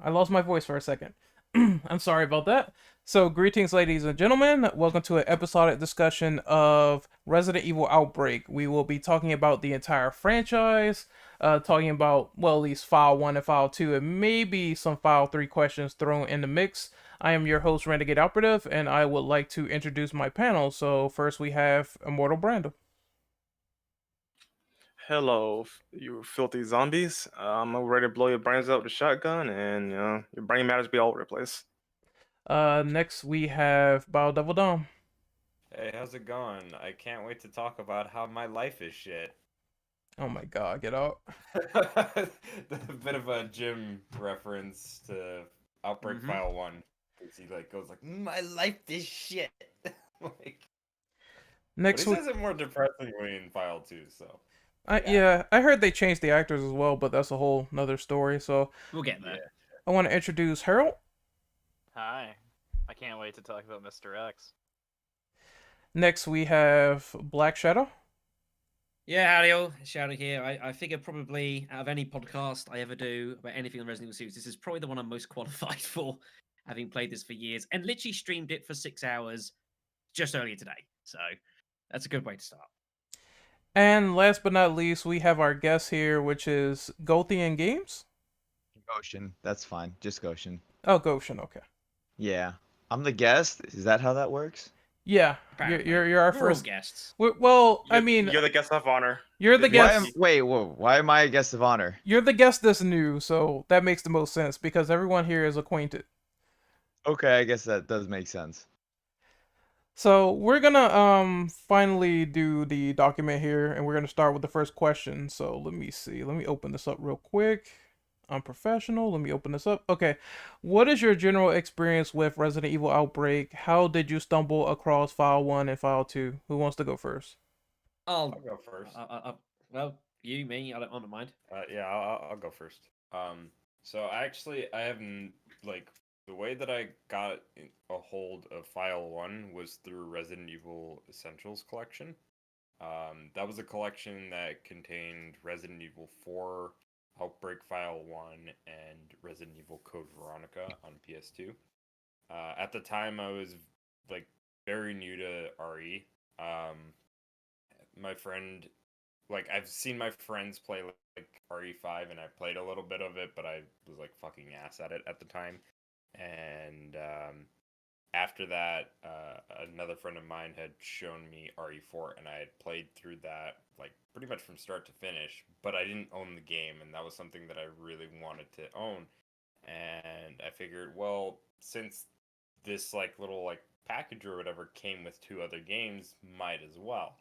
I lost my voice for a second. I'm sorry about that. So, greetings, ladies and gentlemen. Welcome to an episodic discussion of Resident Evil Outbreak. We will be talking about the entire franchise, talking about, well, at least File 1 and File 2, and maybe some File 3 questions thrown in the mix. I am your host, Renegade Operative, and I would like to introduce my panel. So, first we have Immortal Brando. Hello, you filthy zombies. I'm ready to blow your brains out with a shotgun, and your brain matters be all over the place. Next we have Bio Devil Dom. Hey, how's it going? I can't wait to talk about how my life is shit. Oh my god, get out. A bit of a Jim reference to Outbreak File 1. Because he goes like, my life is shit. But Next he week, says it more depressingly in File 2, so. yeah, I heard they changed the actors as well, but that's a whole nother story. So We'll get there. I want to introduce Harold. Hi. I can't wait to talk about Mr. X. Next we have Black Shadow. Yeah, howdy all. Shadow here. I figure probably out of any podcast I ever do about anything on Resident Evil series, this is probably the one I'm most qualified for, having played this for years and literally streamed it for 6 hours just earlier today. So that's a good way to start. And last but not least, we have our guest here, which is Gothian Games. Goshen, that's fine. Just Goshen. Oh, Goshen, okay. Yeah, I'm the guest. Is that how that works? Yeah, Apparently. you're our We're first all guests. Well, I You're- mean, you're the guest of honor. you're the Why guest. Why am I a guest of honor? You're the guest that's new, so that makes the most sense because everyone here is acquainted. Okay, I guess that does make sense. So we're gonna finally do the document here, and we're gonna start with the first question. So let me see. Let me open this up real quick. I'm professional. Let me open this up. Okay, what is your general experience with Resident Evil Outbreak? How did you stumble across File 1 and File 2? Who wants to go first? I'll go first. Well, you, me, I don't mind. Yeah, I'll go first. So I haven't, the way that I got a hold of File 1 was through Resident Evil Essentials collection. That was a collection that contained Resident Evil 4, Outbreak File 1, and Resident Evil Code Veronica on PS2. At the time, I was, very new to RE. My friend, I've seen my friends play, RE5, and I played a little bit of it, but I was, fucking ass at it at the time. And after that, another friend of mine had shown me RE4, and I had played through that pretty much from start to finish, but I didn't own the game, and that was something that I really wanted to own. And I figured, well, since this little package or whatever came with 2 other games, might as well.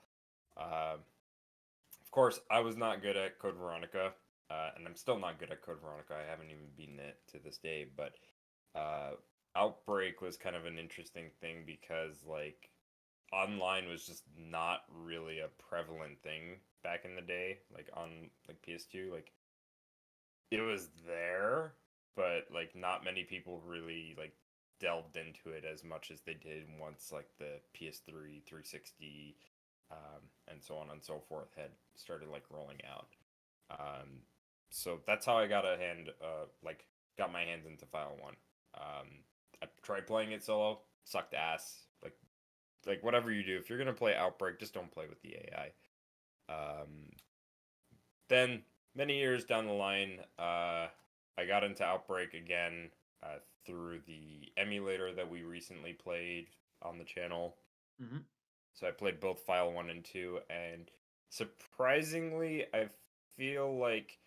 Of course, I was not good at Code Veronica, and I'm still not good at Code Veronica. I haven't even beaten it to this day, but Outbreak was kind of an interesting thing because online was just not really a prevalent thing back in the day, on PS2. It was there, but not many people really delved into it as much as they did once the PS3, 360, and so on and so forth had started rolling out. So that's how I got got my hands into File 1. I tried playing it solo, sucked ass. Whatever you do, if you're gonna play Outbreak, just don't play with the AI. Then many years down the line, I got into Outbreak again through the emulator that we recently played on the channel. Mm-hmm. So I played both File 1 and 2, and surprisingly, I feel like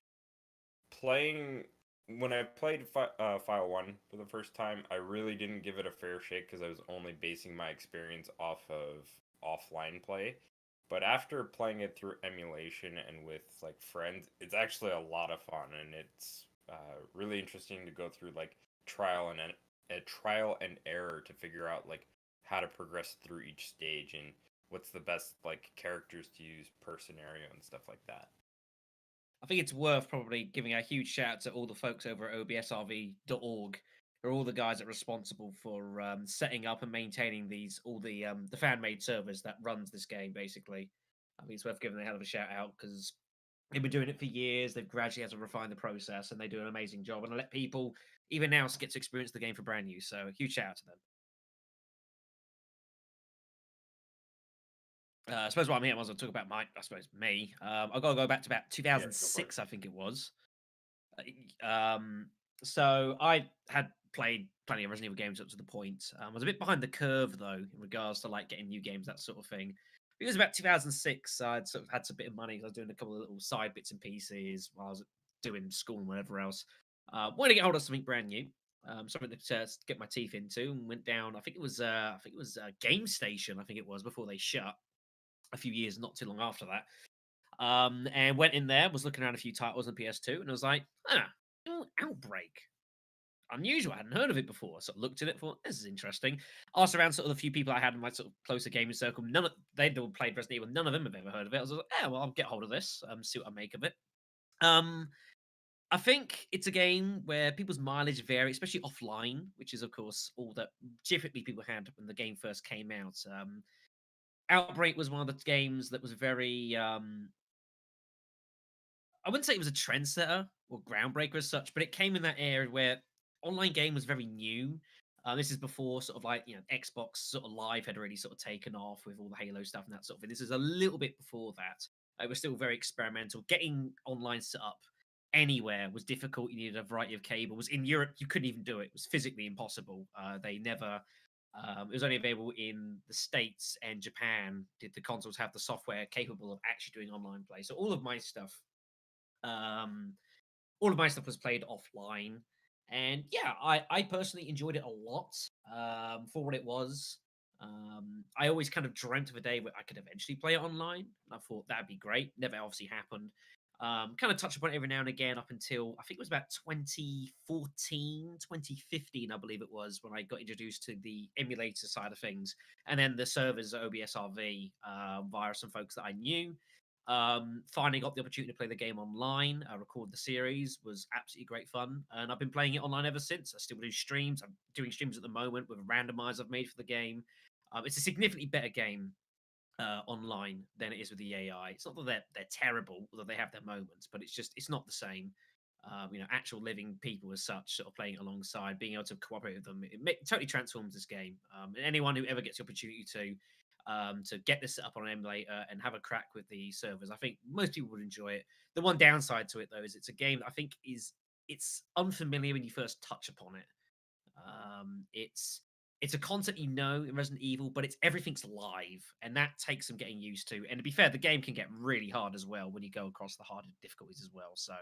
when I played File 1 for the first time, I really didn't give it a fair shake because I was only basing my experience off of offline play. But after playing it through emulation and with friends, it's actually a lot of fun, and it's really interesting to go through trial and error to figure out how to progress through each stage and what's the best characters to use per scenario and stuff like that. I think it's worth probably giving a huge shout out to all the folks over at obsrv.org, who are all the guys that are responsible for setting up and maintaining all the fan-made servers that runs this game, basically. I think it's worth giving a hell of a shout out because They've been doing it for years. They've gradually had to refine the process, and they do an amazing job. And I let people, even now, get to experience the game for brand new. So, a huge shout out to them. I suppose what I'm here was I'll talk about me. I've got to go back to about 2006, I think it was. So I had played plenty of Resident Evil games up to the point. I was a bit behind the curve though in regards to like getting new games, that sort of thing. It was about 2006. I'd sort of had some bit of money. I was doing a couple of little side bits and pieces while I was doing school and whatever else. Wanted to get hold of something brand new, something to get my teeth into, and went down. I think it was Game Station. I think it was before they shut a few years, not too long after that. And went in there, was looking around a few titles on PS2, and I was like, Outbreak. Unusual. I hadn't heard of it before. So I looked at it, thought, this is interesting. Asked around sort of the few people I had in my sort of closer gaming circle. They'd all played Resident Evil. None of them have ever heard of it. I was like, well, I'll get hold of this, see what I make of it. I think it's a game where people's mileage vary, especially offline, which is, of course, all that typically people had when the game first came out. Outbreak was one of the games that was very I wouldn't say it was a trendsetter or groundbreaker as such, but it came in that era where online game was very new. This is before sort of like, Xbox sort of Live had already sort of taken off with all the Halo stuff and that sort of thing. This is a little bit before that. It was still very experimental. Getting online set up anywhere was difficult. You needed a variety of cables. In Europe, you couldn't even do it. It was physically impossible. They never... it was only available in the States and Japan. Did the consoles have the software capable of actually doing online play? So all of my stuff was played offline, and yeah, I personally enjoyed it a lot for what it was. I always kind of dreamt of a day where I could eventually play it online, and I thought that'd be great. Never obviously happened. Kind of touch upon it every now and again up until I think it was about 2014, 2015, I believe it was, when I got introduced to the emulator side of things, and then the servers at OBSRV via some folks that I knew. Finally got the opportunity to play the game online. I record the series, was absolutely great fun, and I've been playing it online ever since. I still do streams. I'm doing streams at the moment with a randomizer I've made for the game. It's a significantly better game online than it is with the AI. It's not that they're terrible, although they have their moments, but it's not the same. Actual living people as such, sort of playing it alongside, being able to cooperate with them, it totally transforms this game. And anyone who ever gets the opportunity to get this set up on an emulator and have a crack with the servers, I think most people would enjoy it. The one downside to it, though, is it's a game that I think it's unfamiliar when you first touch upon it. It's a concept in Resident Evil, but everything's live, and that takes some getting used to. And to be fair, the game can get really hard as well when you go across the harder difficulties as well. So,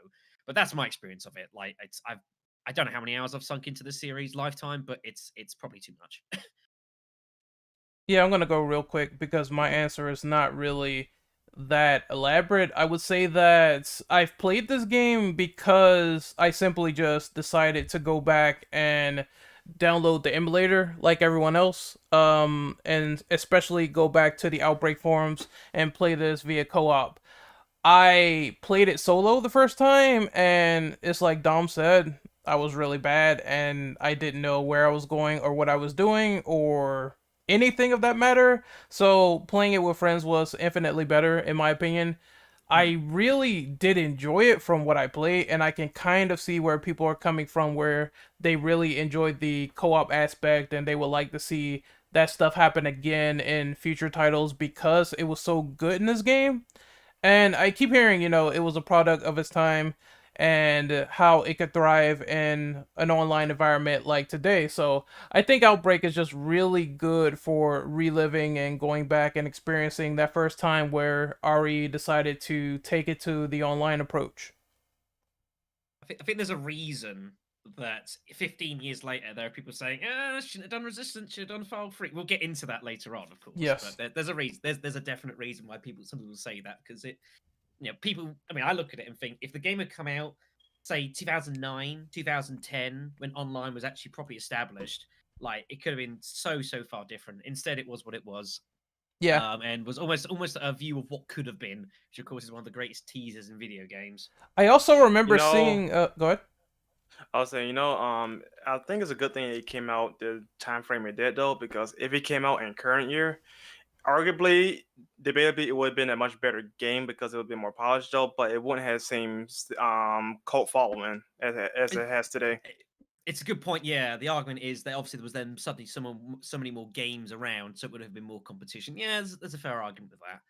but that's my experience of it. Like, I don't know how many hours I've sunk into the series lifetime, but it's probably too much. Yeah, I'm gonna go real quick because my answer is not really that elaborate. I would say that I've played this game because I simply just decided to go back and download the emulator like everyone else, and especially go back to the Outbreak forums and play this via co-op. I played it solo the first time, and it's like Dom said, I was really bad, and I didn't know where I was going or what I was doing or anything of that matter. So playing it with friends was infinitely better, in my opinion. I really did enjoy it from what I played, and I can kind of see where people are coming from, where they really enjoyed the co-op aspect and they would like to see that stuff happen again in future titles because it was so good in this game. And I keep hearing, it was a product of its time and how it could thrive in an online environment like today. So I think Outbreak is just really good for reliving and going back and experiencing that first time where RE decided to take it to the online approach. I think there's a reason that 15 years later there are people saying, shouldn't have done Resistance, should have done File Free. We'll get into that later on, of course. Yes. But there's a reason. There's a definite reason why some people say that, because people, I look at it and think if the game had come out, say 2009, 2010, when online was actually properly established, like it could have been so far different. Instead, it was what it was. Yeah. And was almost a view of what could have been, which of course is one of the greatest teasers in video games. I also remember seeing. Go ahead. I was saying, I think it's a good thing it came out the time frame it did though, because if it came out in current year, Arguably, debatably, it would have been a much better game because it would be more polished, though. But it wouldn't have the same cult following as it has today. It's a good point. Yeah, the argument is that obviously there was then suddenly so many more games around, so it would have been more competition. Yeah, there's a fair argument with that.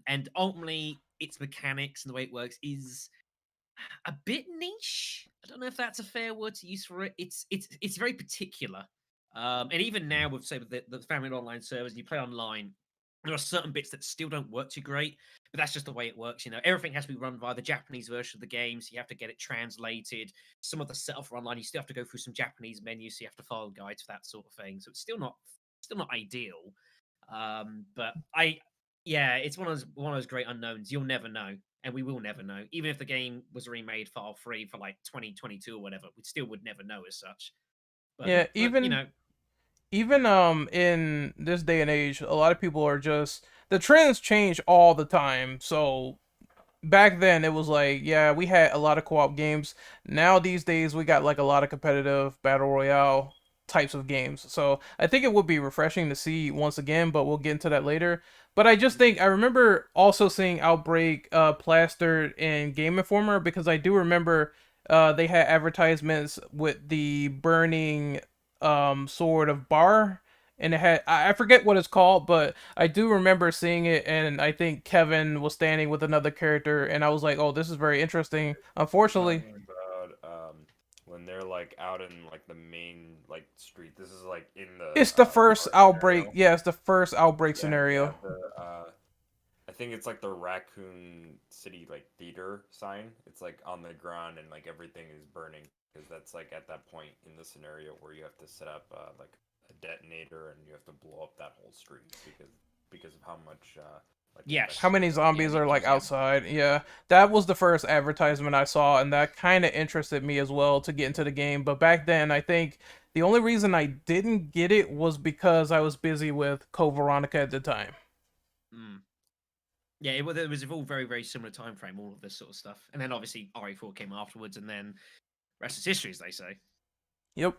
And ultimately, its mechanics and the way it works is a bit niche. I don't know if that's a fair word to use for it. It's very particular. And even now, with say with the family online servers, you play online. There are certain bits that still don't work too great, but that's just the way it works. You know, everything has to be run via the Japanese version of the game, so you have to get it translated. Some of the setup for online, you still have to go through some Japanese menus, so you have to follow guides for that sort of thing. So it's still not ideal. But yeah, it's one of those great unknowns. You'll never know, and we will never know. Even if the game was remade file free for like 2022 or whatever, we still would never know as such. Yeah, But you know, even in this day and age, a lot of people are just, the trends change all the time. So back then it was like, yeah, we had a lot of co-op games. Now these days we got like a lot of competitive battle royale types of games. So I think it would be refreshing to see once again, but we'll get into that later. But I just think I remember also seeing Outbreak plastered in Game Informer, because I do remember they had advertisements with the burning sort of bar, and it had, I forget what it's called, but I do remember seeing it, and I think Kevin was standing with another character, and I was like, oh, this is very interesting. Unfortunately, Talking about when they're like out in like the main like street. This is like in the it's the first bar Outbreak. scenario. Yeah, it's the first Outbreak Yeah, scenario. yeah, I think it's like the Raccoon City like theater sign. It's like on the ground and like everything is burning, because that's like at that point in the scenario where you have to set up like a detonator and you have to blow up that whole street because of how much like Yes. How many infection- zombies are like yeah. outside? Yeah, that was the first advertisement I saw, and that kind of interested me as well to get into the game. But back then, I think the only reason I didn't get it was because I was busy with Code Veronica at the time. Mm. Yeah, it was all very, very similar time frame, all of this sort of stuff. And then obviously RE4 came afterwards, and then rest is history, as they say. Yep.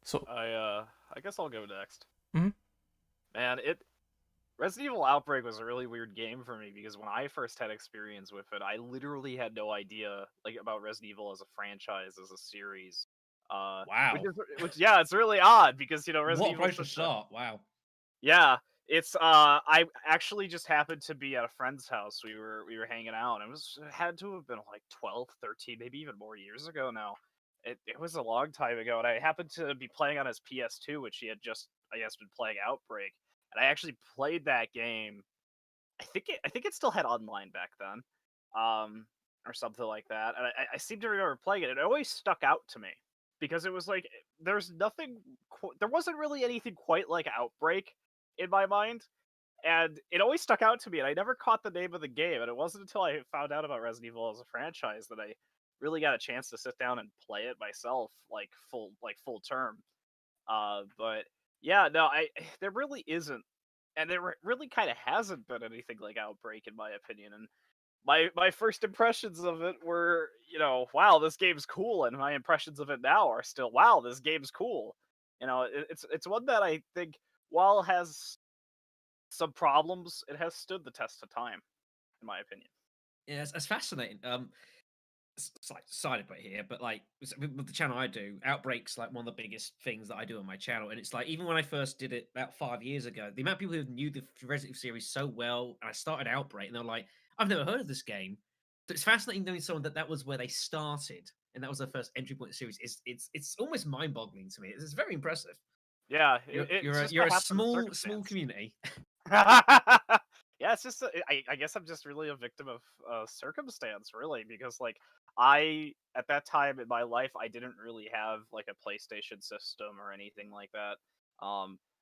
So I guess I'll go next. Mhm. Man, Resident Evil Outbreak was a really weird game for me because when I first had experience with it, I literally had no idea like about Resident Evil as a franchise, as a series. Wow. Which yeah, it's really odd because What Resident Evil approach to start? Wow. yeah, it's I actually just happened to be at a friend's house. We were hanging out. It had to have been like 12, 13, maybe even more years ago now. It was a long time ago, and I happened to be playing on his PS2, which he had just, I guess, been playing Outbreak. And I actually played that game. I think it still had online back then, or something like that. And I seem to remember playing it. It always stuck out to me because it was like there wasn't really anything quite like Outbreak in my mind, and it always stuck out to me. And I never caught the name of the game, and it wasn't until I found out about Resident Evil as a franchise that I really got a chance to sit down and play it myself, like full term. But yeah, no, there really isn't, and there really kind of hasn't been anything like Outbreak in my opinion. And my first impressions of it were, wow, this game's cool, and my impressions of it now are still, wow, this game's cool. It's one that I think, while it has some problems, it has stood the test of time, in my opinion. Yeah, it's fascinating. It's like side bit here, but like with the channel I do, Outbreak's like one of the biggest things that I do on my channel. And it's like, even when I first did it about 5 years ago, the amount of people who knew the Resident Evil series so well, and I started Outbreak, and they're like, I've never heard of this game. So it's fascinating knowing someone that was where they started, and that was their first entry point to the series. It's almost mind boggling to me. It's very impressive. Yeah, You're a small community. Yeah, it's just I guess I'm just really a victim of circumstance, really, because like I, at that time in my life, I didn't really have like a PlayStation system or anything like that.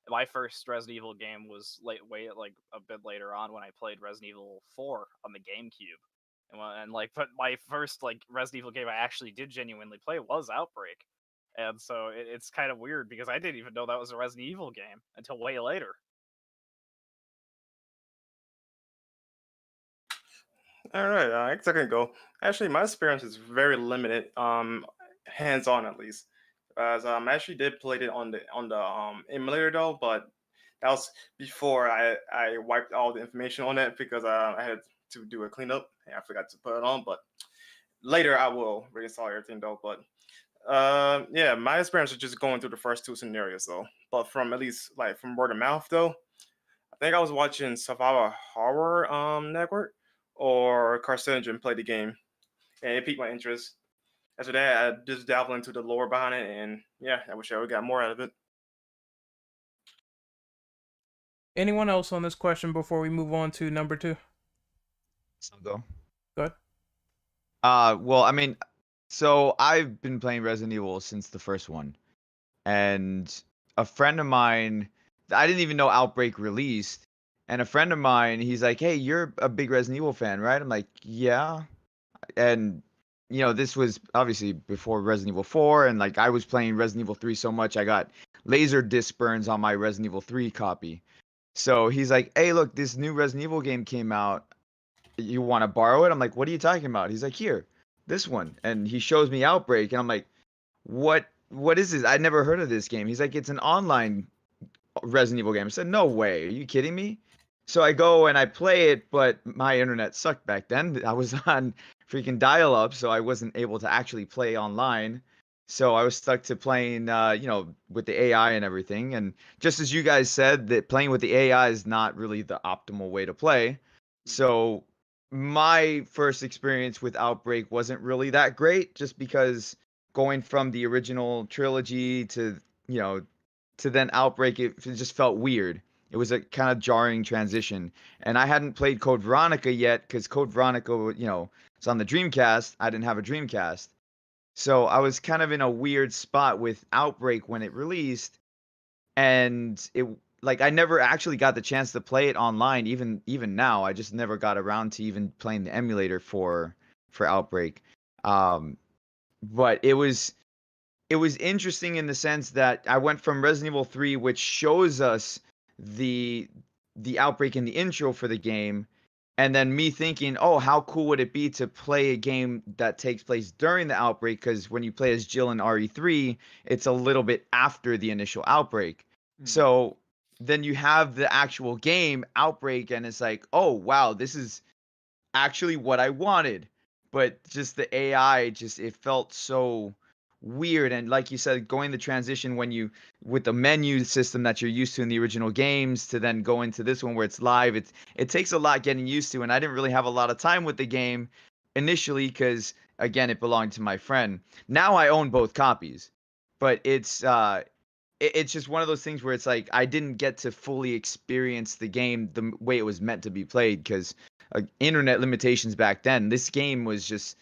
My first Resident Evil game was way like a bit later on, when I played Resident Evil 4 on the GameCube. But my first like Resident Evil game I actually did genuinely play was Outbreak. And so it's kind of weird because I didn't even know that was a Resident Evil game until way later. All right, I guess I can go. Actually, my experience is very limited, hands-on at least. As actually did play it on the emulator though, but That was before I wiped all the information on it because I had to do a cleanup and I forgot to put it on. But later I will reinstall everything though. But yeah, my experience was just going through the first two scenarios though. But from at least like from word of mouth though, I think I was watching Survival Horror Network or Carcinogen play the game, and it piqued my interest. After that, I just dabbled into the lore behind it, and yeah, I wish I would got more out of it. Anyone else on this question before we move on to number 2? I'll go. Go ahead. Well, I mean, so I've been playing Resident Evil since the first one, and a friend of mine, I didn't even know Outbreak released, and a friend of mine, he's like, "Hey, you're a big Resident Evil fan, right?" I'm like, "Yeah," and you know, this was obviously before Resident Evil 4, and like I was playing Resident Evil 3 so much, I got laser disc burns on my Resident Evil 3 copy. So he's like, "Hey, look, this new Resident Evil game came out. You want to borrow it?" I'm like, "What are you talking about?" He's like, "Here, this one." And he shows me Outbreak, and I'm like, What is this? I'd never heard of this game." He's like, "It's an online Resident Evil game." I said, "No way. Are you kidding me?" So I go and I play it, but my internet sucked back then. I was on freaking dial-up, so I wasn't able to actually play online. So I was stuck to playing, with the AI and everything. And just as you guys said, that playing with the AI is not really the optimal way to play. So my first experience with Outbreak wasn't really that great, just because going from the original trilogy to, to then Outbreak, it just felt weird. It was a kind of jarring transition. And I hadn't played Code Veronica yet because Code Veronica, it's on the Dreamcast. I didn't have a Dreamcast. So I was kind of in a weird spot with Outbreak when it released. And I never actually got the chance to play it online. Even now, I just never got around to even playing the emulator for Outbreak. But it was interesting in the sense that I went from Resident Evil 3, which shows us the Outbreak in the intro for the game, and then me thinking, oh, how cool would it be to play a game that takes place during the Outbreak? Because when you play as Jill in RE3, it's a little bit after the initial Outbreak. So then you have the actual game Outbreak, and it's like, oh wow, this is actually what I wanted. But just the AI, it felt so weird. And like you said, going the transition with the menu system that you're used to in the original games to then go into this one where it's live, it takes a lot getting used to. And I didn't really have a lot of time with the game initially because, again, it belonged to my friend. Now I own both copies, but it's just one of those things where it's like I didn't get to fully experience the game the way it was meant to be played because internet limitations back then. This game was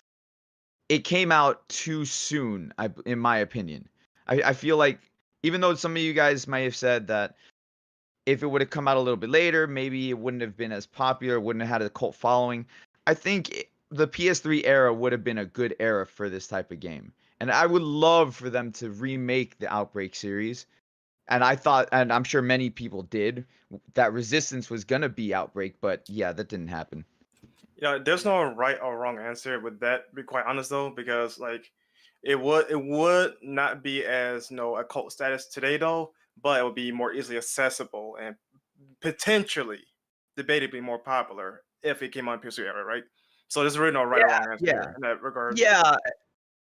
it came out too soon, in my opinion. I feel like, even though some of you guys might have said that if it would have come out a little bit later, maybe it wouldn't have been as popular, wouldn't have had a cult following. I think the PS3 era would have been a good era for this type of game. And I would love for them to remake the Outbreak series. And I thought, and I'm sure many people did, that Resistance was going to be Outbreak, but yeah, that didn't happen. Yeah, there's no right or wrong answer with that, to be quite honest though, because like it would not be as a cult status today though, but it would be more easily accessible and potentially debatably more popular if it came on PS3 era, right? So there's really no right or wrong answer in that regard. Yeah,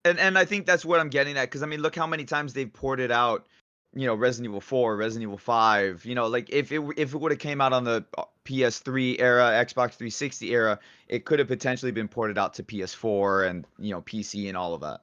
and I think that's what I'm getting at, because I mean, look how many times they've ported out, Resident Evil 4, Resident Evil 5, like if it would have came out on the PS3 era, Xbox 360 era, it could have potentially been ported out to PS4 and, PC and all of that.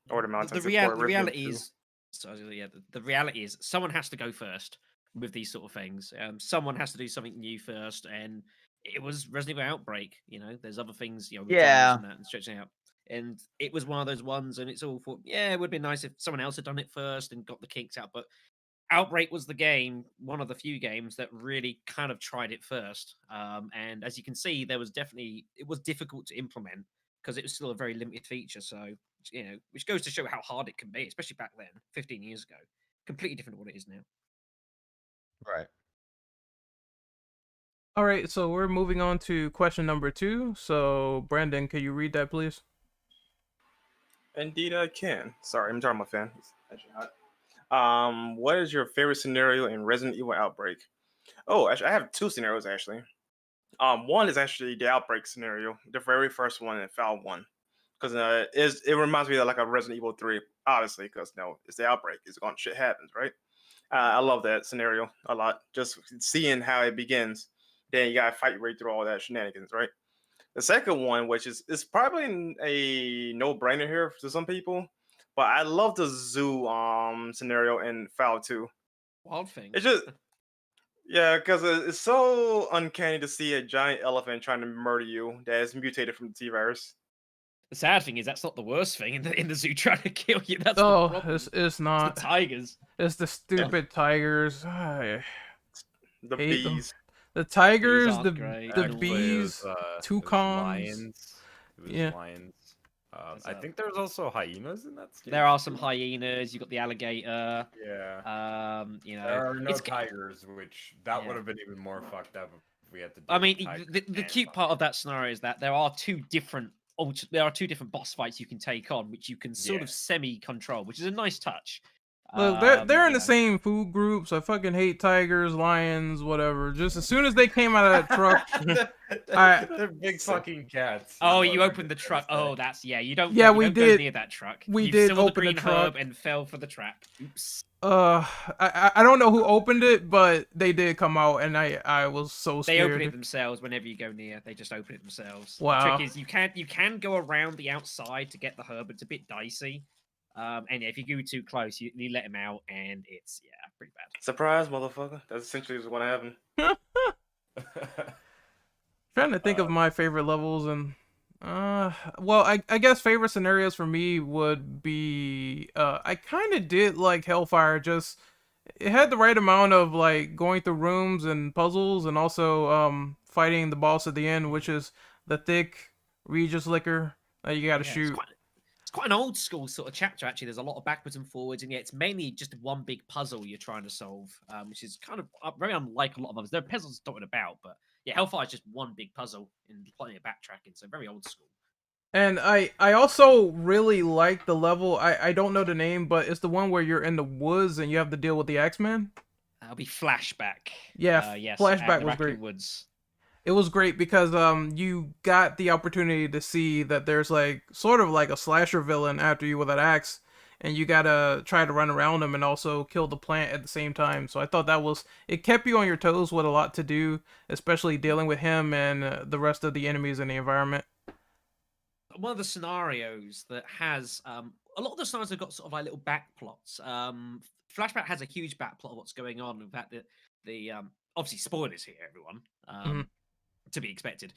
The reality is, the reality is someone has to go first with these sort of things. Someone has to do something new first, and it was Resident Evil Outbreak. There's other things, with Yeah. and that and stretching out. And it was one of those ones, and it's all thought, yeah, it would be nice if someone else had done it first and got the kinks out. But Outbreak was the game, one of the few games that really kind of tried it first. And as you can see, it was difficult to implement because it was still a very limited feature. So, which goes to show how hard it can be, especially back then, 15 years ago. Completely different to what it is now. Right. All right, so we're moving on to question number 2. So, Brandon, can you read that, please? Indeed, I can. Sorry, I'm turning my fan. It's actually hot. What is your favorite scenario in Resident Evil Outbreak? Oh, actually, I have two scenarios actually. One is actually the Outbreak scenario, the very first one in Foul One, because it reminds me of like a Resident Evil 3, obviously, because it's the Outbreak. It's going shit happens, right? I love that scenario a lot. Just seeing how it begins, then you gotta fight your way through all that shenanigans, right? The second one, which is probably a no-brainer here to some people, but I love the zoo scenario in Foul 2. Wild thing. It's just yeah, because it's so uncanny to see a giant elephant trying to murder you that is mutated from the T virus. The sad thing is that's not the worst thing in the zoo trying to kill you. That's the Oh, problem. it's It's not. the tigers. It's the stupid tigers. I The hate them. bees. The tigers, aren't the great. the Actually, bees, it was toucans. lions. It was Yeah. lions. There's I a- think there's also hyenas in that. There are some hyenas. You've got the alligator. Yeah. You know, There are no it's tigers, which that Yeah. would have been even more fucked up if we had to. I deal mean, with tigers the and cute part of that scenario is that there are two different boss fights you can take on, which you can sort of Yeah. semi-control, which is a nice touch. Look, they're in you the know. same food groups. I fucking hate tigers, lions, whatever. Just as soon as they came out of that truck, They're big fucking cats. Oh, is you what I'm opened the gonna truck. say. Oh, that's you don't. Yeah, you we don't did- go near that truck. we You did saw open the green herb truck. and fell for the trap. Oops. I don't know who opened it, but they did come out, and I was so They scared. open it themselves whenever you go near. They just open it themselves. Wow. The trick is you can go around the outside to get the herb. It's a bit dicey. And yeah, if you go too close, you let him out, and it's pretty bad. Surprise, motherfucker. That's essentially what happened. Trying to think of my favorite levels, and well, I guess favorite scenarios for me would be I kind of did like Hellfire. Just it had the right amount of like going through rooms and puzzles, and also fighting the boss at the end, which is the thick Regis liquor that you got to Yeah, shoot. It's quite an old school sort of chapter, actually. There's a lot of backwards and forwards, and it's mainly just one big puzzle you're trying to solve, which is kind of very unlike a lot of others. There are puzzles dotted about, but yeah, Hellfire is just one big puzzle and plenty of backtracking, so very old school. And I also really like the level. I don't know the name, but it's the one where you're in the woods and you have to deal with the Axeman. That'll be Flashback. Yeah, Yes, Flashback at the was Raccoon great. Woods. It was great because you got the opportunity to see that there's like sort of like a slasher villain after you with an axe, and you gotta try to run around him and also kill the plant at the same time. So I thought it kept you on your toes with a lot to do, especially dealing with him and the rest of the enemies in the environment. One of the scenarios that has a lot of the scenarios have got sort of like little back plots. Flashback has a huge back plot of what's going on. In fact, the obviously spoilers here, everyone. To be expected.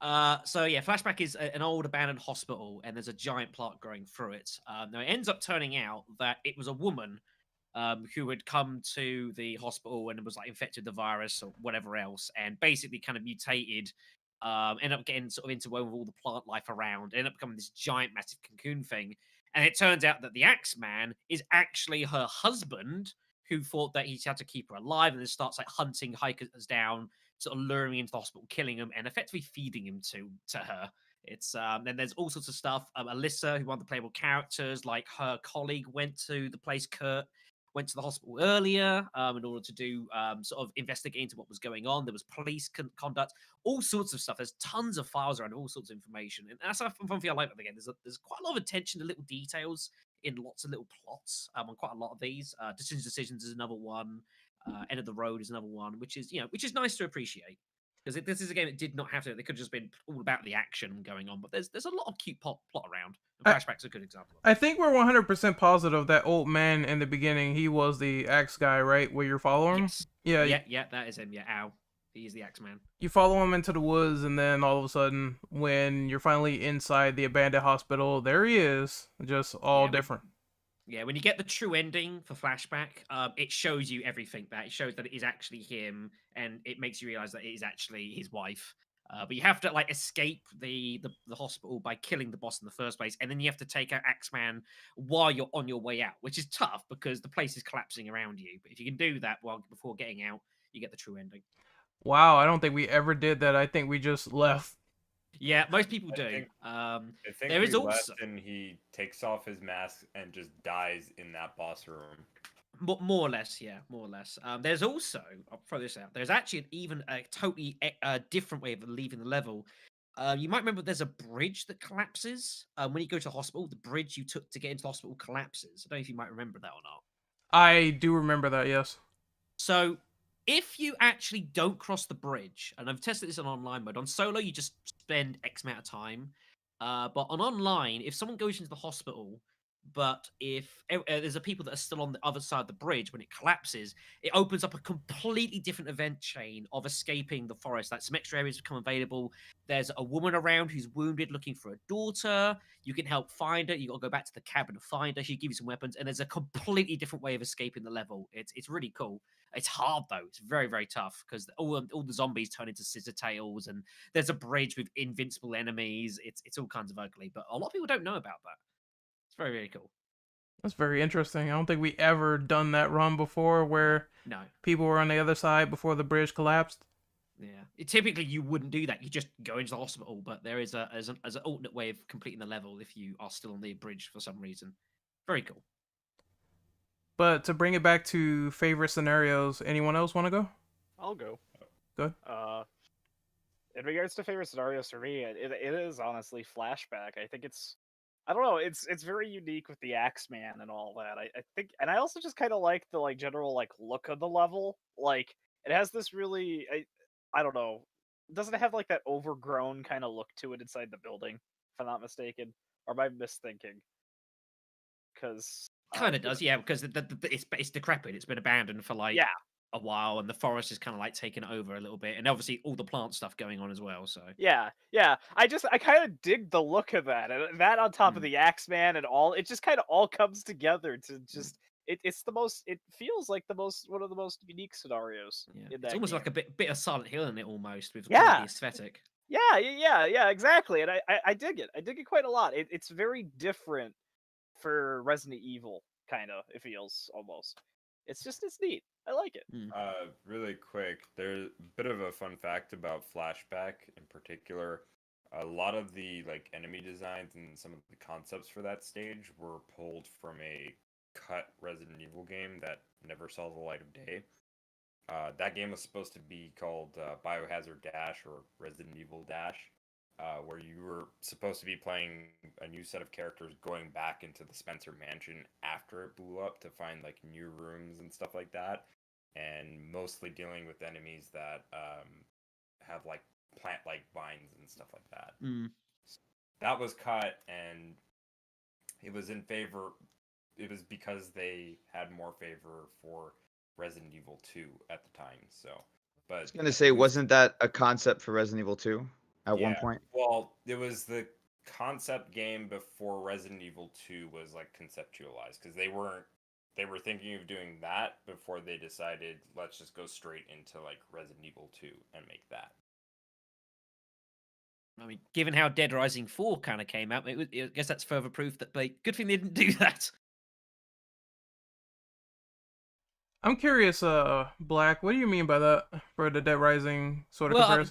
So yeah, Flashback is an old abandoned hospital, and there's a giant plant growing through it. Now it ends up turning out that it was a woman who had come to the hospital and was like infected with the virus or whatever else, and basically kind of mutated. Ended up getting sort of interwoven with all the plant life around. Ended up becoming this giant, massive cocoon thing. And it turns out that the Axeman is actually her husband, who thought that he had to keep her alive, and then starts like hunting hikers down, sort of luring him into the hospital, killing him, and effectively feeding him to her. It's then there's all sorts of stuff. Alyssa, who one of the playable characters, like her colleague, went to the place. Kurt went to the hospital earlier in order to do sort of investigate into what was going on. There was police conduct, all sorts of stuff. There's tons of files around, all sorts of information, and that's a fun thing I like about the game. There's quite a lot of attention to little details in lots of little plots on quite a lot of these. Decisions is another one. End of the Road is another one, which is nice to appreciate. Because this is a game that did not have to. They could have just been all about the action going on, but there's a lot of cute plot around. And Flashback's a good example. I think we're 100% positive that old man in the beginning, he was the axe guy, right? Where you're following him? Yes. Yeah, that is him. Yeah, Ow. He is the Axeman. You follow him into the woods, and then all of a sudden, when you're finally inside the abandoned hospital, there he is, just all different. Yeah, when you get the true ending for Flashback, it shows you everything. That it shows that it is actually him, and it makes you realize that it is actually his wife. But you have to like escape the hospital by killing the boss in the first place, and then you have to take out Axeman while you're on your way out, which is tough because the place is collapsing around you. But if you can do that before getting out, you get the true ending. Wow, I don't think we ever did that. I think we just left. Yeah, most people do. I think there is we also left and he takes off his mask and just dies in that boss room. More or less, yeah, more or less. There's also, I'll throw this out. There's actually even a totally different way of leaving the level. You might remember there's a bridge that collapses. When you go to the hospital, the bridge you took to get into the hospital collapses. I don't know if you might remember that or not. I do remember that, yes. So if you actually don't cross the bridge, and I've tested this on online mode, on solo you just spend X amount of time. But on online, if someone goes into the hospital, but if there's a people that are still on the other side of the bridge when it collapses, it opens up a completely different event chain of escaping the forest. Like some extra areas become available. There's a woman around who's wounded, looking for a daughter. You can help find her. You got to go back to the cabin to find her. She give you some weapons, and there's a completely different way of escaping the level. It's really cool. It's hard though. It's very very tough because all the zombies turn into scissor tails, and there's a bridge with invincible enemies. It's all kinds of ugly, but a lot of people don't know about that. It's very very cool. That's very interesting. I don't think we ever done that run before where No, people were on the other side before the bridge collapsed. yeah. Typically you wouldn't do that. You just go into the hospital, but there is as an alternate way of completing the level if you are still on the bridge for some reason. Very cool. But to bring it back to favorite scenarios, anyone else want to go? I'll go. Good. In regards to favorite scenarios for me, it is honestly flashback. I think I don't know, it's very unique with the Axeman and all that. I think, and I also just kind of like the general look of the level. Like it has this really, I don't know, doesn't it have like that overgrown kind of look to it inside the building, if I'm not mistaken, or am I misthinking? Because Kind of does, yeah, because it's decrepit. It's been abandoned for like yeah, a while, and the forest is kind of like taken over a little bit, and obviously all the plant stuff going on as well. So yeah. I kind of dig the look of that, and that on top of the Axeman and all, it just kind of all comes together to just. It's the most. It feels like one of the most unique scenarios. yeah, In it's that almost game. like a bit of Silent Hill in it almost with Yeah. the aesthetic. Yeah, exactly. And I dig it. I dig it quite a lot. It's very different for Resident Evil, kind of, it feels almost. It's neat. I like it. Really quick, there's a bit of a fun fact about Flashback in particular. A lot of the enemy designs and some of the concepts for that stage were pulled from a cut Resident Evil game that never saw the light of day. That game was supposed to be called Biohazard Dash or Resident Evil Dash, where you were supposed to be playing a new set of characters going back into the Spencer Mansion after it blew up to find new rooms and stuff like that, and mostly dealing with enemies that have plant-like vines and stuff like that. So that was cut, and it was in favor. It was because they had more favor for Resident Evil 2 at the time. So, but I was gonna say, wasn't that a concept for Resident Evil 2 at one yeah, point? well, it was the concept game before Resident Evil 2 was conceptualized, because they were thinking of doing that before they decided let's just go straight into Resident Evil 2 and make that. I mean, given how Dead Rising 4 kind of came out, I guess that's further proof that good thing they didn't do that. I'm curious, Black, what do you mean by that for the Dead Rising sort of comparison?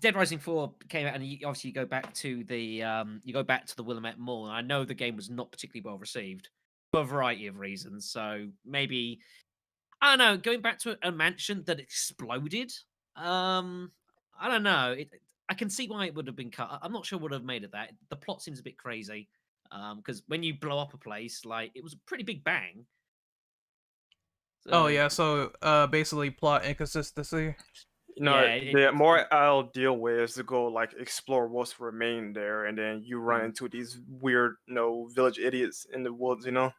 Dead Rising 4 came out, and obviously you go back to the Willamette Mall. And I know the game was not particularly well received for a variety of reasons. So maybe I don't know. Going back to a mansion that exploded, I don't know. I can see why it would have been cut. I'm not sure what would have made of that. The plot seems a bit crazy because when you blow up a place, it was a pretty big bang. Oh yeah, so basically plot inconsistency. The more I'll deal with is to go explore what's remained there, and then you run into these weird village idiots in the woods. That would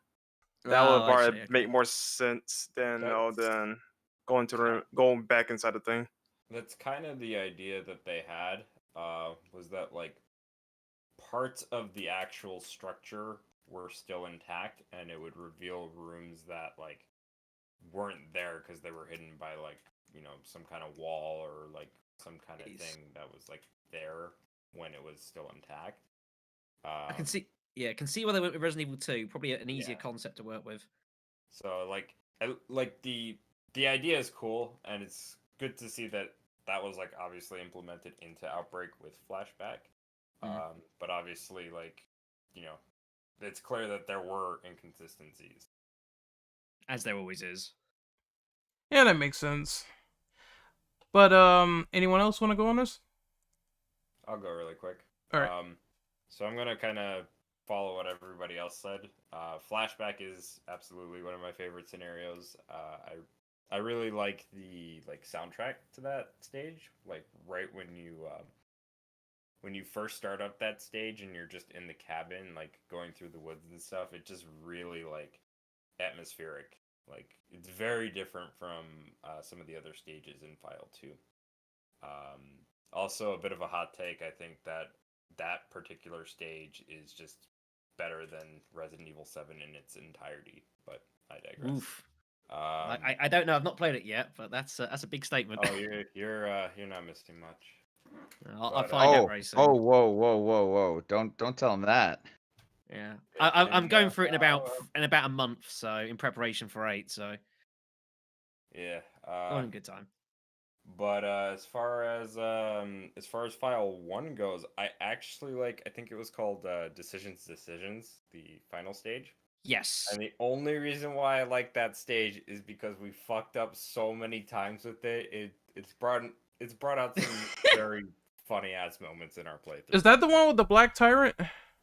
probably make more sense than than going back inside the thing. That's kind of the idea that they had. Was that parts of the actual structure were still intact, and it would reveal rooms that weren't there because they were hidden by some kind of wall or some kind of thing that was there when it was still intact. I can see why they went with Resident Evil 2. Probably an easier concept to work with. So the idea is cool, and it's good to see that was obviously implemented into Outbreak with Flashback. But obviously it's clear that there were inconsistencies. as there always is. Yeah, that makes sense. But anyone else want to go on this? I'll go really quick. All right. So I'm gonna kind of follow what everybody else said. Flashback is absolutely one of my favorite scenarios. I really like the soundtrack to that stage. Like right when you first start up that stage and you're just in the cabin, like going through the woods and stuff. It just really like atmospheric. Like it's very different from some of the other stages in File 2. Also, a bit of a hot take. I think that particular stage is just better than Resident Evil 7 in its entirety. But I digress. Oof. I don't know. I've not played it yet, but that's a big statement. Oh, you're not missing much. I'll But, find out Oh, very soon. oh, whoa! Don't tell him that. Yeah, I'm going through it in about a month, so in preparation for 8. So yeah. all in good time. But as far as File 1 goes, I actually I think it was called Decisions, the final stage. Yes. And the only reason why I like that stage is because we fucked up so many times with it. It's brought out some very funny ass moments in our playthrough. Is that the one with the Black Tyrant?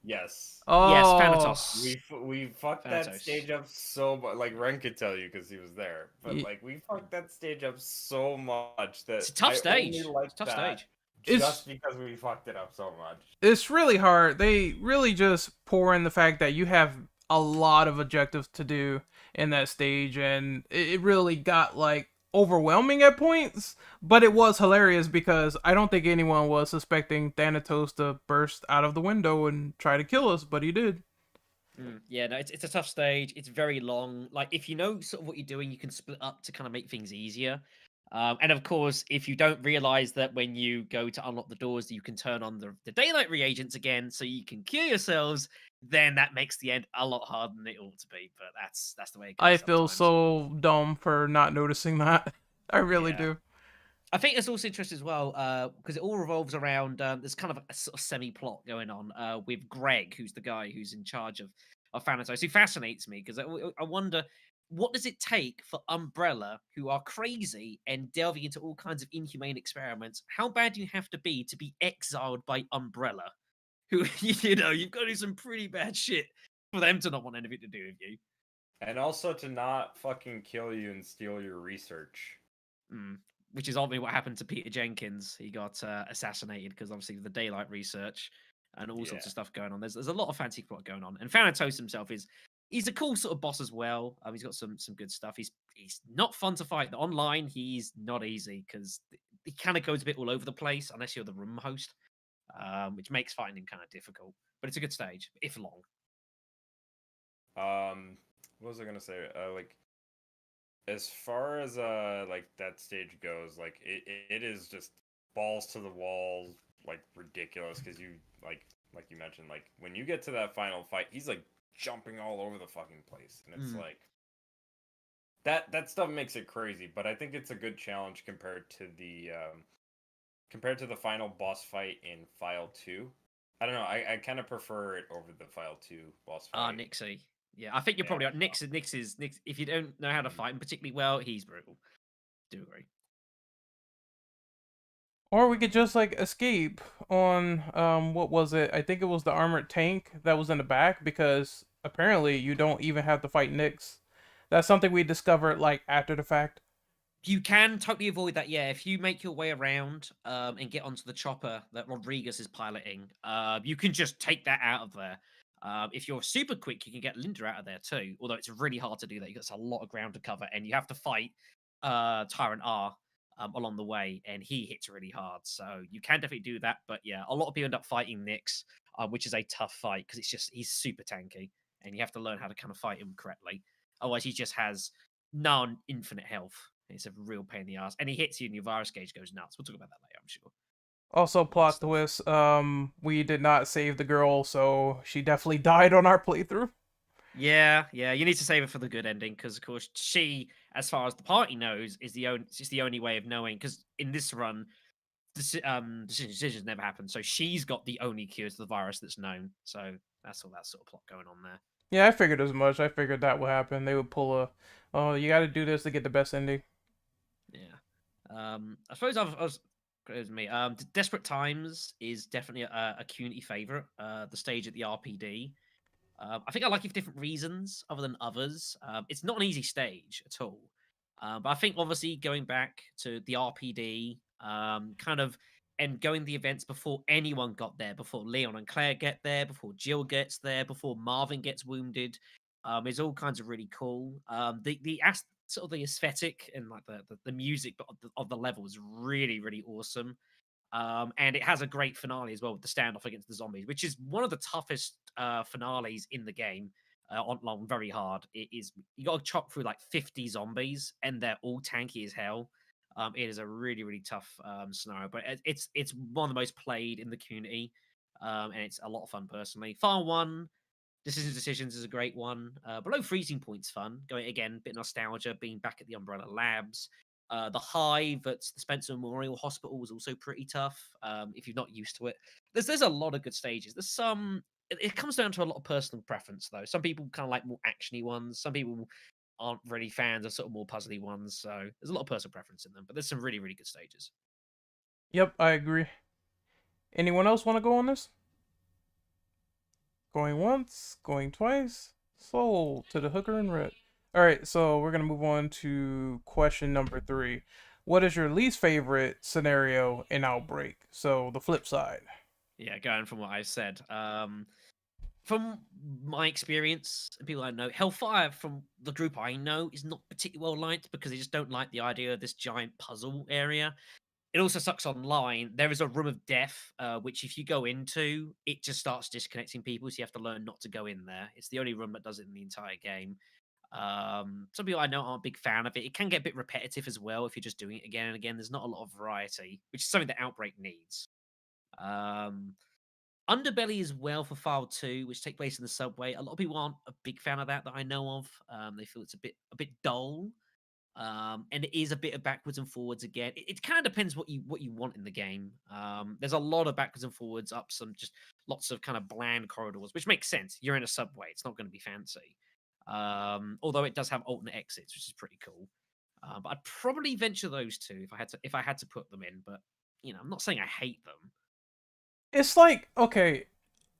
Yes. Oh, Yes, Thanatos. We fucked that Thanatos. stage up so much. Like Ren could tell you because he was there. But we fucked that stage up so much that It's a tough stage. Only liked It's a tough that stage. just because we fucked it up so much. It's really hard. They really just pour in the fact that you have a lot of objectives to do in that stage, and it really got overwhelming at points, but it was hilarious because I don't think anyone was suspecting Thanatos to burst out of the window and try to kill us, but he did. Yeah, no, it's a tough stage. It's very long. Like, if you know sort of what you're doing, you can split up to kind of make things easier. And of course, if you don't realize that when you go to unlock the doors, you can turn on the daylight reagents again, so you can cure yourselves, then that makes the end a lot harder than it ought to be. But that's the way it goes. I feel sometimes. so dumb for not noticing that. I really Yeah. do. I think it's also interesting as well because it all revolves around there's kind of a sort of semi-plot going on with Greg, who's the guy who's in charge of Thanatos, who fascinates me because I wonder, what does it take for Umbrella, who are crazy and delving into all kinds of inhumane experiments? How bad do you have to be exiled by Umbrella, who you've got to do some pretty bad shit for them to not want anything to do with you? And also to not fucking kill you and steal your research. Which is obviously what happened to Peter Jenkins. He got assassinated because obviously the daylight research and all sorts of stuff going on. There's a lot of fancy plot going on. And Thanatos himself he's a cool sort of boss as well. He's got some good stuff. He's not fun to fight. Online, he's not easy because he kind of goes a bit all over the place unless you're the room host, which makes fighting him kind of difficult. But it's a good stage, if long. What was I gonna say? As far as that stage goes, it is just balls to the wall, ridiculous because you like you mentioned, when you get to that final fight, he's jumping all over the fucking place, and it's that stuff makes it crazy. But I think it's a good challenge compared to the final boss fight in File 2. I don't know. I kind of prefer it over the File 2 boss fight. Nixie. Yeah, I think you're probably right. Nix. If you don't know how to fight him particularly well, he's brutal. Do agree. Or we could just escape on what was it? I think it was the armored tank that was in the back, because apparently you don't even have to fight Nyx. That's something we discovered after the fact. You can totally avoid that, yeah. If you make your way around and get onto the chopper that Rodriguez is piloting, you can just take that out of there. If you're super quick, you can get Linda out of there too, although it's really hard to do that. You've got a lot of ground to cover, and you have to fight Tyrant R along the way, and he hits really hard. So you can definitely do that, but yeah, a lot of people end up fighting Nyx, which is a tough fight because he's super tanky, and you have to learn how to kind of fight him correctly. Otherwise, he just has non-infinite health. It's a real pain in the ass, and he hits you, and your virus gauge goes nuts. We'll talk about that later, I'm sure. Also, plot twist, we did not save the girl, so she definitely died on our playthrough. Yeah, you need to save her for the good ending, because of course she, as far as the party knows, is it's the only way of knowing, because in this run, decisions never happen, so she's got the only cure to the virus that's known, so that's all that sort of plot going on there. Yeah, I figured as much. I figured that would happen. They would pull a Oh, you got to do this to get the best ending. Yeah. I suppose I was it was me. Desperate Times is definitely a community favorite. The stage at the RPD. I think I like it for different reasons other than others. It's not an easy stage at all. But I think obviously going back to the RPD, kind of and going the events before anyone got there, before Leon and Claire get there, before Jill gets there, before Marvin gets wounded, is all kinds of really cool. Sort of the aesthetic and like the music of the level is really really awesome. And it has a great finale as well with the standoff against the zombies, which is one of the toughest finales in the game. On very hard. It is you got to chop through like 50 zombies, and they're all tanky as hell. It is a really really tough scenario, but it's one of the most played in the community, and it's a lot of fun personally. File One. Decisions is a great one. Below Freezing Point's fun. Going again, bit nostalgia, being back at the Umbrella Labs. The Hive at the Spencer Memorial Hospital was also pretty tough. If you're not used to it, there's a lot of good stages. There's some. It comes down to a lot of personal preference, though. Some people kind of like more actiony ones. Some people aren't really fans of sort of more puzzly ones. So there's a lot of personal preference in them. But there's some really really good stages. Yep, I agree. Anyone else want to go on this? Going once, going twice. Sold to the hooker in red. All right, so we're gonna move on to question number 3. What is your least favorite scenario in Outbreak? So the flip side. Yeah, going from what I said. From my experience and people I know, Hellfire from the group I know is not particularly well liked because they just don't like the idea of this giant puzzle area. It also sucks online. There is a room of death, which if you go into, it just starts disconnecting people, so you have to learn not to go in there. It's the only room that does it in the entire game. Some people I know aren't a big fan of it. It can get a bit repetitive as well if you're just doing it again and again. There's not a lot of variety, which is something that Outbreak needs. Underbelly as well for File 2, which take place in the subway. A lot of people aren't a big fan of that I know of. They feel it's a bit dull. And it is a bit of backwards and forwards again. It kind of depends what you want in the game. There's a lot of backwards and forwards, up some just lots of kind of bland corridors, which makes sense. You're in a subway; it's not going to be fancy. Although it does have alternate exits, which is pretty cool. But I'd probably venture those two if I had to put them in. But I'm not saying I hate them. It's like, okay,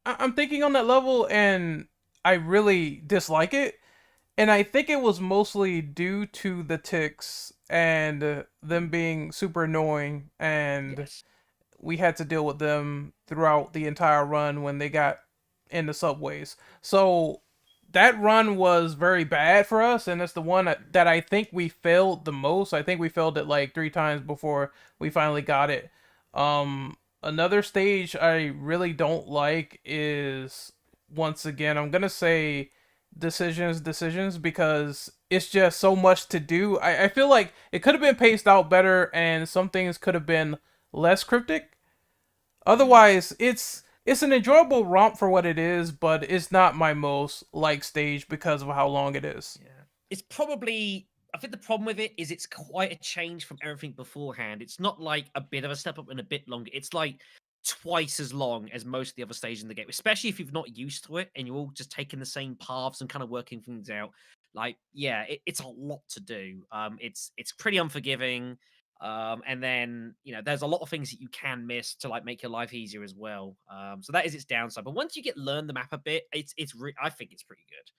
I'm thinking on that level, and I really dislike it. And I think it was mostly due to the ticks and them being super annoying, and Yes. we had to deal with them throughout the entire run when they got in the subways. So that run was very bad for us, and it's the one that I think we failed the most. I think we failed it like 3 times before we finally got it. Another stage I really don't like is, once again, I'm gonna say decisions, because it's just so much to do. I feel like it could have been paced out better, and some things could have been less cryptic. Otherwise, it's an enjoyable romp for what it is, but it's not my most liked stage because of how long it is. Yeah. It's probably, I think the problem with it is it's quite a change from everything beforehand. It's not like a bit of a step up and a bit longer. It's like twice as long as most of the other stages in the game, especially if you've not used to it and you're all just taking the same paths and kind of working things out. Like, yeah, it's a lot to do. It's pretty unforgiving. And then there's a lot of things that you can miss to like make your life easier as well. So that is its downside. But once you learn the map a bit, I think it's pretty good.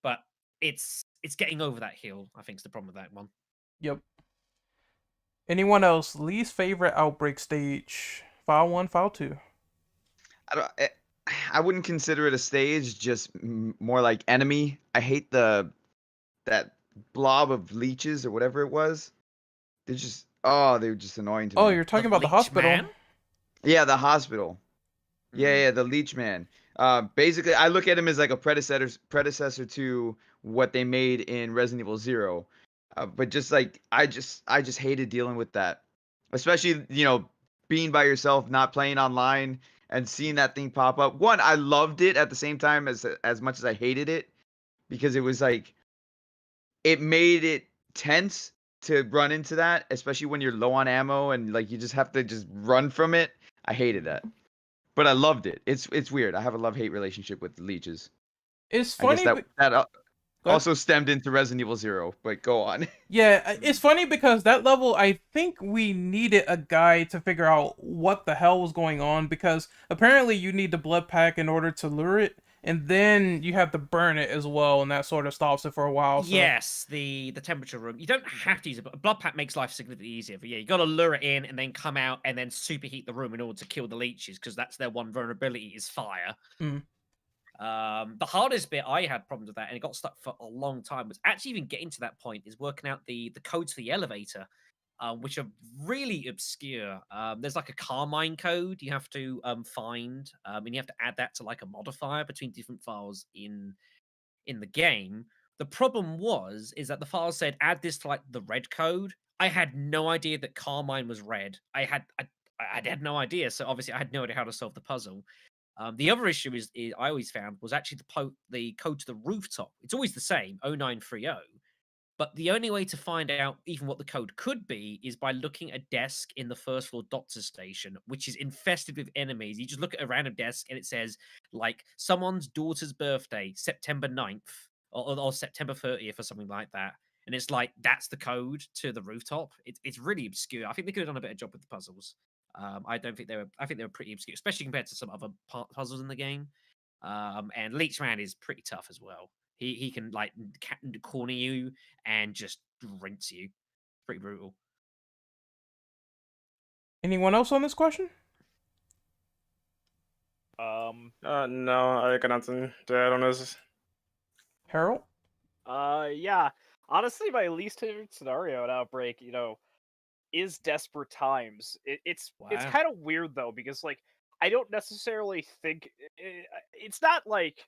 But it's getting over that hill, I think, is the problem with that one. Yep. Anyone else? Least favorite Outbreak stage? File 1, File 2. I wouldn't consider it a stage, just more like enemy. I hate that blob of leeches or whatever it was. They were just annoying to me. Oh, you're talking about the Leech hospital. Man? Yeah, the hospital. Yeah, the leech man. Basically, I look at him as like a predecessor to what they made in Resident Evil 0. But just like I just hated dealing with that, especially being by yourself, not playing online, and seeing that thing pop up. One, I loved it at the same time as much as I hated it, because it was like it made it tense to run into that, especially when you're low on ammo and like you just have to just run from it. I hated that. But I loved it. It's weird. I have a love-hate relationship with the leeches. It's I guess funny. Go ahead. Also stemmed into Resident Evil 0, but go on. Yeah, it's funny because that level, I think we needed a guide to figure out what the hell was going on, because apparently you need the blood pack in order to lure it, and then you have to burn it as well, and that sort of stops it for a while. So. Yes, the temperature room. You don't have to use it, but a blood pack makes life significantly easier. But yeah, you got to lure it in and then come out and then superheat the room in order to kill the leeches, because that's their one vulnerability is fire. Mm. The hardest bit I had problems with that, and it got stuck for a long time, was actually even getting to that point, is working out the codes for the elevator, which are really obscure. There's like a Carmine code you have to find, and you have to add that to like a modifier between different files in the game. The problem is that the file said add this to like the red code. I had no idea that Carmine was red. I had no idea, so obviously I had no idea how to solve the puzzle. The other issue is I always found was actually the code to the rooftop. It's always the same, 0930, but the only way to find out even what the code could be is by looking at a desk in the first floor doctor's station, which is infested with enemies. You just look at a random desk and it says, like, someone's daughter's birthday, September 9th, or September 30th, or something like that. And it's like, that's the code to the rooftop. It's really obscure. I think they could have done a better job with the puzzles. I think they were pretty obscure, especially compared to some other puzzles in the game. And Leech Man is pretty tough as well. He can like corner you and just rinse you. Pretty brutal. Anyone else on this question? No, I got nothing to add on this. Harold? Yeah. Honestly, my least favorite scenario in Outbreak, is Desperate Times. It's Wow. kind of weird though, because like I don't necessarily think it's not like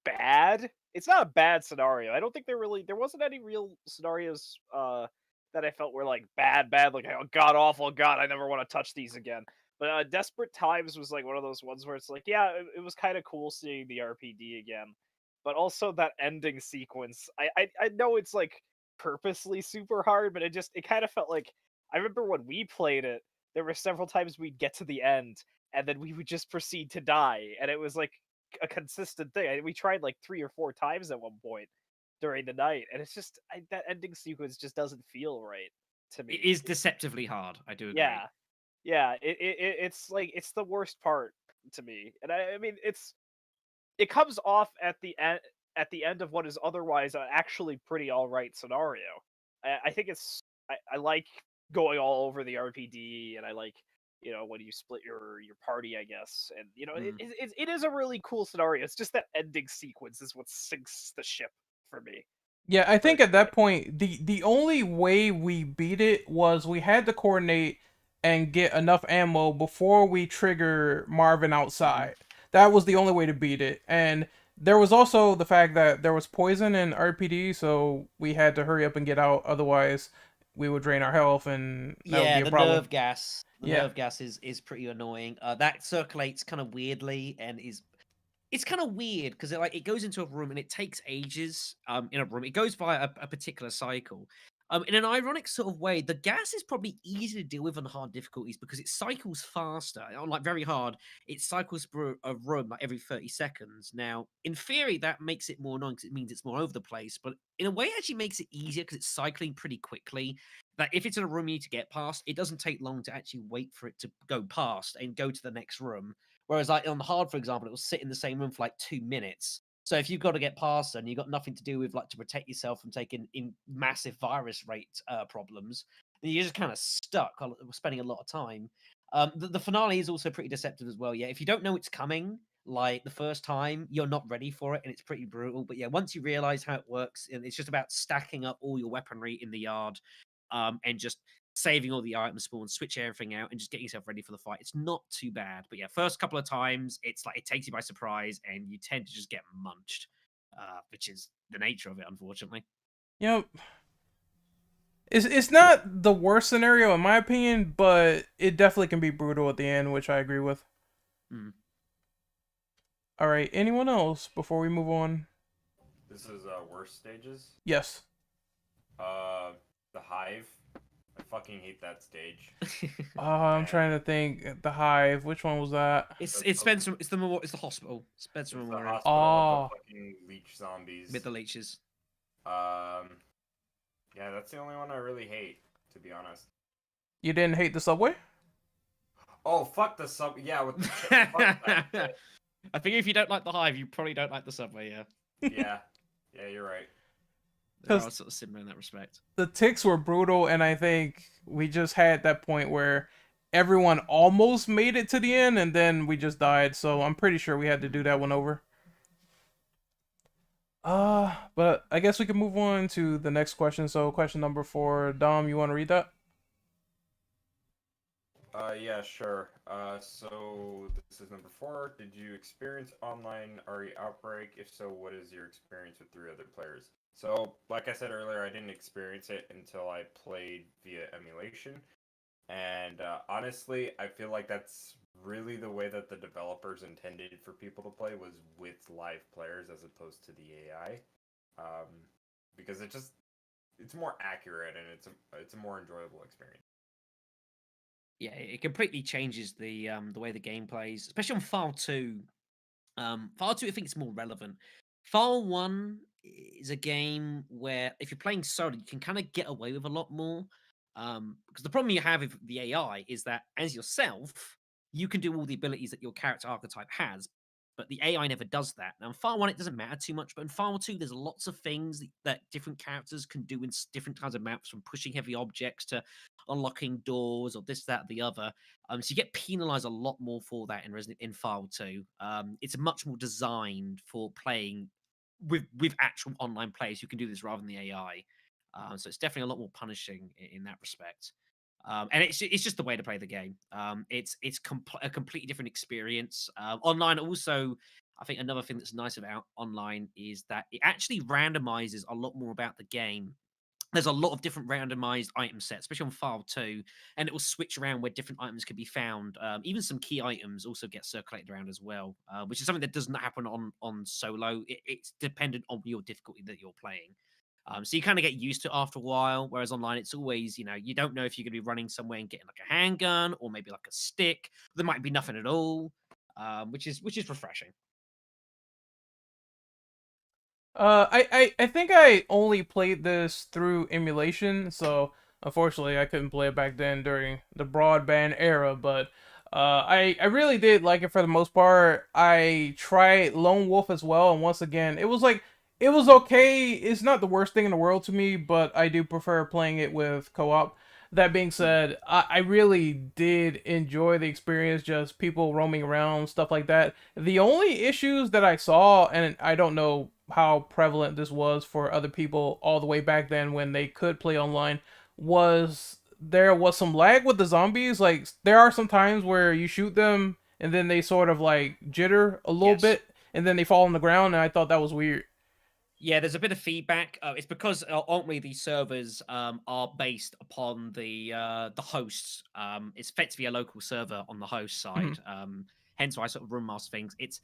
bad. It's not a bad scenario. I don't think there wasn't any real scenarios that I felt were like bad, like, oh god awful, god I never want to touch these again. But Desperate Times was like one of those ones where it's like, yeah, it was kind of cool seeing the RPD again, but also that ending sequence. I know it's like purposely super hard, but it kind of felt like, I remember when we played it, there were several times we'd get to the end and then we would just proceed to die, and it was like a consistent thing. We tried like 3 or 4 times at one point during the night, and it's just that ending sequence just doesn't feel right to me. It is deceptively hard. I do agree. Yeah. It's like it's the worst part to me, and I mean it comes off at the end of what is otherwise an actually pretty all right scenario. I think I like going all over the RPD, and I like, when you split your party, I guess, and it is a really cool scenario. It's just that ending sequence is what sinks the ship for me. Yeah, I think at that point, the only way we beat it was we had to coordinate and get enough ammo before we trigger Marvin outside. That was the only way to beat it. And there was also the fact that there was poison in RPD, so we had to hurry up and get out, otherwise we would drain our health, and that would be a problem. Nerve gas. The nerve gas is pretty annoying. That circulates kind of weirdly, and it's kind of weird because it goes into a room and it takes ages in a room. It goes by a particular cycle. In an ironic sort of way, the gas is probably easier to deal with on hard difficulties because it cycles faster. On like very hard, it cycles through a room like every 30 seconds. Now, in theory, that makes it more annoying because it means it's more over the place. But in a way, it actually makes it easier because it's cycling pretty quickly. Like if it's in a room you need to get past, it doesn't take long to actually wait for it to go past and go to the next room. Whereas like on hard, for example, it will sit in the same room for like 2 minutes. So if you've got to get past and you've got nothing to do with like to protect yourself from taking in massive virus rate problems, then you're just kind of stuck spending a lot of time. The finale is also pretty deceptive as well. Yeah, if you don't know it's coming, like the first time, you're not ready for it, and it's pretty brutal. But yeah, once you realize how it works, and it's just about stacking up all your weaponry in the yard, and just saving all the items spawn, switch everything out, and just getting yourself ready for the fight. It's not too bad. But yeah, first couple of times, it's like it takes you by surprise, and you tend to just get munched, which is the nature of it, unfortunately. It's not the worst scenario in my opinion, but it definitely can be brutal at the end, which I agree with. All right, anyone else before we move on? This is worst stages. Yes. The Hive. I fucking hate that stage. I'm trying to think. The Hive. Which one was that? It's Spencer. It's the hospital. Spencer It's the Memorial hospital with the fucking leech zombies. with the leeches. Yeah, that's the only one I really hate, to be honest. You didn't hate the subway? Oh, fuck the sub. Yeah, with the fuck that shit. I think if you don't like the Hive, you probably don't like the subway. Yeah, Yeah, you're right. they're 'Cause- all sort of similar in that respect. The ticks were brutal, and I think we just had that point where everyone almost made it to the end, and then we just died. So I'm pretty sure we had to do that one over. But I guess we can move on to the next question. So question number 4, Dom, you want to read that? Yeah, sure. So this is number 4. Did you experience online RE Outbreak? If so, what is your experience with 3 other players? So, like I said earlier, I didn't experience it until I played via emulation. And honestly, I feel like that's really the way that the developers intended for people to play, was with live players as opposed to the AI. Because it's more accurate and it's a more enjoyable experience. Yeah, it completely changes the way the game plays, especially on File 2. File 2, I think it's more relevant. File 1 is a game where if you're playing solo, you can kind of get away with a lot more. Because the problem you have with the AI is that as yourself, you can do all the abilities that your character archetype has, but the AI never does that. Now, in File 1, it doesn't matter too much, but in File 2, there's lots of things that different characters can do in different kinds of maps, from pushing heavy objects to unlocking doors or this, that, or the other. So you get penalized a lot more for that in File 2. It's much more designed for playing with actual online players who can do this rather than the AI. So it's definitely a lot more punishing in that respect. And it's just the way to play the game. It's a completely different experience. Online also, I think another thing that's nice about online is that it actually randomizes a lot more about the game. There's a lot of different randomized item sets, especially on File 2, and it will switch around where different items can be found. Even some key items also get circulated around as well, which is something that doesn't happen on solo. It's dependent on your difficulty that you're playing. So you kind of get used to it after a while, whereas online it's always, you don't know if you're going to be running somewhere and getting like a handgun or maybe like a stick. There might be nothing at all, which is refreshing. I think I only played this through emulation, so unfortunately I couldn't play it back then during the broadband era, but I really did like it for the most part. I tried Lone Wolf as well, and once again, it was okay. It's not the worst thing in the world to me, but I do prefer playing it with co-op. That being said, I really did enjoy the experience, just people roaming around, stuff like that. The only issues that I saw, and I don't know how prevalent this was for other people all the way back then when they could play online, was there was some lag with the zombies. Like, there are some times where you shoot them and then they sort of like jitter a little Yes. bit and then they fall on the ground, and I thought that was weird. Yeah, there's a bit of feedback. It's because ultimately these servers are based upon the hosts. It's effectively a local server on the host side. Hence why I sort of room master things. It's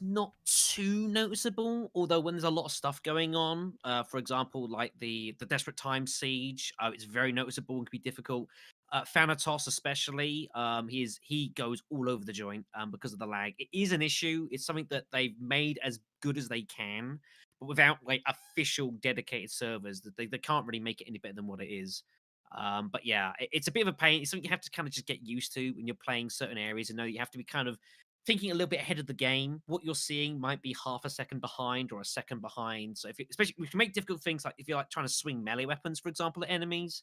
not too noticeable, although when there's a lot of stuff going on, for example, like the Desperate Times siege, it's very noticeable and can be difficult. Thanatos especially, he goes all over the joint because of the lag. It is an issue. It's something that they've made as good as they can, but without like official dedicated servers, that they can't really make it any better than what it is. But yeah, it's a bit of a pain. It's something you have to kind of just get used to when you're playing certain areas, and know you have to be kind of thinking a little bit ahead of the game. What you're seeing might be half a second behind or a second behind. So especially if you make difficult things, like if you're like trying to swing melee weapons, for example, at enemies,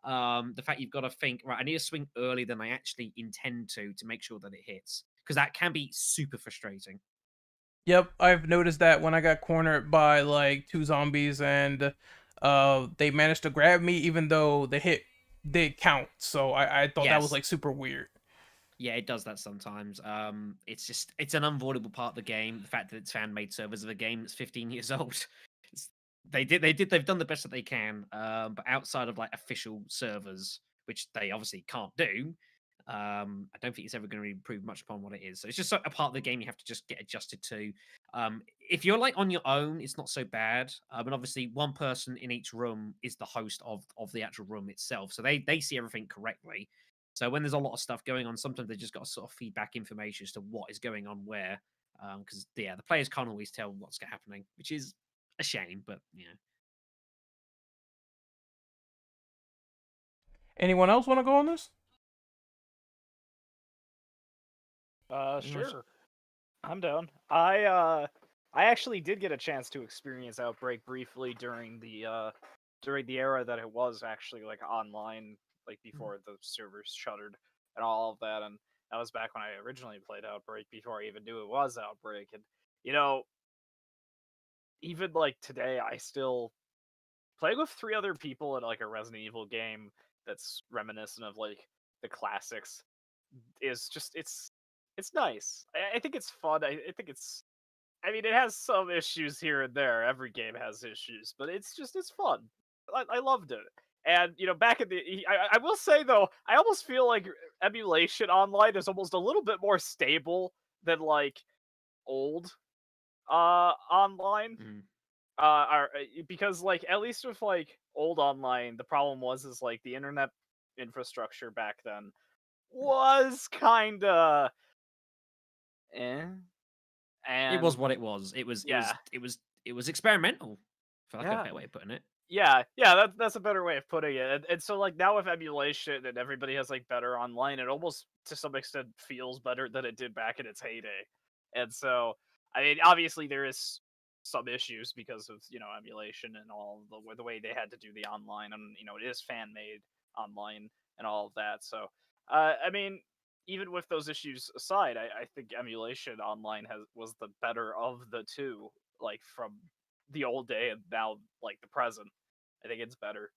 the fact you've got to think, right, I need to swing earlier than I actually intend to make sure that it hits, because that can be super frustrating. Yep, I've noticed that when I got cornered by like 2 zombies and they managed to grab me even though the hit did count. So I thought that was Yes. like super weird. Yeah, it does that sometimes. It's an unavoidable part of the game. The fact that it's fan made servers of a game that's 15 years old. They've done the best that they can. But outside of like official servers, which they obviously can't do, I don't think it's ever going to improve much upon what it is. So it's just a part of the game you have to just get adjusted to. If you're like on your own, it's not so bad. But obviously, one person in each room is the host of the actual room itself, so they see everything correctly. So when there's a lot of stuff going on, sometimes they just got to sort of feedback information as to what is going on where, because the players can't always tell what's happening, which is a shame, but you know. Anyone else want to go on this? Sure. I'm down. I actually did get a chance to experience Outbreak briefly during the era that it was actually like online, like before the servers shuttered and all of that, and that was back when I originally played Outbreak before I even knew it was Outbreak. And you know, even like today, I still playing with 3 other people in like a Resident Evil game that's reminiscent of like the classics is just it's nice. I think it's fun. I think it's. I mean, it has some issues here and there. Every game has issues, but it's fun. I loved it. And you know, back in the, I will say though, I almost feel like emulation online is almost a little bit more stable than like old online. Because like at least with like old online, the problem is like the internet infrastructure back then was kind of eh. And It was what it was. It was yeah. it was experimental, for like Yeah. a better way of putting it. Yeah, that's a better way of putting it. And so like now with emulation and everybody has like better online, it almost to some extent feels better than it did back in its heyday. And so I mean, obviously there is some issues because of you know emulation and all the way they had to do the online, and you know it is fan made online and all of that. So I mean, even with those issues aside, I think emulation online was the better of the two, like from the old day and now like the present. I think it's better.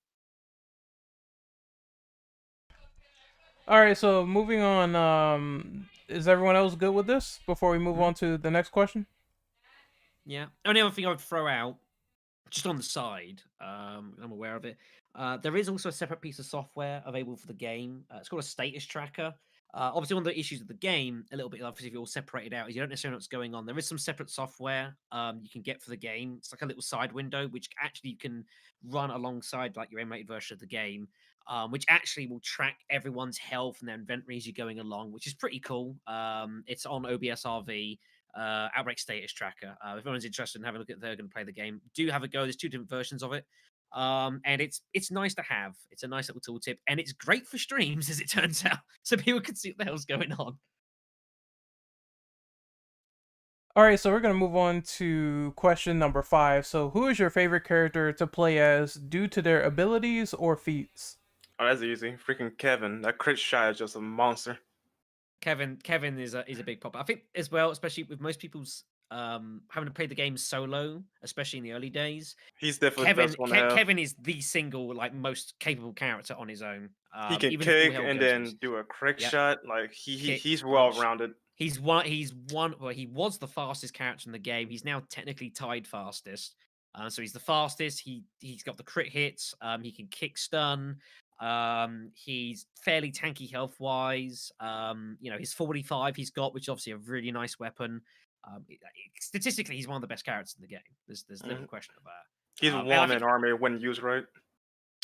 All right, so moving on. Is everyone else good with this before we move on to the next question? Yeah. Only other thing I would throw out, just on the side, I'm aware of it. There is also a separate piece of software available for the game. It's called a status tracker. Obviously, one of the issues with the game, a little bit obviously if you're all separated out, is you don't necessarily know what's going on. There is some separate software you can get for the game. It's like a little side window, which actually you can run alongside like your emulated version of the game, which actually will track everyone's health and their inventory as you're going along, which is pretty cool. It's on OBSRV. Outbreak status tracker. If anyone's interested in having a look at, they're going to play the game. Do have a go. There's 2 different versions of it, and it's nice to have. It's a nice little tooltip, and it's great for streams, as it turns out, so people can see what the hell's going on. All right, so we're gonna move on to question number 5. So, who is your favorite character to play as due to their abilities or feats? Oh, that's easy. Freaking Kevin. That crit shot is just a monster. Kevin is a big pop. I think as well, especially with most people's having to play the game solo, especially in the early days. He's definitely the best one to have. Kevin is the single like most capable character on his own. He can even kick full health and then goes. do a crit Yep. shot. Like Kick, he's punch. well rounded. He's one. Well, he was the fastest character in the game. He's now technically tied fastest. So he's the fastest. He's got the crit hits. He can kick stun. He's fairly tanky health wise. You know, his 45 he's got, which is obviously a really nice weapon. Statistically, he's one of the best characters in the game. There's little question about it. He's a one-man army when used right.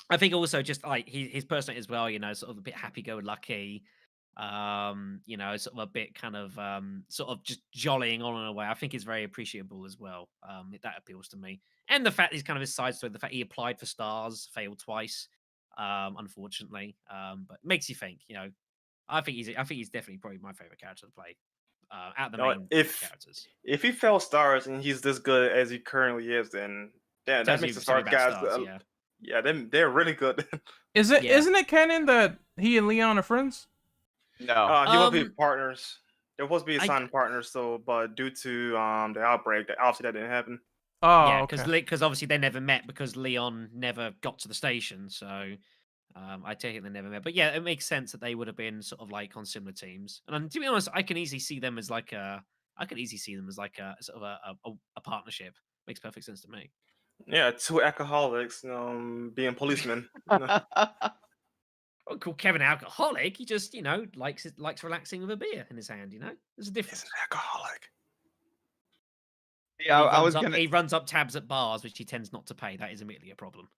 I think also just like his personality as well, you know, sort of a bit happy-go-lucky, you know, sort of a bit kind of sort of just jollying on in a way. I think is very appreciable as well. That appeals to me. And the fact he's kind of his side story, the fact he applied for stars, failed twice, unfortunately. But makes you think, you know. I think he's definitely probably my favorite character to play. Out of the main characters. If he fell stars and he's this good as he currently is, then yeah, that makes the star guys. Yeah, they're really good. Isn't it canon that he and Leon are friends? No. He will be partners. They're supposed to be assigned partners, so but due to the outbreak, obviously that didn't happen. Oh, yeah, okay. Because obviously they never met because Leon never got to the station, so I take it they never met. But yeah, it makes sense that they would have been sort of like on similar teams. And to be honest, I can easily see them as like a sort of a partnership. Makes perfect sense to me. Yeah, 2 alcoholics, being policemen. Well, call Kevin an alcoholic. He just, you know, likes relaxing with a beer in his hand. You know, there's a difference. He's an alcoholic. Yeah, he runs up tabs at bars, which he tends not to pay. That is immediately a problem.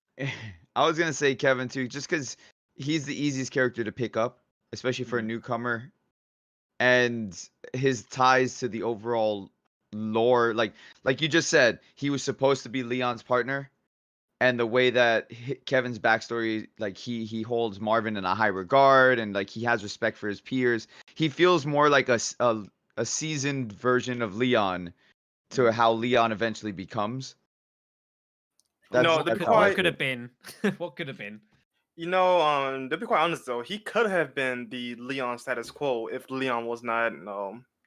I was gonna say Kevin too, just because he's the easiest character to pick up, especially for a newcomer, and his ties to the overall lore, like you just said, he was supposed to be Leon's partner, and the way that Kevin's backstory, like he holds Marvin in a high regard, and like he has respect for his peers. He feels more like a seasoned version of Leon to how Leon eventually becomes. No, to be that's how I what quite, could feel. have been? What could have been? to be quite honest though, he could have been the Leon status quo if Leon was not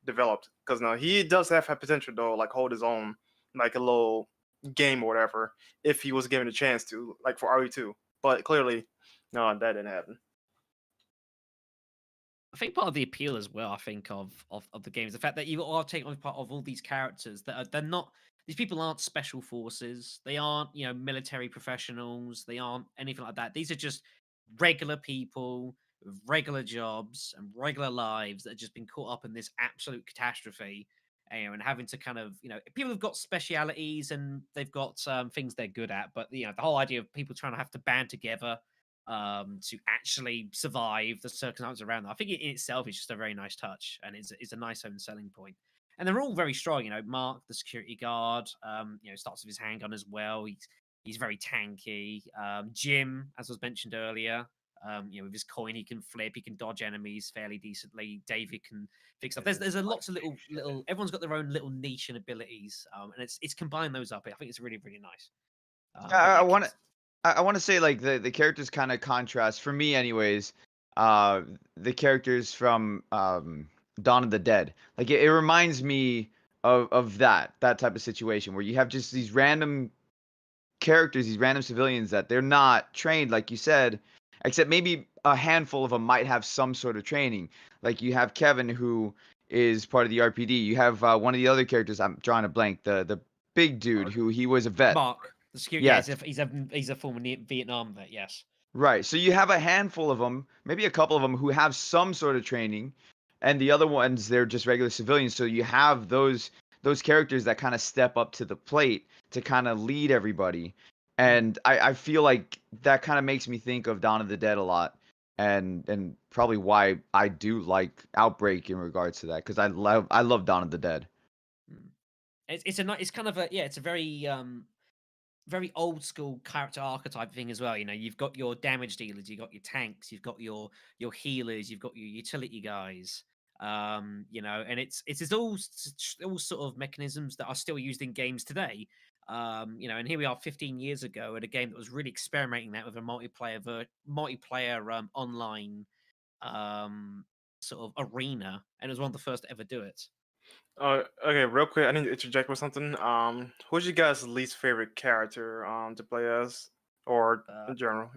developed. Because no, he does have potential though, like hold his own, like a little game or whatever, if he was given a chance to, like for RE2. But clearly, no, that didn't happen. I think part of the appeal as well, I think, of the game is the fact that you are taking on part of all these characters that they're not. These people aren't special forces. They aren't, military professionals. They aren't anything like that. These are just regular people with regular jobs and regular lives that have just been caught up in this absolute catastrophe. And having to kind of, people have got specialities and they've got things they're good at. But, the whole idea of people trying to have to band together to actually survive the circumstances around them. I think it in itself is just a very nice touch, and it's a nice own selling point. And they're all very strong. Mark, the security guard, starts with his handgun as well. He's very tanky. Jim, as was mentioned earlier, with his coin, he can flip, he can dodge enemies fairly decently. David can fix stuff. There's a lots of little. Everyone's got their own little niche and abilities, and it's combined those up. I think it's really really nice. I want to. I want to say like the characters kind of contrast for me, anyways. The characters from Dawn of the Dead, like it reminds me of that type of situation where you have just these random characters, these random civilians that they're not trained, like you said, except maybe a handful of them might have some sort of training. Like you have Kevin, who is part of the RPD. You have one of the other characters. I'm drawing a blank. The big dude who he was a vet. Mark, the security. Yes. Yeah, he's a former Vietnam vet. Yes. Right. So you have a handful of them, maybe a couple of them who have some sort of training, and the other ones they're just regular civilians. So you have those characters that kind of step up to the plate to kind of lead everybody. And I feel like that kind of makes me think of Dawn of the Dead a lot, and probably why I do like Outbreak in regards to that, because I love Dawn of the Dead. It's kind of it's a very very old school character archetype thing as well. You've got your damage dealers, you've got your tanks, you've got your healers, you've got your utility guys. And it's all sort of mechanisms that are still used in games today. And here we are 15 years ago at a game that was really experimenting that with a multiplayer online sort of arena, and it was one of the first to ever do it. Okay, real quick, I need to interject with something. Who's your guys' least favorite character to play as, or in general,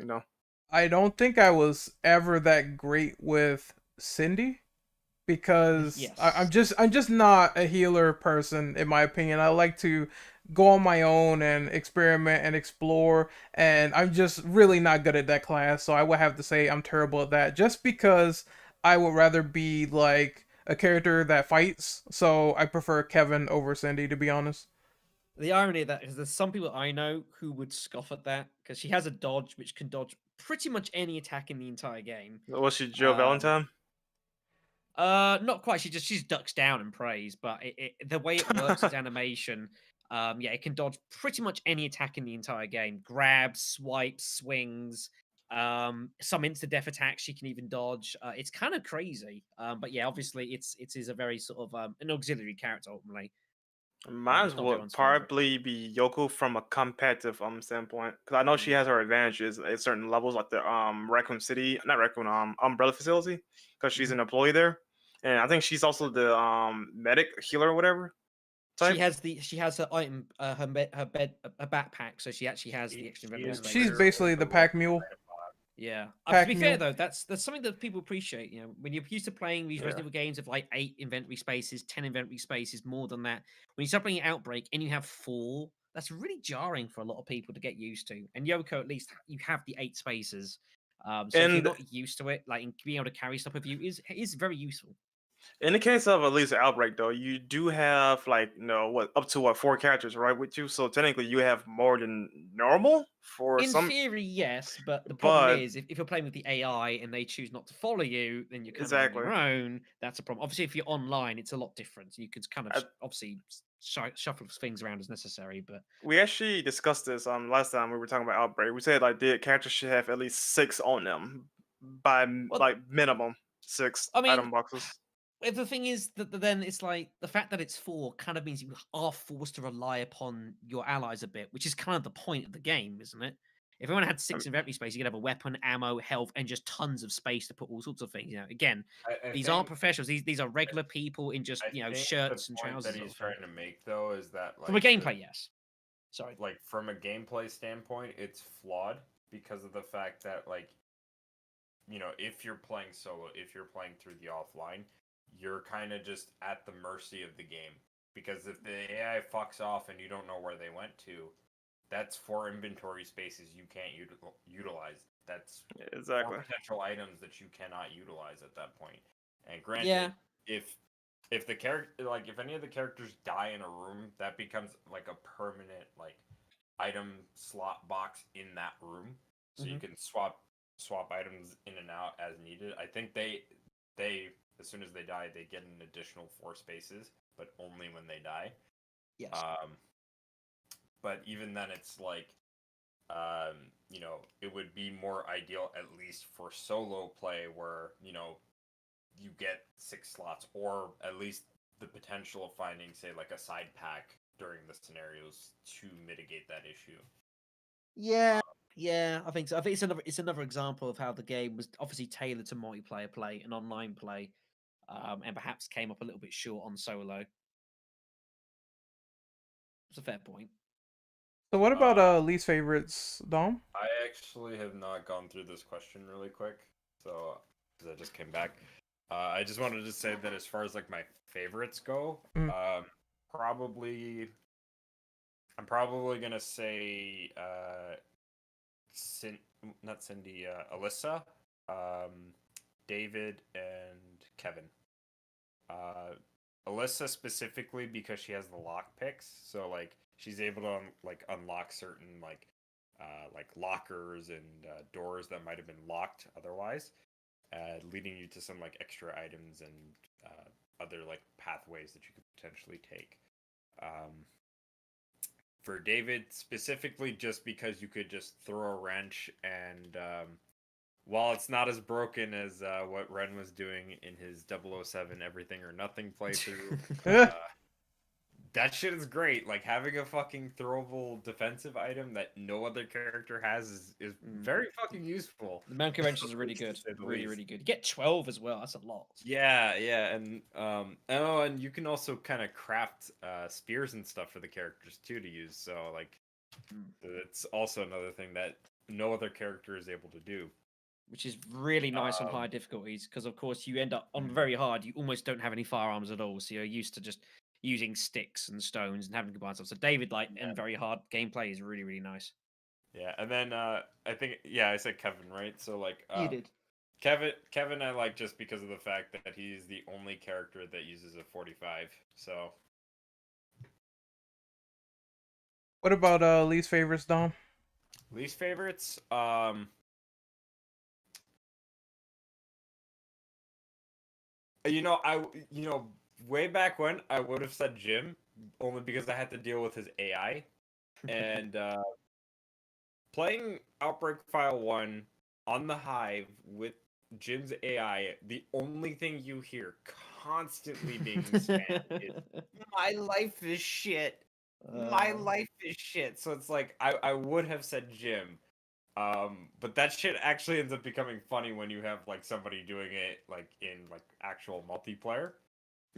I don't think I was ever that great with Cindy because Yes. I'm just not a healer person in my opinion. I like to go on my own and experiment and explore, and I'm just really not good at that class. So I would have to say I'm terrible at that, just because I would rather be like a character that fights. So I prefer Kevin over Cindy, to be honest. The irony of that is there's some people I know who would scoff at that because she has a dodge which can dodge pretty much any attack in the entire game. Was she Joe Valentine? Not quite. She ducks down and prays, but the way it works as animation, it can dodge pretty much any attack in the entire game. Grabs, swipes, swings, some instant death attacks she can even dodge. It's kind of crazy. But yeah, obviously it is a very sort of an auxiliary character ultimately. Mine it's not would everyone's favorite. probably be Yoko from a competitive standpoint, because I know she has her advantages at certain levels, like the Raccoon City, not Raccoon, Umbrella facility, because she's an employee there, and I think she's also the medic healer or whatever. Type. She has her item, her backpack, so she actually has the extra inventory space. She's basically the pack mule. Yeah. Pack To be fair mule. though, that's something that people appreciate. When you're used to playing these Resident Evil games of like 8 inventory spaces, 10 inventory spaces, more than that, when you start playing Outbreak and you have 4, that's really jarring for a lot of people to get used to. And Yoko, at least you have the 8 spaces. So if you're not used to it, like being able to carry stuff with you is very useful. In the case of at least Outbreak, though, you do have like up to 4 characters, right, with you. So technically, you have more than normal for In some. theory, yes, but the problem is if you're playing with the AI and they choose not to follow you, then you're kind of on your own. That's a problem. Obviously, if you're online, it's a lot different. You can kind of obviously shuffle things around as necessary. But We actually discussed this last time we were talking about Outbreak. We said like the characters should have at least 6 on them by Well, like minimum 6 I mean, item boxes. the thing is that then it's like the fact that it's 4 kind of means you are forced to rely upon your allies a bit, which is kind of the point of the game, isn't it? If everyone had 6 inventory space, you could have a weapon, ammo, health, and just tons of space to put all sorts of things. Again, I these think, aren't professionals. These are regular people in just I think shirts the and point trousers. that sort he's of thing. trying to make though is that like From a gameplay, yes. Sorry. like from a gameplay standpoint, it's flawed because of the fact that like if you're playing solo, if you're playing through the offline, you're kind of just at the mercy of the game because if the AI fucks off and you don't know where they went to, that's 4 inventory spaces you can't utilize. That's Exactly. 4 potential items that you cannot utilize at that point. And granted, Yeah. if the character like if any of the characters die in a room, that becomes like a permanent like item slot box in that room, so you can swap items in and out as needed. I think they as soon as they die, they get an additional 4 spaces, but only when they die. Yes. But even then, it's like, it would be more ideal, at least for solo play, where, you get 6 slots, or at least the potential of finding, say, like a side pack during the scenarios to mitigate that issue. Yeah, I think so. I think it's another example of how the game was obviously tailored to multiplayer play and online play, and perhaps came up a little bit short on solo. It's a fair point. So what about least favorites, Dom? I actually have not gone through this question really quick, so because I just came back. I just wanted to say that as far as like my favorites go, I'm probably gonna say not Cindy, Alyssa, David, and Kevin. Alyssa specifically because she has the lock picks, so like she's able to unlock certain like lockers and doors that might have been locked otherwise, leading you to some like extra items and other like pathways that you could potentially take. For David specifically, just because you could just throw a wrench and while it's not as broken as what Ren was doing in his 007 Everything or Nothing playthrough, that shit is great. Like having a fucking throwable defensive item that no other character has is very fucking useful. The monkey wrenches are really good. Really, really good. You get 12 as well. That's a lot. Yeah, and and you can also kind of craft spears and stuff for the characters too to use. So like, it's also another thing that no other character is able to do. Which is really nice on high difficulties because, of course, you end up on very hard. You almost don't have any firearms at all, so you're used to just using sticks and stones and having to combine stuff. So David, and very hard gameplay is really, really nice. Yeah, and then I think I said Kevin, right? So like You did. Kevin I like just because of the fact that he's the only character that uses a 45. So What about least favorites, Dom? least favorites, way back when I would have said Jim, only because I had to deal with his AI. And playing Outbreak File 1 on the Hive with Jim's AI, the only thing you hear constantly being spammed is, my life is shit. My life is shit. So it's like, I would have said Jim. But that shit actually ends up becoming funny when you have like somebody doing it like in like actual multiplayer.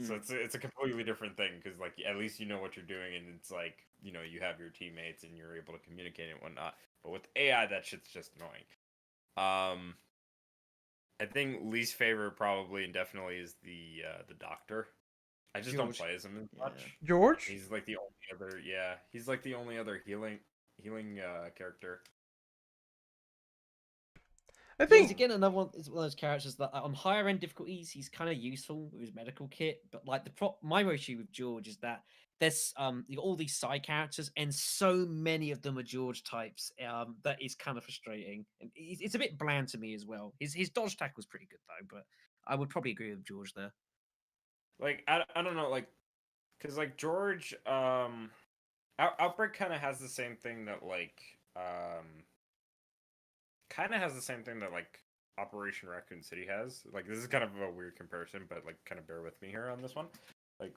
So it's a completely different thing because like at least you know what you're doing and it's like you have your teammates and you're able to communicate and whatnot. But with AI, that shit's just annoying. I think least favorite probably and definitely is the doctor. I just don't play as him as much. George? He's like the only other healing character. I He's think again another one. Is one of those characters that on higher end difficulties he's kind of useful with his medical kit, but like my issue with George is that there's you got all these side characters and so many of them are George types. That is kind of frustrating, and it's a bit bland to me as well. His dodge tackle was pretty good though, but I would probably agree with George there. Like I don't know, like because like George, Outbreak kind of has the same thing that like Operation Raccoon City has. Like this is kind of a weird comparison, but like kind of bear with me here on this one. Like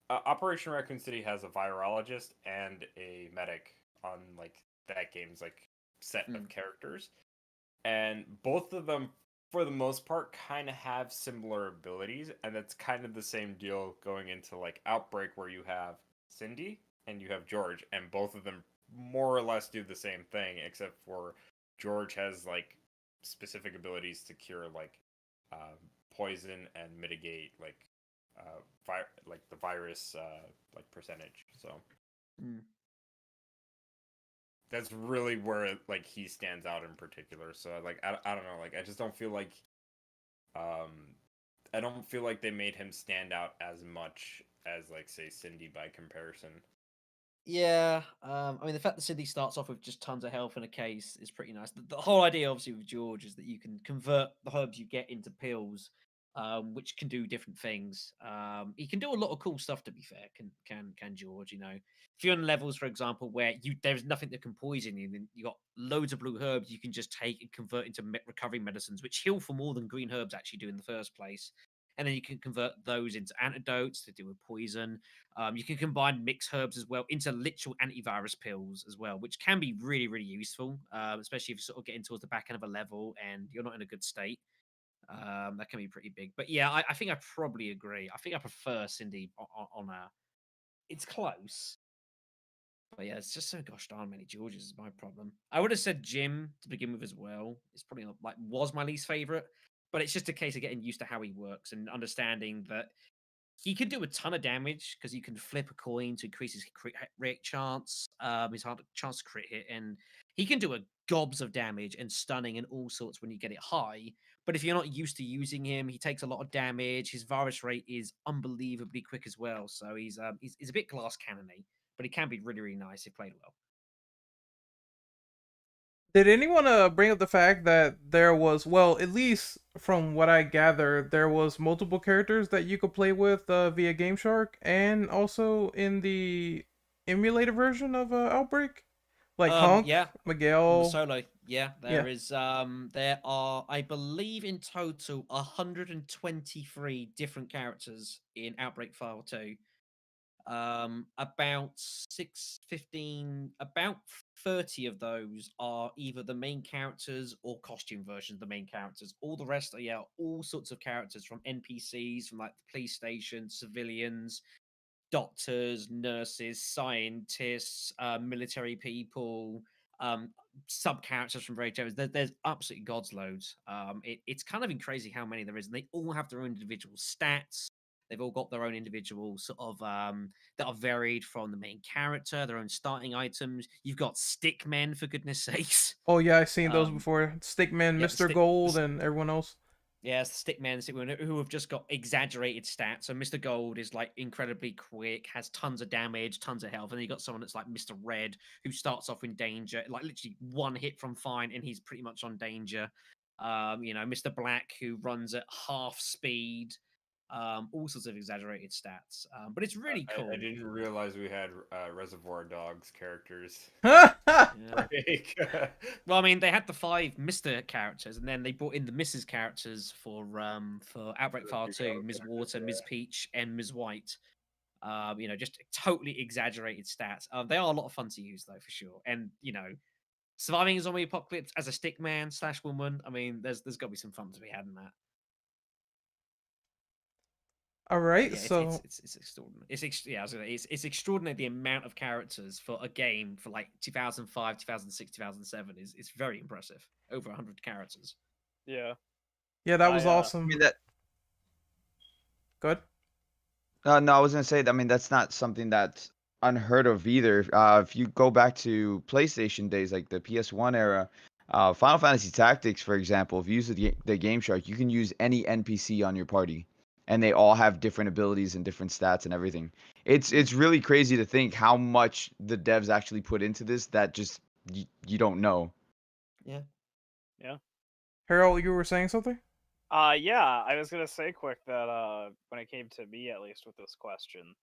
Operation Raccoon City has a virologist and a medic on like that game's like set of characters, and both of them for the most part kind of have similar abilities, and that's kind of the same deal going into like Outbreak, where you have Cindy and you have George, and both of them more or less do the same thing, except for George has like specific abilities to cure like poison and mitigate like the virus like percentage. So that's really where like he stands out in particular. So like I don't know, like I just don't feel like I don't feel like they made him stand out as much as like say Cindy by comparison. Yeah, I mean the fact that Cindy starts off with just tons of health in a case is pretty nice. The whole idea, obviously, with George is that you can convert the herbs you get into pills, which can do different things. He can do a lot of cool stuff. To be fair, can George? You know, if you're on levels, for example, where there's nothing that can poison you, then you got loads of blue herbs you can just take and convert into recovery medicines, which heal for more than green herbs actually do in the first place. And then you can convert those into antidotes to deal with poison. You can combine mixed herbs as well into literal antivirus pills as well, which can be really, really useful, especially if you're sort of getting towards the back end of a level and you're not in a good state. That can be pretty big. But yeah, I think I probably agree. I think I prefer Cindy on a. It's close. But yeah, it's just so gosh darn many Georges is my problem. I would have said Jim to begin with as well. It's probably not, like was my least favorite, but it's just a case of getting used to how he works and understanding that he can do a ton of damage because you can flip a coin to increase his crit rate chance, his chance to crit hit, and he can do a gobs of damage and stunning and all sorts when you get it high. But if you're not used to using him, he takes a lot of damage. His virus rate is unbelievably quick as well, so he's a bit glass cannony, but he can be really, really nice if played well. Did anyone bring up the fact that there was, well, at least from what I gather, there was multiple characters that you could play with via Game Shark, and also in the emulator version of Outbreak, like Honk, Yeah, Miguel. solo. Yeah, there is. There are, I believe, in total 123 different characters in Outbreak File 2. About 30 of those are either the main characters or costume versions of the main characters. All the rest are all sorts of characters, from NPCs, from like the police station, civilians, doctors, nurses, scientists, military people, sub characters from various areas. There's absolutely god's loads. It's kind of crazy how many there is, and they all have their own individual stats. They've all got their own individual sort of that are varied from the main character, their own starting items. You've got stick men, for goodness sakes. Oh yeah, I've seen those before. Stickman, yeah, Mr. Gold, and everyone else. Yeah, it's the stickmen who have just got exaggerated stats. So Mr. Gold is like incredibly quick, has tons of damage, tons of health, and then you got someone that's like Mr. Red, who starts off in danger, like literally one hit from fine, and he's pretty much on danger. Mr. Black, who runs at half speed. All sorts of exaggerated stats, but it's really cool. I didn't realize we had Reservoir Dogs characters. Well, I mean, they had the 5 Mr. characters, and then they brought in the Mrs. characters for Outbreak File 2, Ms. Water, Ms. Peach, and Ms. White. Just totally exaggerated stats. They are a lot of fun to use, though, for sure. And surviving a zombie apocalypse as a stickman / woman, I mean, there's got to be some fun to be had in that. All right, yeah, so it's extraordinary. It's extraordinary the amount of characters for a game for like 2005, 2006, 2007 is very impressive. Over 100 characters. Yeah. Yeah, that was awesome. I mean that. Good. No, I was gonna say. I mean, that's not something that's unheard of either. If you go back to PlayStation days, like the PS1 era, Final Fantasy Tactics, for example, if you use the Game Shark, you can use any NPC on your party, and they all have different abilities and different stats and everything. It's really crazy to think how much the devs actually put into this that just you don't know. Yeah. Yeah. Harold, you were saying something? Yeah, I was gonna say quick that when it came to me, at least with this question,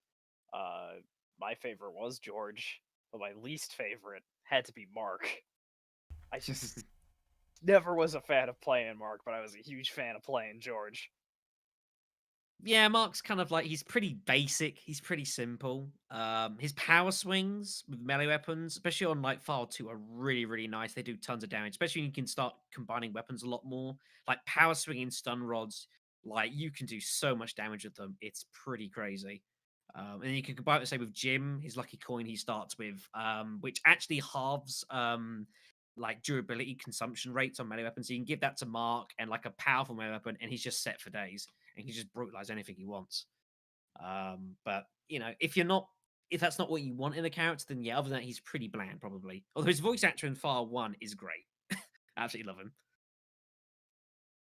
uh, my favorite was George, but my least favorite had to be Mark. I just never was a fan of playing Mark, but I was a huge fan of playing George. Yeah, Mark's kind of like he's pretty basic. He's pretty simple. His power swings with melee weapons, especially on like File 2, are really, really nice. They do tons of damage, especially when you can start combining weapons a lot more. Like power swinging stun rods, like you can do so much damage with them. It's pretty crazy. And you can combine it, say, with Jim, his lucky coin he starts with, which actually halves like durability consumption rates on melee weapons. So you can give that to Mark and like a powerful melee weapon, and he's just set for days and he can just brutalize anything he wants. But if that's not what you want in a character, then yeah, other than that, he's pretty bland probably. Although his voice actor in File 1 is great. Absolutely love him.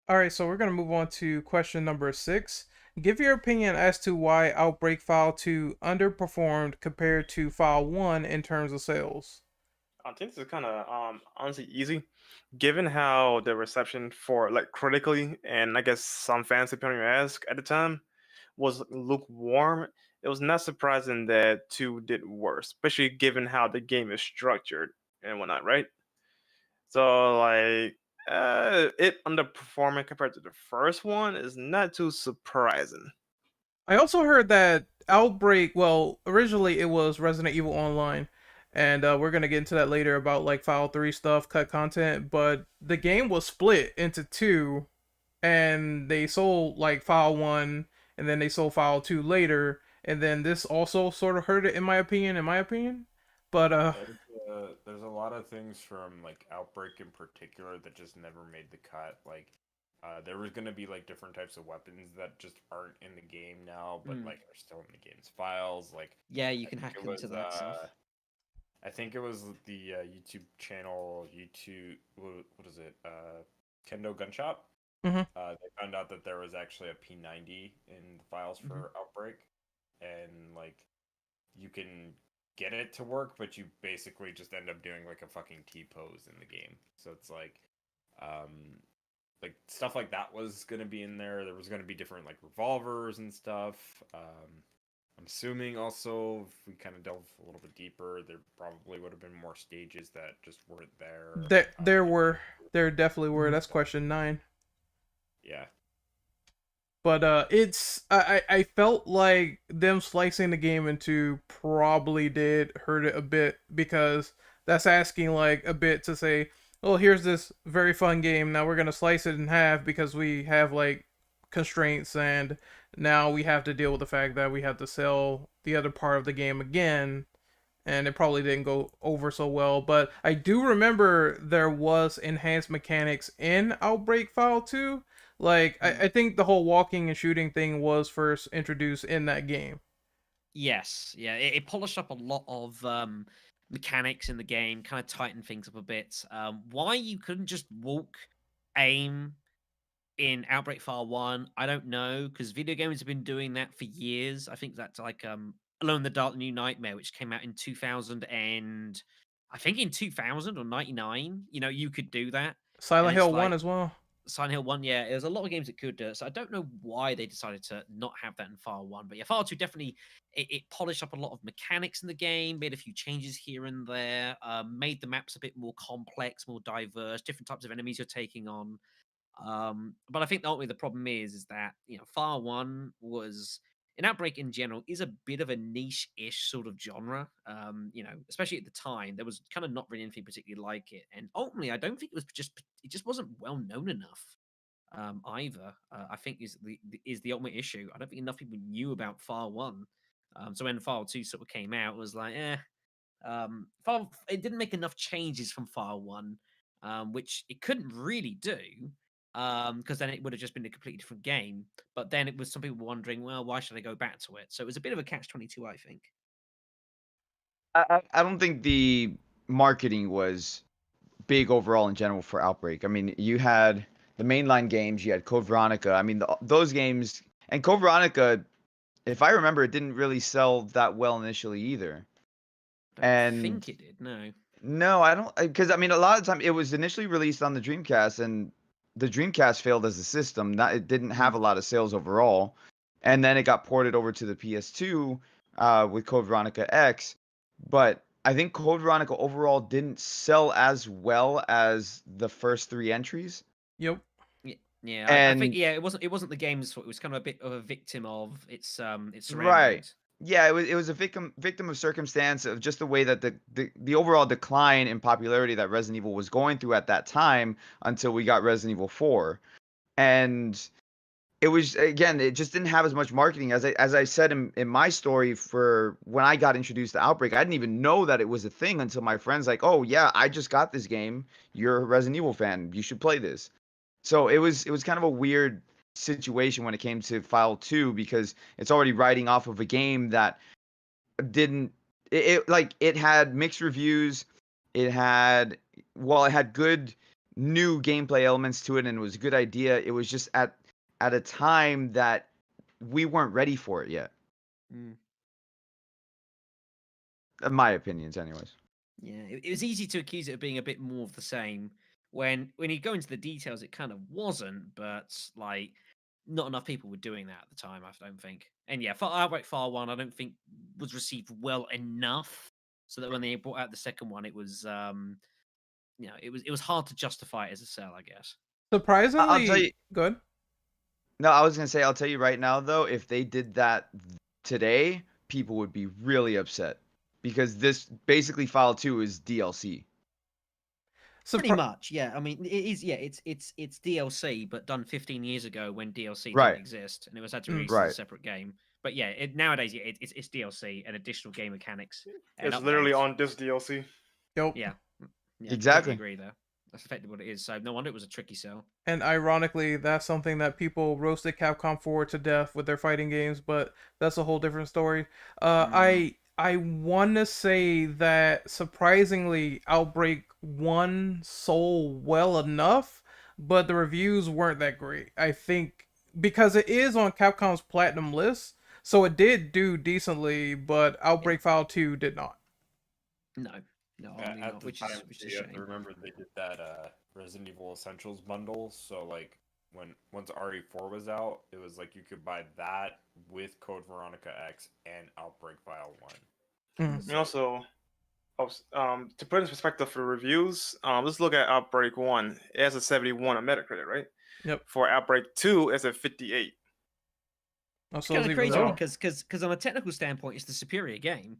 All right, so we're going to move on to question number 6. Give your opinion as to why Outbreak File 2 underperformed compared to File 1 in terms of sales. I think this is kind of honestly easy, given how the reception for like critically and I guess some fans, depending on your ask at the time, was lukewarm. It was not surprising that 2 did worse, especially given how the game is structured and whatnot, right? So like it underperforming compared to the first one is not too surprising. I also heard that Outbreak, well, originally it was Resident Evil Online, and we're going to get into that later about like File 3 stuff, cut content, but the game was split into 2, and they sold like File 1, and then they sold File 2 later, and then this also sort of hurt it in my opinion. But There's a lot of things from like Outbreak in particular that just never made the cut. Like, there was gonna be like different types of weapons that just aren't in the game now, but like are still in the game's files. Like, Yeah, you I can think hack it into was, that stuff. I think it was the YouTube channel YouTube. What is it? Kendo Gun Shop. Mhm. They found out that there was actually a P90 in the files for Outbreak, and like you can get it to work, but you basically just end up doing like a fucking T pose in the game. So it's like stuff like that was gonna be in there. There was gonna be different like revolvers and stuff. I'm assuming also if we kind of delve a little bit deeper, there probably would have been more stages that just weren't there. There definitely were. That's question 9. Yeah. But I felt like them slicing the game into probably did hurt it a bit, because that's asking like a bit to say, oh, here's this very fun game, now we're gonna slice it in half because we have like constraints, and now we have to deal with the fact that we have to sell the other part of the game again, and it probably didn't go over so well. But I do remember there was enhanced mechanics in Outbreak File 2. Like, I think the whole walking and shooting thing was first introduced in that game. Yes, yeah, it polished up a lot of mechanics in the game, kind of tightened things up a bit. Why you couldn't just walk, aim in Outbreak File 1, I don't know, because video games have been doing that for years. I think that's like Alone in the Dark: New Nightmare, which came out in 2000 and I think in 2000 or 99. You could do that, and Silent it's Hill 1 like as well. Silent Hill 1, yeah, there's a lot of games that could do it. So I don't know why they decided to not have that in File 1. But yeah, File 2 definitely, it polished up a lot of mechanics in the game, made a few changes here and there, made the maps a bit more complex, more diverse, different types of enemies you're taking on. But I think ultimately the problem is that, File 1 was, an Outbreak in general is a bit of a niche-ish sort of genre. Especially at the time, there was kind of not really anything particularly like it. And ultimately, I don't think it just wasn't well known enough either. I think is the ultimate issue. I don't think enough people knew about File 1. So when File 2 sort of came out, it was like, it didn't make enough changes from File 1, which it couldn't really do, because then it would have just been a completely different game. But then it was some people wondering, well, why should I go back to it? So it was a bit of a catch-22, I think. I don't think the marketing was big overall in general for Outbreak. I mean, you had the mainline games, you had Code Veronica. I mean, those games, and Code Veronica, if I remember, it didn't really sell that well initially either. I think it did. No. No, I don't, because I mean, a lot of the time it was initially released on the Dreamcast, and the Dreamcast failed as a system. That it didn't have a lot of sales overall, and then it got ported over to the PS2 with Code Veronica X. But I think Code Veronica overall didn't sell as well as the first 3 entries. Yep. Yeah, I think And it wasn't the game's fault. It was kind of a bit of a victim of its surroundings. right. Yeah, it was a victim of circumstance of just the way that the overall decline in popularity that Resident Evil was going through at that time until we got Resident Evil 4. And it was, again, it just didn't have as much marketing as I said in my story. For when I got introduced to Outbreak, I didn't even know that it was a thing until my friends like, "Oh yeah, I just got this game. You're a Resident Evil fan. You should play this." So it was kind of a weird situation when it came to File 2 because it's already riding off of a game that didn't it had mixed reviews. It had good new gameplay elements to it and it was a good idea. It was just at a time that we weren't ready for it yet. Mm. In my opinions anyways. Yeah, it was easy to accuse it of being a bit more of the same. When you go into the details, it kind of wasn't, but like not enough people were doing that at the time. I don't think. And yeah, Outbreak File 1, I don't think was received well enough, so that when they brought out the second one, it was it was hard to justify it as a sell, I guess. Surprisingly, I'll tell you. Good. No, I was gonna say I'll tell you right now though, if they did that today, people would be really upset because this basically File 2 is DLC. Pretty much, yeah. I mean, it is. Yeah, it's DLC, but done 15 years ago when DLC Right. didn't exist, and it was had to release as Right. a separate game. But yeah, nowadays, yeah, it's DLC and additional game mechanics. And It's literally updates. on this DLC. Yep. Yeah, Exactly. I agree there. That's effectively what it is. So no wonder it was a tricky sell. And ironically, that's something that people roasted Capcom for to death with their fighting games, but that's a whole different story. I want to say that surprisingly, Outbreak 1 sold well enough, but the reviews weren't that great. I think because it is on Capcom's Platinum list, so it did do decently, but Outbreak File 2 did not. No, At not, the which time, is a you have to shame. remember they did that Resident Evil Essentials bundle. So like once RE4 was out, it was like you could buy that with Code Veronica X and Outbreak File 1. Mhm. And also, to put it in perspective for reviews, let's look at Outbreak 1. It has a 71 on Metacritic, right? Yep. For Outbreak 2, it's a 58. Oh, It's so kind it's of even crazy lower. because on a technical standpoint, it's the superior game.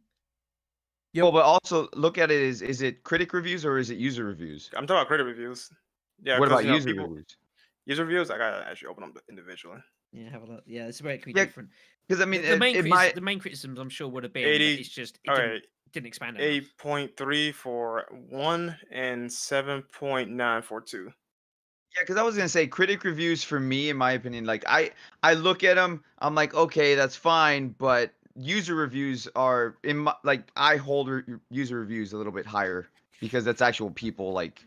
Yep. Well, but also look at it is it critic reviews or is it user reviews? I'm talking about critic reviews. Yeah. What 'cause, about user reviews? User reviews, I gotta actually open them individually. Yeah, have a look. Yeah, it's where it could be Yeah, different. Because I mean, The it main criticisms, I'm sure, would have been 80 that it's just okay, didn't expand enough. 8.3 for 1 and 7.9 for 2. Yeah, because I was gonna say critic reviews for me, in my opinion, like I look at them, I'm like, okay, that's fine, but user reviews are I hold user reviews a little bit higher because that's actual people. Like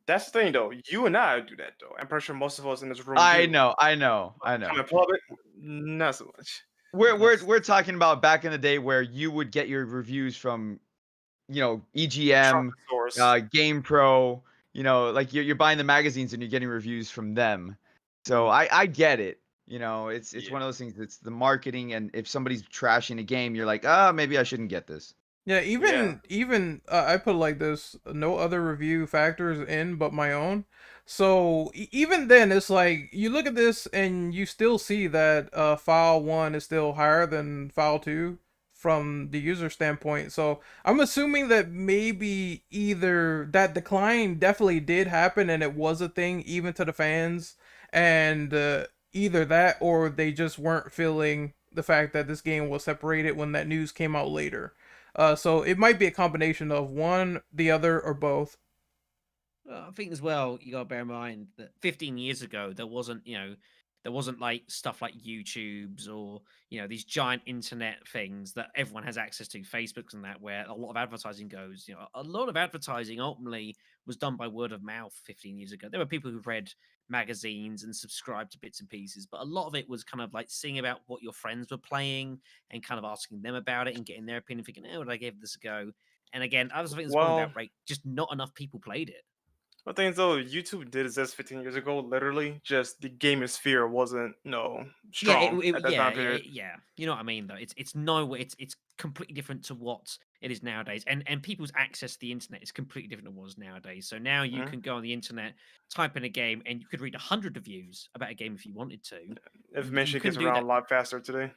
That's the thing, though. You and I do that, though. I'm pretty sure most of us in this room I do. know. Common public, not so much. We're talking about back in the day where you would get your reviews from, EGM, Trusted source. GamePro. Like you're buying the magazines and you're getting reviews from them. So I get it. It's Yeah. one of those things. It's the marketing, and if somebody's trashing a game, you're like, maybe I shouldn't get this. Yeah, even I put it like this: no other review factors in but my own. So even then, it's like you look at this and you still see that File 1 is still higher than File 2 from the user standpoint. So I'm assuming that maybe either that decline definitely did happen and it was a thing even to the fans, and either that or they just weren't feeling the fact that this game was separated when that news came out later. So it might be a combination of one, the other, or both. I think as well, you got to bear in mind that 15 years ago, there wasn't like stuff like YouTube's or, these giant internet things that everyone has access to, Facebooks and that, where a lot of advertising goes. A lot of advertising ultimately was done by word of mouth 15 years ago. There were people who read magazines and subscribed to bits and pieces, but a lot of it was kind of like seeing about what your friends were playing and kind of asking them about it and getting their opinion, thinking, would I give this a go? And again, I was thinking this point Well- about Outbreak, just not enough people played it. But things though, YouTube did exist 15 years ago. Literally, just the game sphere wasn't strong at that time period. yeah. You know what I mean, though. It's nowhere. It's completely different to what it is nowadays, and people's access to the internet is completely different than it was nowadays. So now you Mhm. can go on the internet, type in a game, and you could read 100 reviews about a game if you wanted to. Information gets couldn't do around that. a lot faster today.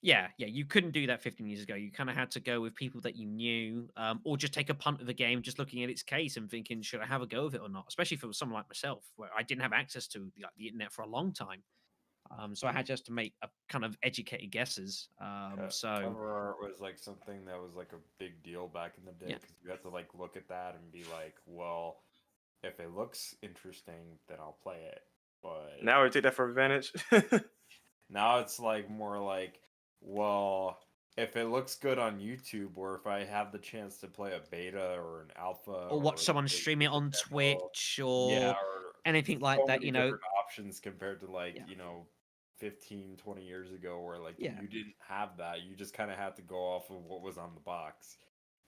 Yeah, you couldn't do that 15 years ago. You kind of had to go with people that you knew, or just take a punt of the game, just looking at its case and thinking, should I have a go of it or not? Especially for someone like myself, where I didn't have access to the internet for a long time. So I had just to make a kind of educated guesses. So Cover art was like something that was like a big deal back in the day Yeah. because you had to like look at that and be like, well, if it looks interesting, then I'll play it. But Now we take that for advantage. now it's like more like, well, if it looks good on YouTube, or if I have the chance to play a beta or an alpha, or watch someone a stream it on demo, Twitch or yeah, or anything like so that, many you know. different options compared to like Yeah. 15, 20 years ago, where like Yeah. you didn't have that. You just kind of had to go off of what was on the box,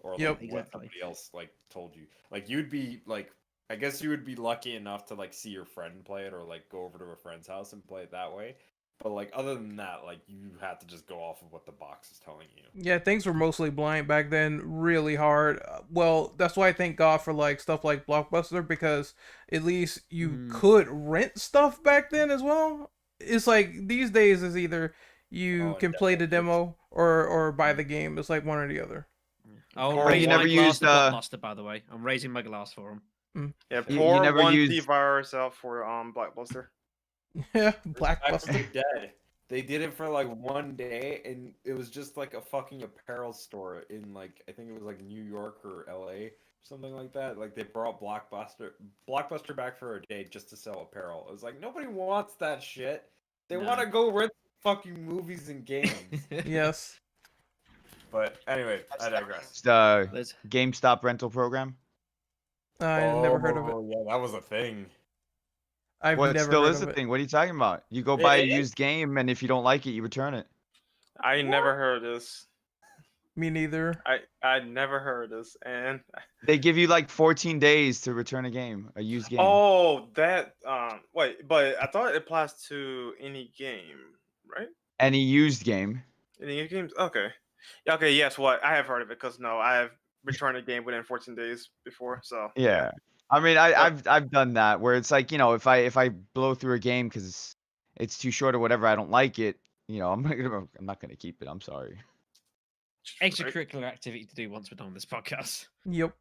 or like Yep. what Exactly. somebody else like told you. Like you'd be like, I guess you would be lucky enough to like see your friend play it, or like go over to a friend's house and play it that way. But like other than that, like you had to just go off of what the box is telling you. Yeah, things were mostly blind back then, really hard. Well, that's why I thank God for like stuff like Blockbuster, because at least you could rent stuff back then as well. It's like these days is either you Oh, can and play the demo demo or buy the game. It's like one or the other. Oh, Or raise you my never glass used, to Blockbuster, by the way. I'm raising my glass for him. Yeah, You pour never one used- T-virus out for Blockbuster. Yeah, Blockbuster Blackbuster. dead. They did it for like one day, and it was just like a fucking apparel store in like I think it was like New York or LA, something like that. Like they brought Blockbuster back for a day just to sell apparel. It was like nobody wants that shit. They No. want to go rent fucking movies and games. Yes. But anyway, I digress. It's the There's- GameStop rental program. I never heard of it. Oh, yeah, that was a thing. I've Well, it never still heard is of a it. thing. What are you talking about? You go buy a It is. used game, and if you don't like it, you return it. I never heard of this. Me neither. I never heard of this. And They give you like 14 days to return a game, a used game. oh, that wait, but I thought it applies to any game, right? Any used game. Any games? Okay. Yeah, okay, yes, what I have heard of it because no, I have returned a game within 14 days before. So Yeah. I mean, I've done that where it's like, if I blow through a game because it's too short or whatever, I don't like it. I'm not gonna keep it. I'm sorry. right? Extracurricular activity to do once we're done with this podcast. Yep.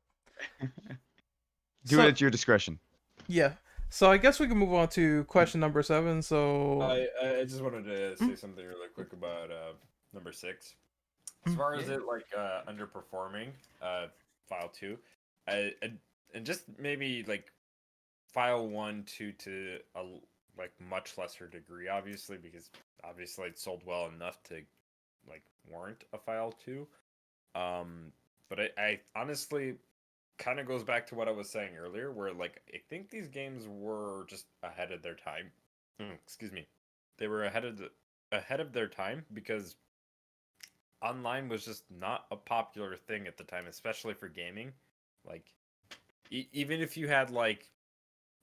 Do it at your discretion. Yeah. So I guess we can move on to question number 7. So I just wanted to say something really quick about number 6. As far as it like underperforming file 2, and just maybe like file 1 to a like much lesser degree, obviously, because obviously it sold well enough to like warrant a file 2. But I honestly kind of goes back to what I was saying earlier, where like I think these games were just ahead of their time. Excuse me, they were ahead of their time because online was just not a popular thing at the time, especially for gaming. Like even if you had like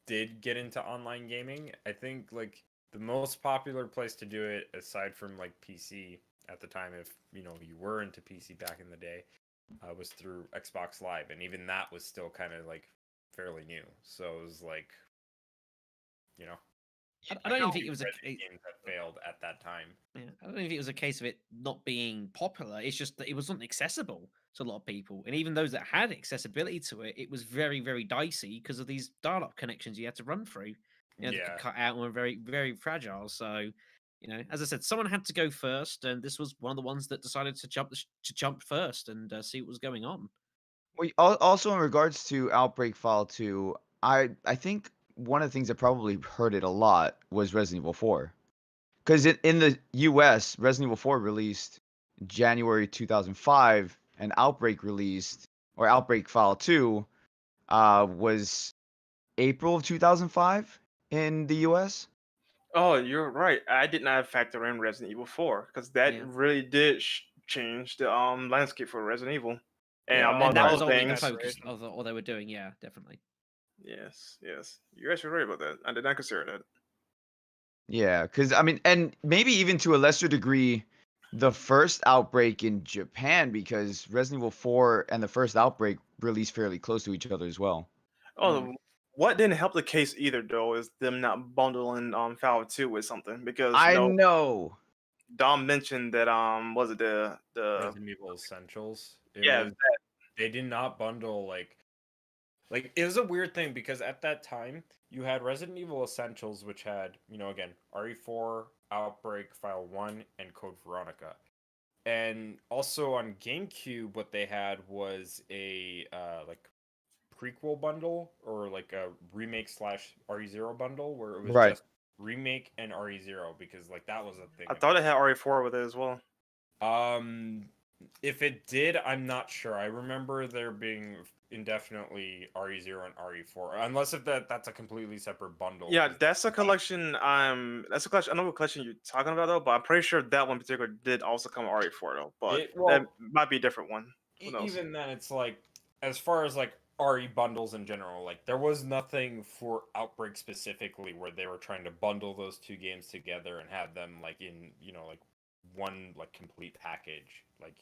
did get into online gaming, I think like the most popular place to do it, aside from like PC at the time, if you were into PC back in the day, was through Xbox Live, and even that was still kind of like fairly new. So it was like, I don't even think it was games that failed at that time. Yeah, I don't think it was a case of it not being popular. It's just that it wasn't accessible to a lot of people, and even those that had accessibility to it, it was very, very dicey because of these dial-up connections you had to run through. They could cut out and were very, very fragile. So, as I said, someone had to go first, and this was one of the ones that decided to jump first and see what was going on. Well, also in regards to Outbreak File 2, I think one of the things that probably hurt it a lot was Resident Evil 4. Because in the US, Resident Evil 4 released January 2005, and Outbreak File 2 was April of 2005 in the US. Oh, you're right. I did not factor in Resident Evil 4 because that really did change the landscape for Resident Evil. And Yeah, among and that was other all the things, focus of what they were doing. Yeah, definitely. Yes, yes. You're actually right about that. I did not consider that. Yeah, because I mean, and maybe even to a lesser degree, the first Outbreak in Japan, because Resident Evil 4 and the first Outbreak released fairly close to each other as well. Oh, what didn't help the case either though is them not bundling Fallout 2 with something because I know. Dom mentioned that was it the Resident Evil Essentials. It yeah was they did not bundle like it was a weird thing because at that time you had Resident Evil Essentials, which had again RE4, Outbreak, File 1, and Code Veronica, and also on GameCube what they had was a like prequel bundle or like a remake slash RE0 bundle where it was Right. just remake and RE0 because like that was a thing. I thought it had RE4 with it as well. If it did, I'm not sure. I remember there being indefinitely RE0 and RE4, unless if that's a completely separate bundle. Yeah, that's a collection. That's a collection. I know what collection you're talking about though, but I'm pretty sure that one in particular did also come with RE4 though. But that might be a different one. Who knows? Even then, it's like as far as like RE bundles in general, like there was nothing for Outbreak specifically where they were trying to bundle those two games together and have them like in like one like complete package. Like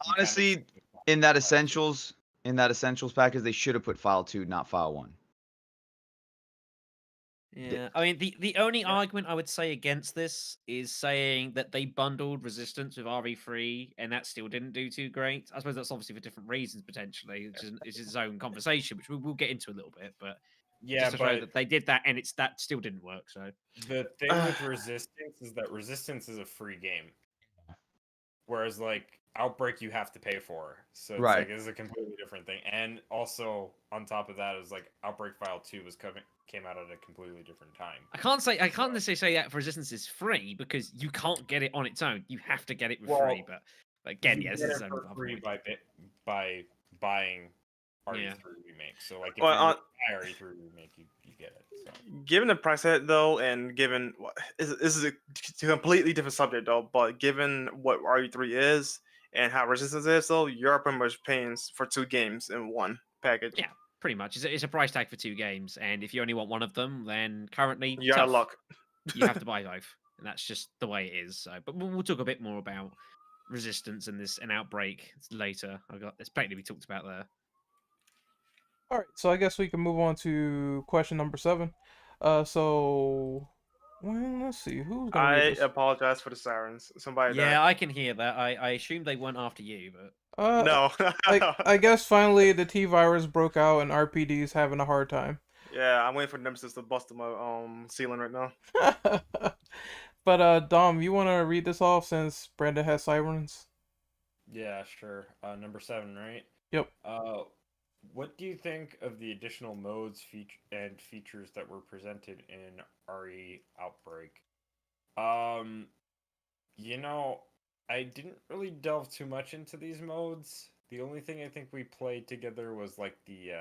Honestly, in that essentials package, they should have put File 2, not File 1. Yeah, I mean the only argument I would say against this is saying that they bundled Resistance with RE3 and that still didn't do too great. I suppose that's obviously for different reasons potentially, which is its own conversation, which we'll get into a little bit. But just to show that they did that and that still didn't work. So the thing with Resistance is that Resistance is a free game, whereas like Outbreak you have to pay for, so it's like it's a completely different thing. And also on top of that, it was like Outbreak File 2 came out at a completely different time. I can't necessarily say that Resistance is free because you can't get it on its own. You have to get it for free. But again, this is free by buying RE3 remake. So like if Well, you buy RE3 remake, you get it. So. Given the price tag though, and given this is a completely different subject though, but given what RE3 is and how Resistance is, though, you're pretty much paying for two games in one package. Yeah, pretty much. It's a price tag for two games, and if you only want one of them, then currently you're out of luck. You have to buy both, and that's just the way it is. So, but we'll talk a bit more about Resistance and an Outbreak later. There's plenty to be talked about there. All right, so I guess we can move on to question number 7. So, well, let's see who's gonna read this? Apologize for the sirens. Somebody. Yeah, I can hear that. I assumed they weren't after you, but no. I guess finally the T virus broke out and RPD's having a hard time. Yeah, I'm waiting for Nemesis to bust my ceiling right now. But Dom, you want to read this off since Brandon has sirens? Yeah, sure. Number 7, right? Yep. What do you think of the additional modes and features that were presented in RE Outbreak? I didn't really delve too much into these modes. The only thing I think we played together was like the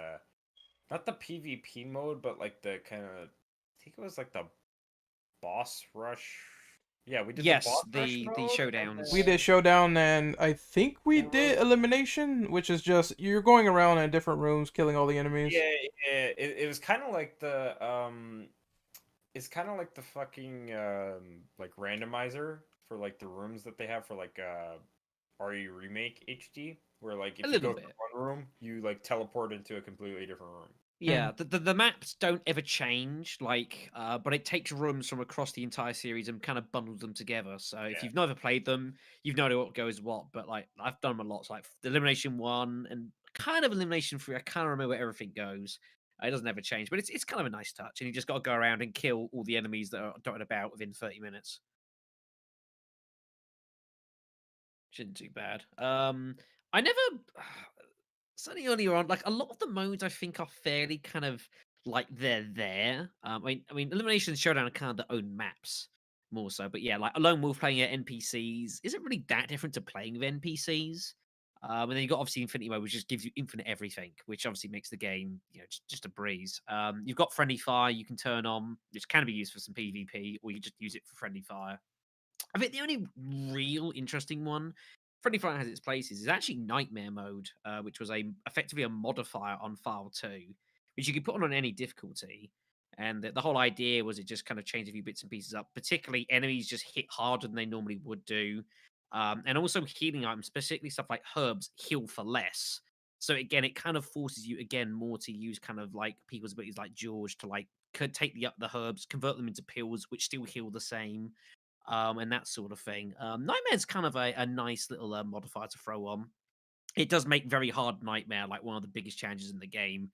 not the PvP mode, but like the kind of I think it was like the boss rush. Yeah, we did the showdowns. We did showdown, and I think we did elimination, which is just you're going around in different rooms killing all the enemies. Yeah. It was kind of like the it's kind of like the fucking like randomizer for like the rooms that they have for like RE Remake HD, where like if you go to one room, you like teleport into a completely different room. Yeah, the maps don't ever change, like, but it takes rooms from across the entire series and kind of bundles them together. So if you've never played them, you've no idea what goes what. But like, I've done them a lot. So like Elimination 1 and kind of Elimination 3, I can't remember where everything goes. It doesn't ever change, but it's kind of a nice touch. And you just got to go around and kill all the enemies that are dotted about within 30 minutes. Which isn't too bad. I never... Certainly earlier on, like a lot of the modes I think are fairly kind of like they're there. I mean Elimination and Showdown are kind of their own maps more so, but yeah, like Alone Wolf playing at NPCs isn't really that different to playing with NPCs. And then you've got obviously Infinity Mode, which just gives you infinite everything, which obviously makes the game, just a breeze. You've got Friendly Fire you can turn on, which can be used for some PvP, or you just use it for Friendly Fire. I think the only real interesting one Friendly Fire has its places is actually Nightmare Mode, which was effectively a modifier on File 2. which you could put on any difficulty. And the whole idea was it just kind of changed a few bits and pieces up. Particularly, enemies just hit harder than they normally would do, and also healing items, specifically stuff like herbs, heal for less. So again, it kind of forces you again more to use kind of like people's abilities like George to like could take the herbs, convert them into pills, which still heal the same, and that sort of thing. Nightmare's kind of a nice little modifier to throw on. It does make very hard Nightmare like one of the biggest challenges in the game.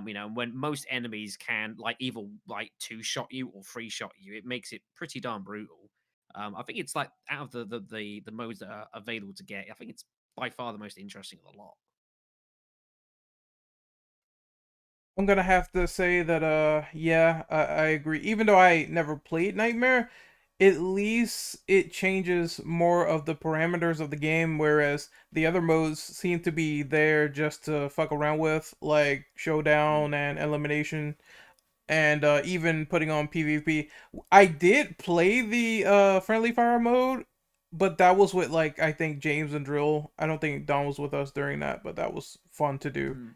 When most enemies can like either like two shot you or three shot you, it makes it pretty darn brutal. I think it's like out of the modes that are available to get, I think it's by far the most interesting of the lot. I'm gonna have to say that yeah, I agree. Even though I never played Nightmare, at least it changes more of the parameters of the game, whereas the other modes seem to be there just to fuck around with, like showdown and elimination, and even putting on PvP. I did play the friendly fire mode, but that was with like I think James and Drill. I don't think Don was with us during that, but that was fun to do.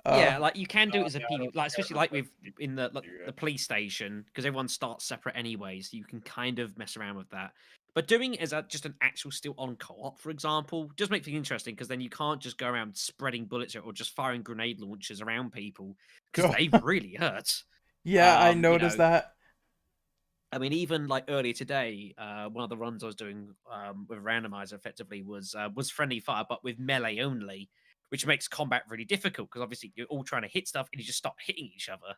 Yeah, like you can do it as a yeah, I PvP, don't like think I especially ever like played with in the You're the good. police station because everyone starts separate anyway, so you can kind of mess around with that. But doing it as just an actual still on co-op, for example, just makes things interesting because then you can't just go around spreading bullets or just firing grenade launchers around people because they really hurt. Yeah, I You noticed know, that. I mean, even like earlier today, one of the runs I was doing with randomizer effectively was friendly fire, but with melee only, which makes combat really difficult because obviously you're all trying to hit stuff and you just stop hitting each other.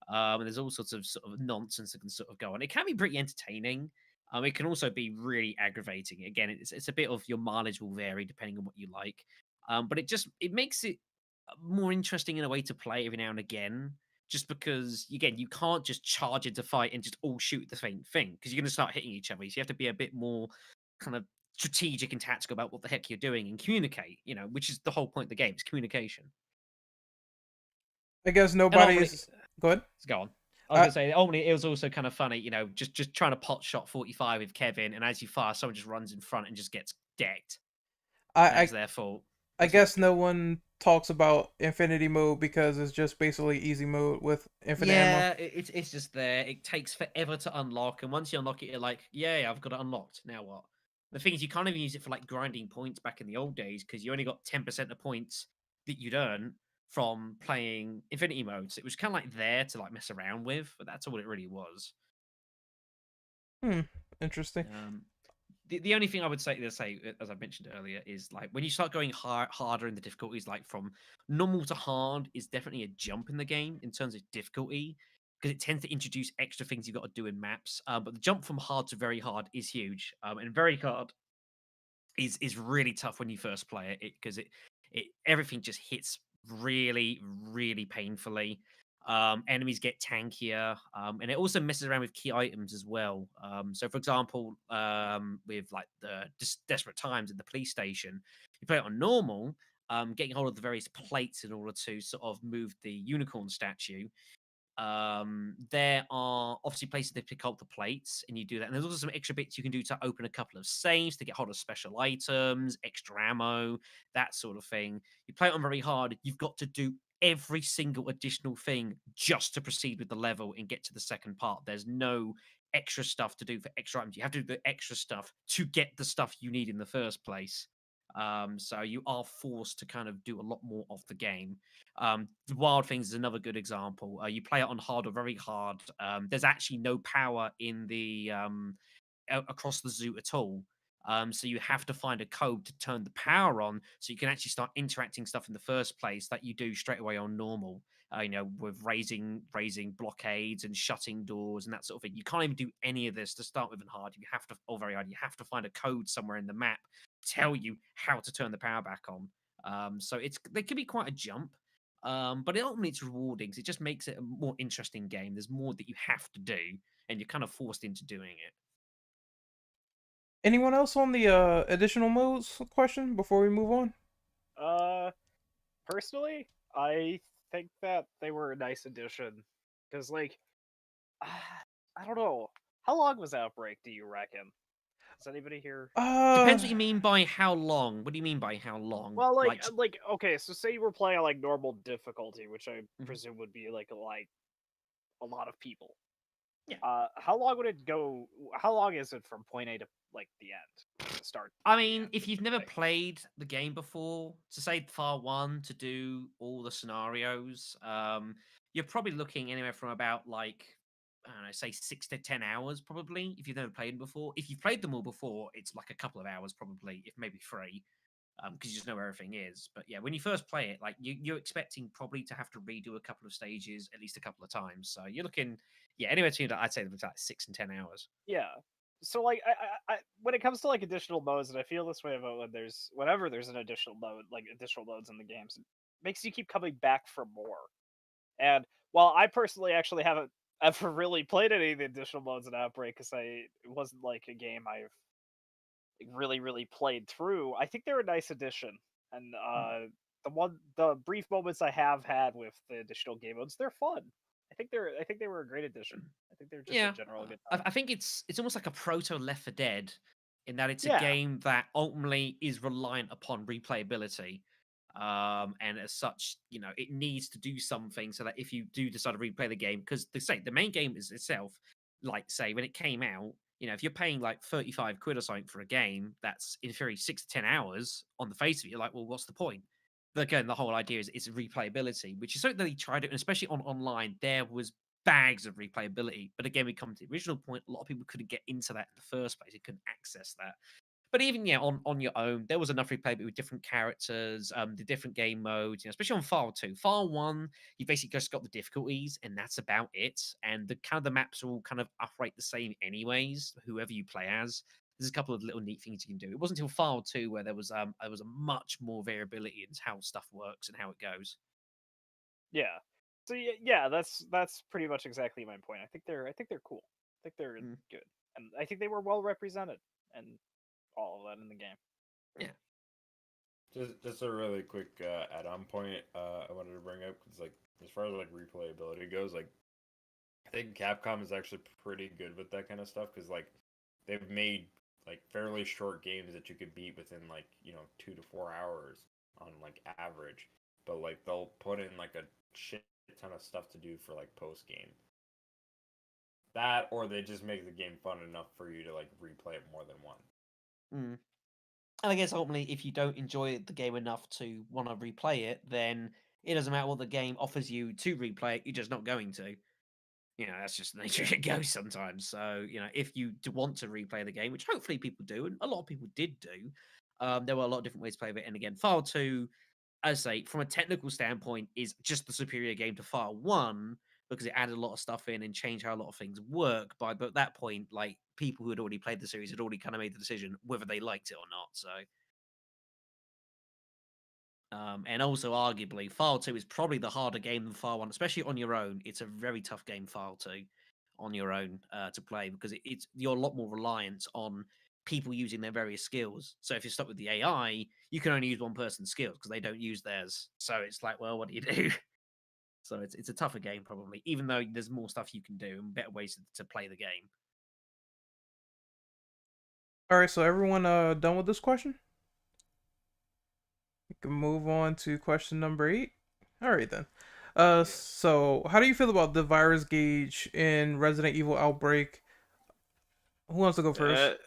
And there's all sorts of sort of nonsense that can sort of go on. It can be pretty entertaining. It can also be really aggravating. Again, it's a bit of your mileage will vary depending on what you like. But it makes it more interesting in a way to play every now and again. Just because, again, you can't just charge into fight and just all shoot the same thing because you're going to start hitting each other. So you have to be a bit more kind of strategic and tactical about what the heck you're doing and communicate. Which is the whole point of the game is communication. I guess And nobody ultimately, is. Go ahead. let's go on. I was gonna say, ultimately, it was also kind of funny, just trying to pot shot 45 with Kevin, and as you fire, someone just runs in front and just gets decked. I, That's I their fault. I That's not guess good. no one talks about infinity mode because it's just basically easy mode with infinite ammo. Yeah, it's just there. It takes forever to unlock, and once you unlock it, you're like, yeah, I've got it unlocked. Now what? The thing is, you can't even use it for like grinding points back in the old days because you only got 10% of points that you'd earn from playing infinity mode. So it was kind of like there to like mess around with, but that's all it really was. Interesting. The only thing I would say, as I mentioned earlier, is like when you start going harder in the difficulties, like from normal to hard, is definitely a jump in the game in terms of difficulty because it tends to introduce extra things you've got to do in maps. But the jump from hard to very hard is huge, and very hard is really tough when you first play it because it everything just hits really really painfully. Enemies get tankier, and it also messes around with key items as well. So, for example, with like the desperate times in the police station, you play it on normal, getting hold of the various plates in order to sort of move the unicorn statue. There are obviously places to pick up the plates, and you do that. And there's also some extra bits you can do to open a couple of safes to get hold of special items, extra ammo, that sort of thing. You play it on very hard, you've got to do every single additional thing just to proceed with the level and get to the second part. There's no extra stuff to do for extra items. You have to do the extra stuff to get the stuff you need in the first place. So you are forced to kind of do a lot more of the game. The Wild Things is another good example. You play it on hard or very hard. There's actually no power in the across the zoo at all. So you have to find a code to turn the power on, so you can actually start interacting stuff in the first place that you do straight away on normal. With raising blockades and shutting doors and that sort of thing. You can't even do any of this to start with in hard. You have to, or very hard. You have to find a code somewhere in the map to tell you how to turn the power back on. So there can be quite a jump. But ultimately it's rewarding because it just makes it a more interesting game. There's more that you have to do, and you're kind of forced into doing it. Anyone else on the additional modes question before we move on? Personally, I think that they were a nice addition because, like, I don't know, how long was Outbreak? Do you reckon? Does anybody here? Depends what you mean by how long. What do you mean by how long? Well, like okay, so say you were playing on like normal difficulty, which I presume would be like a lot of people. Yeah. How long would it go? How long is it from point A to like the end? Start. I mean, if you've never played the game before, to say far one to do all the scenarios, you're probably looking anywhere from about like I don't know, say 6 to 10 hours probably. If you've never played them before, if you've played them all before, it's like a couple of hours probably, if maybe 3, because you just know where everything is. But yeah, when you first play it, like you're expecting probably to have to redo a couple of stages at least a couple of times. So you're looking, yeah, anywhere between I'd say like 6 and 10 hours. Yeah. So like I when it comes to like additional modes, and I feel this way about whenever there's an additional mode, like additional modes in the games, it makes you keep coming back for more. And while I personally actually haven't ever really played any of the additional modes in Outbreak because it wasn't like a game I've really played through, I think they're a nice addition. And the brief moments I have had with the additional game modes, they're fun. I think they were a great addition. I think they're just a general good time. I think it's almost like a proto Left 4 Dead in that it's a Yeah. game that ultimately is reliant upon replayability. And as such, it needs to do something so that if you do decide to replay the game, because the main game is itself, like say when it came out, if you're paying like 35 quid or something for a game that's in theory 6 to 10 hours on the face of it, you're like, well, what's the point? But again, the whole idea is it's replayability, which is something that they tried it, and especially on online, there was bags of replayability. But again, we come to the original point, a lot of people couldn't get into that in the first place. They couldn't access that. But even on your own, there was enough replayability with different characters, the different game modes, especially on File 2. File 1, you basically just got the difficulties, and that's about it. And the maps are all kind of operate the same anyways, whoever you play as. There's a couple of little neat things you can do. It wasn't until File 2 where there was a much more variability in how stuff works and how it goes. Yeah. So yeah, that's pretty much exactly my point. I think they're cool. I think they're good, and I think they were well represented and all of that in the game. Yeah. Just a really quick add-on point I wanted to bring up because like as far as like replayability goes, like I think Capcom is actually pretty good with that kind of stuff because like they've made like fairly short games that you could beat within like 2 to 4 hours on like average, but like they'll put in like a shit ton of stuff to do for like post game. That or they just make the game fun enough for you to like replay it more than once. And I guess ultimately, if you don't enjoy the game enough to want to replay it, then it doesn't matter what the game offers you to replay it. You're just not going to. That's just the nature of it goes sometimes. So, if you do want to replay the game, which hopefully people do, and a lot of people did do, there were a lot of different ways to play it. And again, File 2, as I say, from a technical standpoint, is just the superior game to File 1 because it added a lot of stuff in and changed how a lot of things work. But at that point, like people who had already played the series had already kind of made the decision whether they liked it or not. So. And also, arguably, File 2 is probably the harder game than File 1, especially on your own. It's a very tough game, File 2, on your own to play because you're a lot more reliant on people using their various skills. So if you're stuck with the AI, you can only use one person's skills because they don't use theirs. So it's like, well, what do you do? So it's a tougher game probably, even though there's more stuff you can do and better ways to play the game. All right, so everyone done with this question? We can move on to question number 8. All right then. So how do you feel about the virus gauge in Resident Evil Outbreak? Who wants to go first?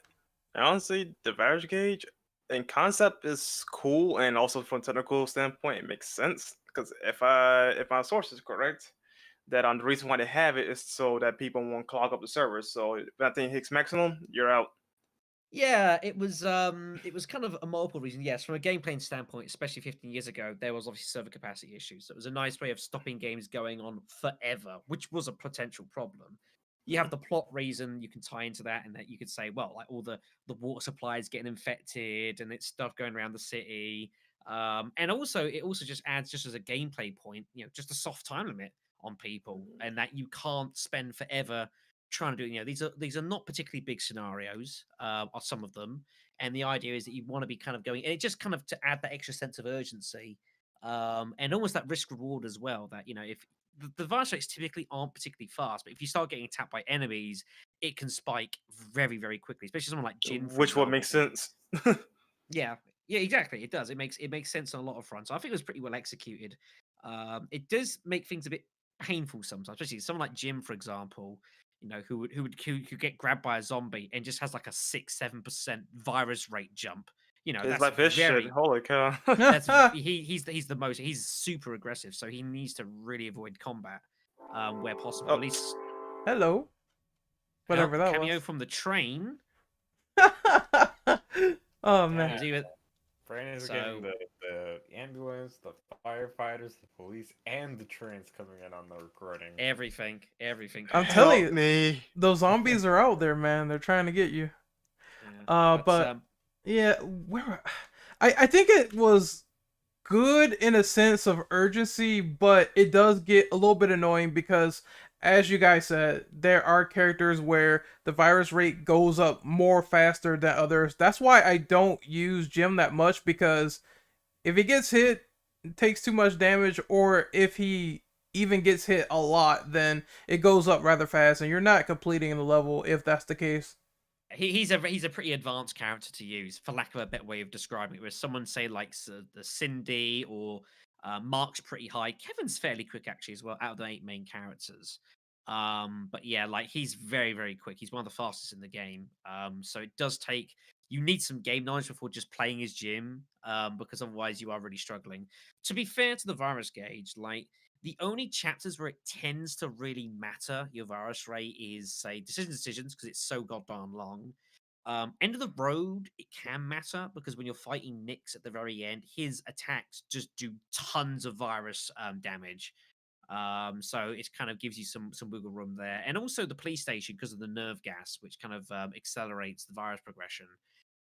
Honestly, the virus gauge in concept is cool, and also from a technical standpoint, it makes sense. Because if my source is correct, that the reason why they have it is so that people won't clog up the servers. So if that thing hits maximum, you're out. Yeah, it was kind of a multiple reason. Yes, from a gameplay standpoint, especially 15 years ago, there was obviously server capacity issues. So it was a nice way of stopping games going on forever, which was a potential problem. You have the plot reason you can tie into that, and that you could say, well, like all the water supply is getting infected, and it's stuff going around the city. And also it also just adds, just as a gameplay point, just a soft time limit on people, and that you can't spend forever trying to do. These are not particularly big scenarios, are some of them, and the idea is that you want to be kind of going, and it just kind of to add that extra sense of urgency, and almost that risk reward as well. That if the virus rates typically aren't particularly fast, but if you start getting attacked by enemies, it can spike very, very quickly, especially someone like Jin, for Which would example. make sense. Yeah, yeah, exactly. It does. It makes sense on a lot of fronts. I think it was pretty well executed. It does make things a bit painful sometimes, especially someone like Jim, for example. You know, who could get grabbed by a zombie and just has like a 6-7% virus rate jump. You know, It's that's like this very shit. Holy cow. that's he's super aggressive, so he needs to really avoid combat where possible. Oh. At least Hello. Whatever that cameo was. from the train. Oh Yeah. man. Was either- Brain is So- getting the ambulance, the firefighters, the police, and the trains coming in on the recording. everything. I'm telling Help you, me. those zombies are out there, man. They're trying to get you. Yeah. But yeah, where I think it was good in a sense of urgency, but it does get a little bit annoying because, as you guys said, there are characters where the virus rate goes up more faster than others. That's why I don't use Jim that much, because if he gets hit, takes too much damage, or if he even gets hit a lot, then it goes up rather fast, and you're not completing the level if that's the case. he's a pretty advanced character to use, for lack of a better way of describing it. Where someone say like the Cindy or Mark's pretty high. Kevin's fairly quick actually as well, out of the 8 main characters. But yeah, like he's very, very quick. He's one of the fastest in the game. So it does take, you need some game knowledge before just playing as Jim, because otherwise you are really struggling. To be fair to the virus gauge, like the only chapters where it tends to really matter your virus rate is, say, decisions, because it's so goddamn long. End of the road, it can matter because when you're fighting Nyx at the very end, his attacks just do tons of virus damage. So it kind of gives you some wiggle room there, and also the police station because of the nerve gas, which kind of accelerates the virus progression.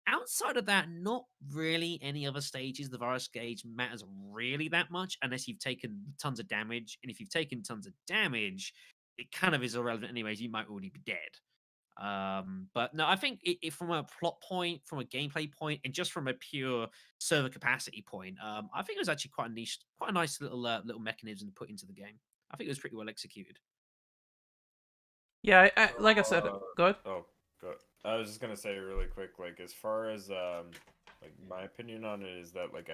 Outside of that, not really any other stages. The virus gauge matters really that much unless you've taken tons of damage, and if you've taken tons of damage, it kind of is irrelevant anyways. You might already be dead. But no, I think it from a plot point, from a gameplay point, and just from a pure server capacity point, I think it was actually quite a niche, quite a nice little mechanism to put into the game. I think it was pretty well executed. Yeah, like I said, go ahead. Oh, good. I was just gonna say really quick, like as far as like my opinion on it is that like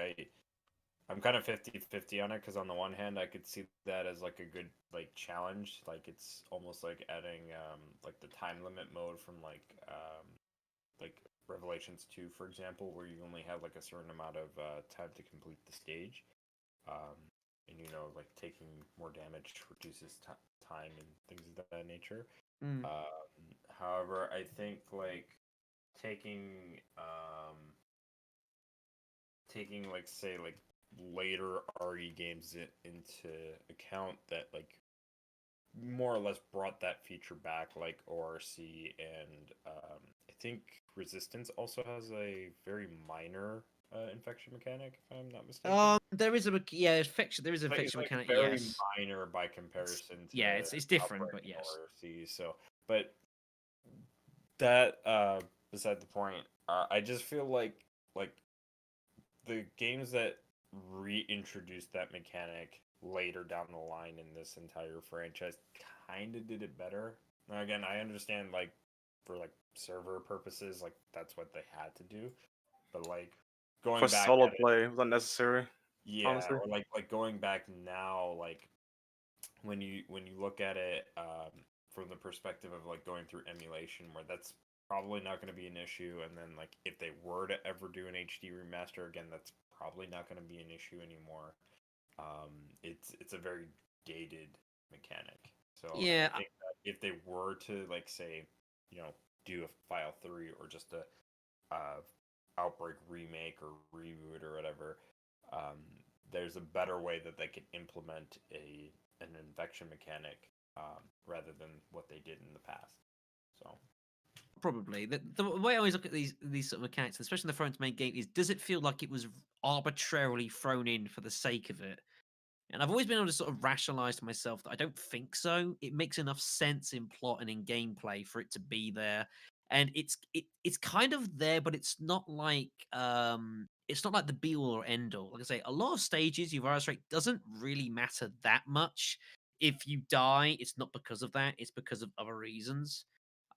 I'm kind of 50-50 on it, because on the one hand I could see that as like a good like challenge, like it's almost like adding like the time limit mode from like Revelations 2, for example, where you only have like a certain amount of time to complete the stage, and you know, like taking more damage reduces time and things of that nature. However, I think like taking like say like later RE games into account that like more or less brought that feature back, like ORC, and I think Resistance also has a very minor infection mechanic, if I'm not mistaken. There is a infection. There is a Like, infection it's, like, mechanic. very Yes. minor by comparison to Yeah, it's different, Outbreak but yes. and ORC. So, but that beside the point, I just feel like the games that reintroduced that mechanic later down the line in this entire franchise kind of did it better. Now, again, I understand like for like server purposes, like that's what they had to do, but like going For back solo at it, play, it was unnecessary. yeah, honestly. or like going back now, like when you look at it from the perspective of like going through emulation, where that's probably not going to be an issue, and then like if they were to ever do an HD remaster again, that's probably not going to be an issue anymore. It's a very dated mechanic, so Yeah, I think that if they were to like say, you know, do a File 3 or just a Outbreak remake or reboot or whatever, there's a better way that they could implement an infection mechanic rather than what they did in the past. So probably the way I always look at these sort of mechanics, especially in the Thrones main game, is does it feel like it was arbitrarily thrown in for the sake of it? And I've always been able to sort of rationalize to myself that I don't think so. It makes enough sense in plot and in gameplay for it to be there, and it's kind of there, but it's not like the be all or end all. Like I say, a lot of stages your virus rate doesn't really matter that much. if you die, it's not because of that; it's because of other reasons.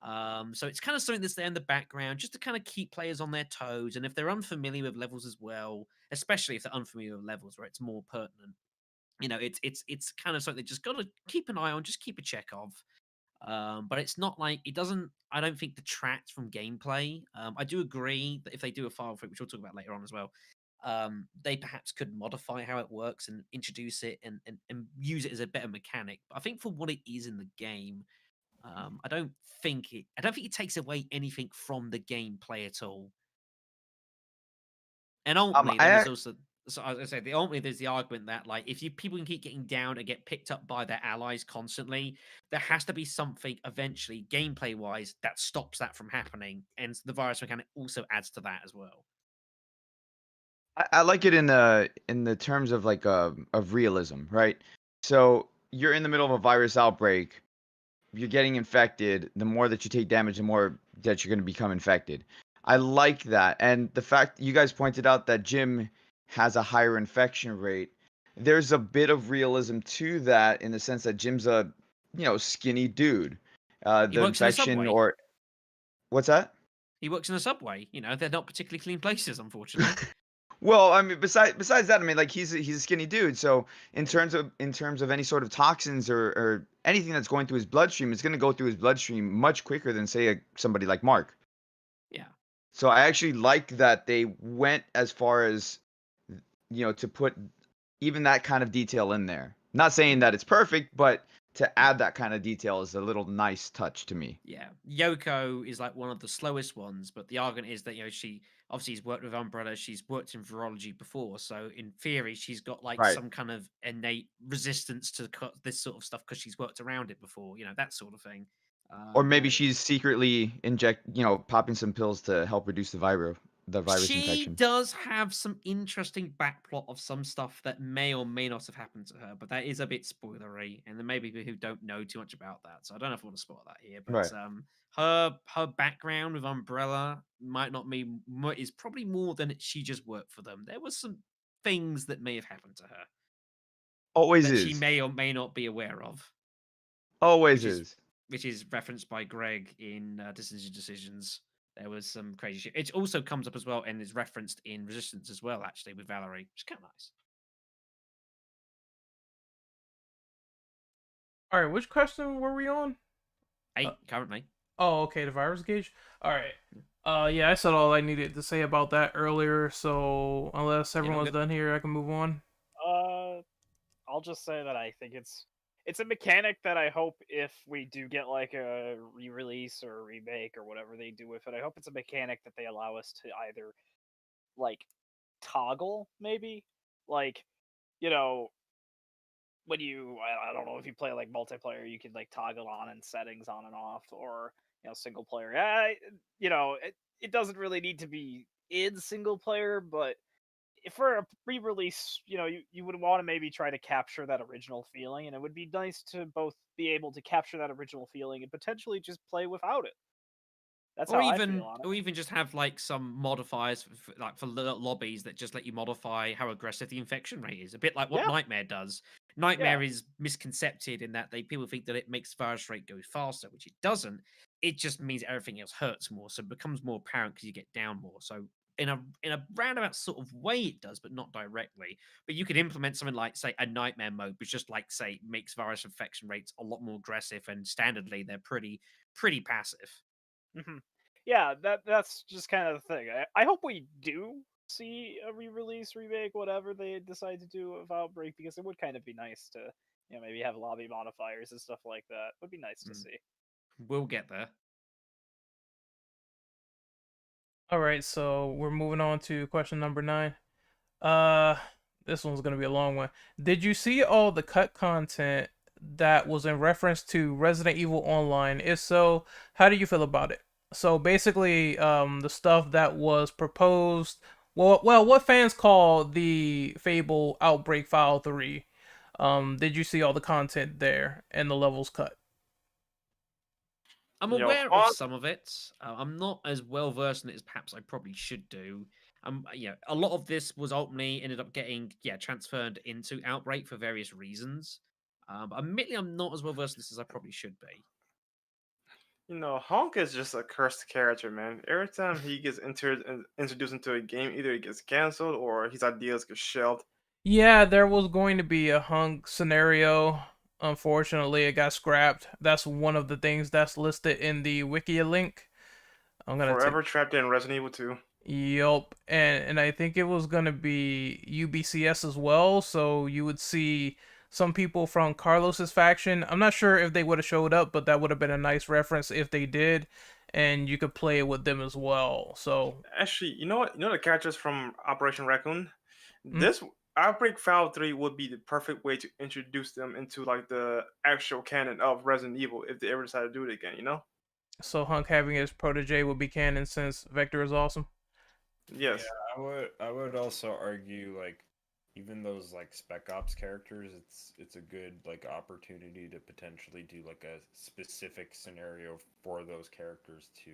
So it's kind of something that's there in the background just to kind of keep players on their toes. And if they're unfamiliar with levels as well, especially if they're unfamiliar with levels where it's more pertinent, it's kind of something that just got to keep an eye on, just keep a check of. But it's not like it doesn't. I don't think detracts from gameplay. I do agree that if they do a file for it, which we'll talk about later on as well, they perhaps could modify how it works and introduce it and use it as a better mechanic. But I think for what it is in the game, I don't think it takes away anything from the gameplay at all. And ultimately, then there's also, so as I said, ultimately there's the argument that like if people can keep getting down and get picked up by their allies constantly, there has to be something eventually gameplay wise that stops that from happening, and the virus mechanic also adds to that as well. I like it in the terms of like of realism, right? So you're in the middle of a virus outbreak, you're getting infected. The more that you take damage, the more that you're going to become infected. I like that, and the fact you guys pointed out that Jim has a higher infection rate. There's a bit of realism to that in the sense that Jim's a skinny dude. He The works in a infection subway. or what's that? He works in a subway. They're not particularly clean places, unfortunately. Well, I mean, besides that, I mean, like he's a skinny dude. So in terms of any sort of toxins or anything that's going through his bloodstream, it's going to go through his bloodstream much quicker than say somebody like Mark. Yeah. So I actually like that they went as far as to put even that kind of detail in there. Not saying that it's perfect, but to add that kind of detail is a little nice touch to me. Yeah, Yoko is like one of the slowest ones, but the argument is that she obviously has worked with Umbrella, she's worked in virology before, so in theory she's got like Right. some kind of innate resistance to this sort of stuff because she's worked around it before, that sort of thing. Or maybe But she's secretly popping some pills to help reduce the virus she infection. does have some interesting backplot of some stuff that may or may not have happened to her, but that is a bit spoilery, and there may be people who don't know too much about that. So I don't know if I want to spoil that here. But Right. her background with Umbrella might not be is probably more than she just worked for them. There was some things that may have happened to her Always that is. she may or may not be aware of. Always which is. Which is referenced by Greg in Decisions. There was some crazy shit. It also comes up as well and is referenced in Resistance as well, actually, with Valerie, which is kind of nice. All right, which question were we on? 8 currently. Oh, okay, the virus gauge. All right. Yeah, I said all I needed to say about that earlier. So unless everyone's done here, I can move on. I'll just say that I think it's a mechanic that I hope if we do get like a re-release or a remake or whatever they do with it, I hope it's a mechanic that they allow us to either like toggle, maybe like when I don't know if you play like multiplayer, you can like toggle on and settings on and off, or single player. It doesn't really need to be in single player, but if for a re-release, you would want to maybe try to capture that original feeling, and it would be nice to both be able to capture that original feeling and potentially just play without it. That's how I feel on it. Or even just have like some modifiers for lobbies that just let you modify how aggressive the infection rate is. A bit like what Nightmare does. Nightmare is misconcepted in that people think that it makes the virus rate go faster, which it doesn't. It just means everything else hurts more, so it becomes more apparent because you get down more. So in a roundabout sort of way it does, but not directly. But you could implement something like, say, a Nightmare mode, which just like, say, makes virus infection rates a lot more aggressive, and standardly they're pretty passive. Mm-hmm. Yeah, that's just kind of the thing. I hope we do see a re-release, remake, whatever they decide to do of Outbreak, because it would kind of be nice to, maybe have lobby modifiers and stuff like that. Would be nice to see. We'll get there. All right, so we're moving on to question number 9. This one's gonna be a long one. Did you see all the cut content that was in reference to Resident Evil Online? If so, how do you feel about it? So basically, the stuff that was proposed, well, what fans call the Fable Outbreak File 3. Did you see all the content there and the levels cut? I'm aware of some of it. I'm not as well versed in it as perhaps I probably should do. A lot of this was ultimately ended up getting transferred into Outbreak for various reasons. But admittedly, I'm not as well versed in this as I probably should be. You know, Honk is just a cursed character, man. Every time he gets introduced into a game, either he gets canceled or his ideas get shelved. Yeah, there was going to be a hunk scenario. Unfortunately, it got scrapped. That's one of the things that's listed in the wiki link. I'm gonna Forever trapped in Resident Evil 2. Yup, and I think it was gonna be UBCS as well. So you would see some people from Carlos's faction. I'm not sure if they would have showed up, but that would have been a nice reference if they did, and you could play with them as well. So Actually, you know what? You know the characters from Operation Raccoon? Mhm. This Outbreak File 3 would be the perfect way to introduce them into like the actual canon of Resident Evil if they ever decide to do it again, you know? so Hunk having his protege would be canon since Vector is awesome. Yes. Yeah, I would also argue like even those like Spec Ops characters, it's a good like opportunity to potentially do like a specific scenario for those characters to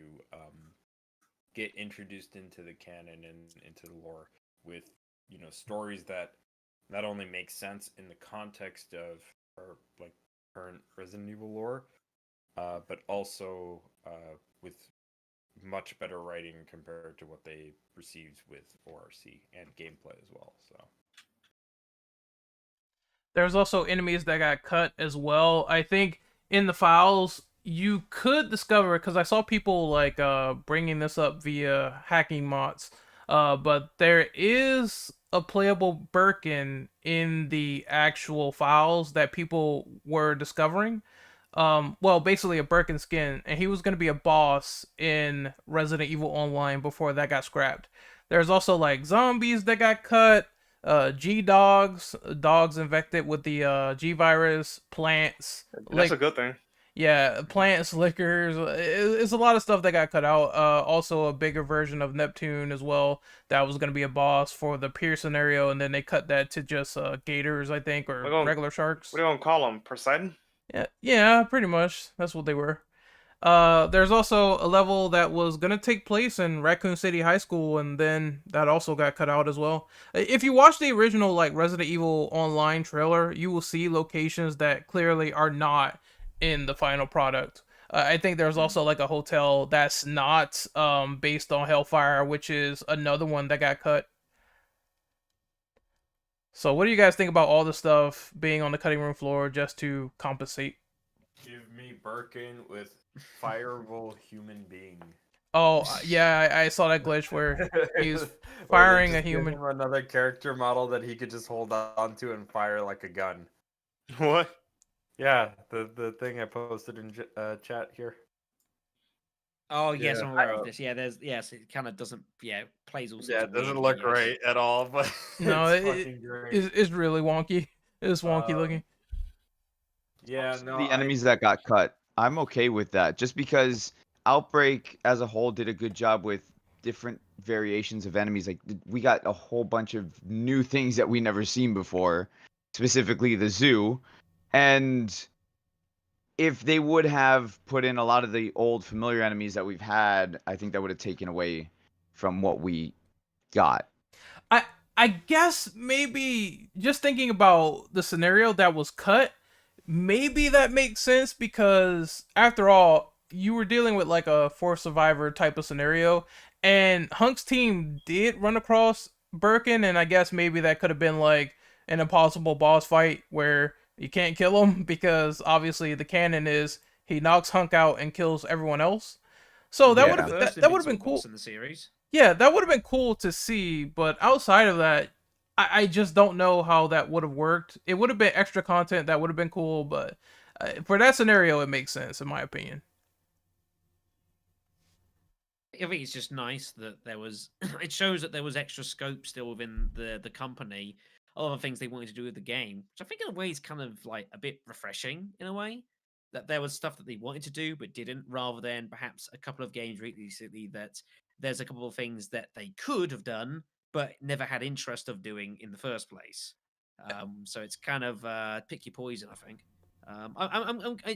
get introduced into the canon and into the lore with stories that not only make sense in the context of our like current Resident Evil lore, but also with much better writing compared to what they received with ORC and gameplay as well. So There's also enemies that got cut as well. I think in the files you could discover, because I saw people like bringing this up via hacking mods. But there is a playable Birkin in the actual files that people were discovering. Well, basically a Birkin skin, and he was going to be a boss in Resident Evil Online before that got scrapped. There's also like zombies that got cut, G dogs, dogs infected with the G virus, plants, That's a good thing. yeah, plants, liquors. It's a lot of stuff that got cut out. Also a bigger version of Neptune as well. That was gonna be a boss for the Pier scenario, and then they cut that to just gators, I think, or We're going- regular sharks. What are you gonna call them? Poseidon? Yeah, pretty much. That's what they were. There's also a level that was gonna take place in Raccoon City High School, and then that also got cut out as well. If you watch the original like Resident Evil Online trailer, you will see locations that clearly are not in the final product. I think there's also like a hotel that's not based on Hellfire, which is another one that got cut. So what do you guys think about all the stuff being on the cutting room floor just to compensate? give me Birkin with fireable human being. Oh, yeah, I saw that glitch where he's Or they firing a just give human. him another character model that he could just hold on to and fire like a gun. What? Yeah, the thing I posted in chat here. Oh yes, Yeah, I'm aware of this. Yeah, it kind of doesn't. Yeah, plays all sorts. Yeah, of it doesn't weird, look yes. right at all, but No, it's it- fucking great. It's really wonky. It's wonky looking. Yeah, no, The enemies that got cut, I'm okay with that. Just because Outbreak as a whole did a good job with different variations of enemies. Like we got a whole bunch of new things that we never seen before, specifically the zoo. And if they would have put in a lot of the old familiar enemies that we've had, I think that would have taken away from what we got. I guess maybe just thinking about the scenario that was cut, maybe that makes sense because after all, you were dealing with like a force survivor type of scenario, and Hunk's team did run across Birkin, and I guess maybe that could have been like an impossible boss fight where you can't kill him because obviously the canon is he knocks Hunk out and kills everyone else. So that Yeah. would have First that would have been invincible cool. boss in the series. Yeah, that would have been cool to see, but outside of that, I just don't know how that would have worked. It would have been extra content that would have been cool, but for that scenario, it makes sense in my opinion. I think it's just nice that there was. It shows that there was extra scope still within the company. A lot of things they wanted to do with the game, which I think in a way is kind of like a bit refreshing in a way. That there was stuff that they wanted to do but didn't, rather than perhaps a couple of games recently that there's a couple of things that they could have done but never had interest of doing in the first place. So it's kind of pick your poison, I think.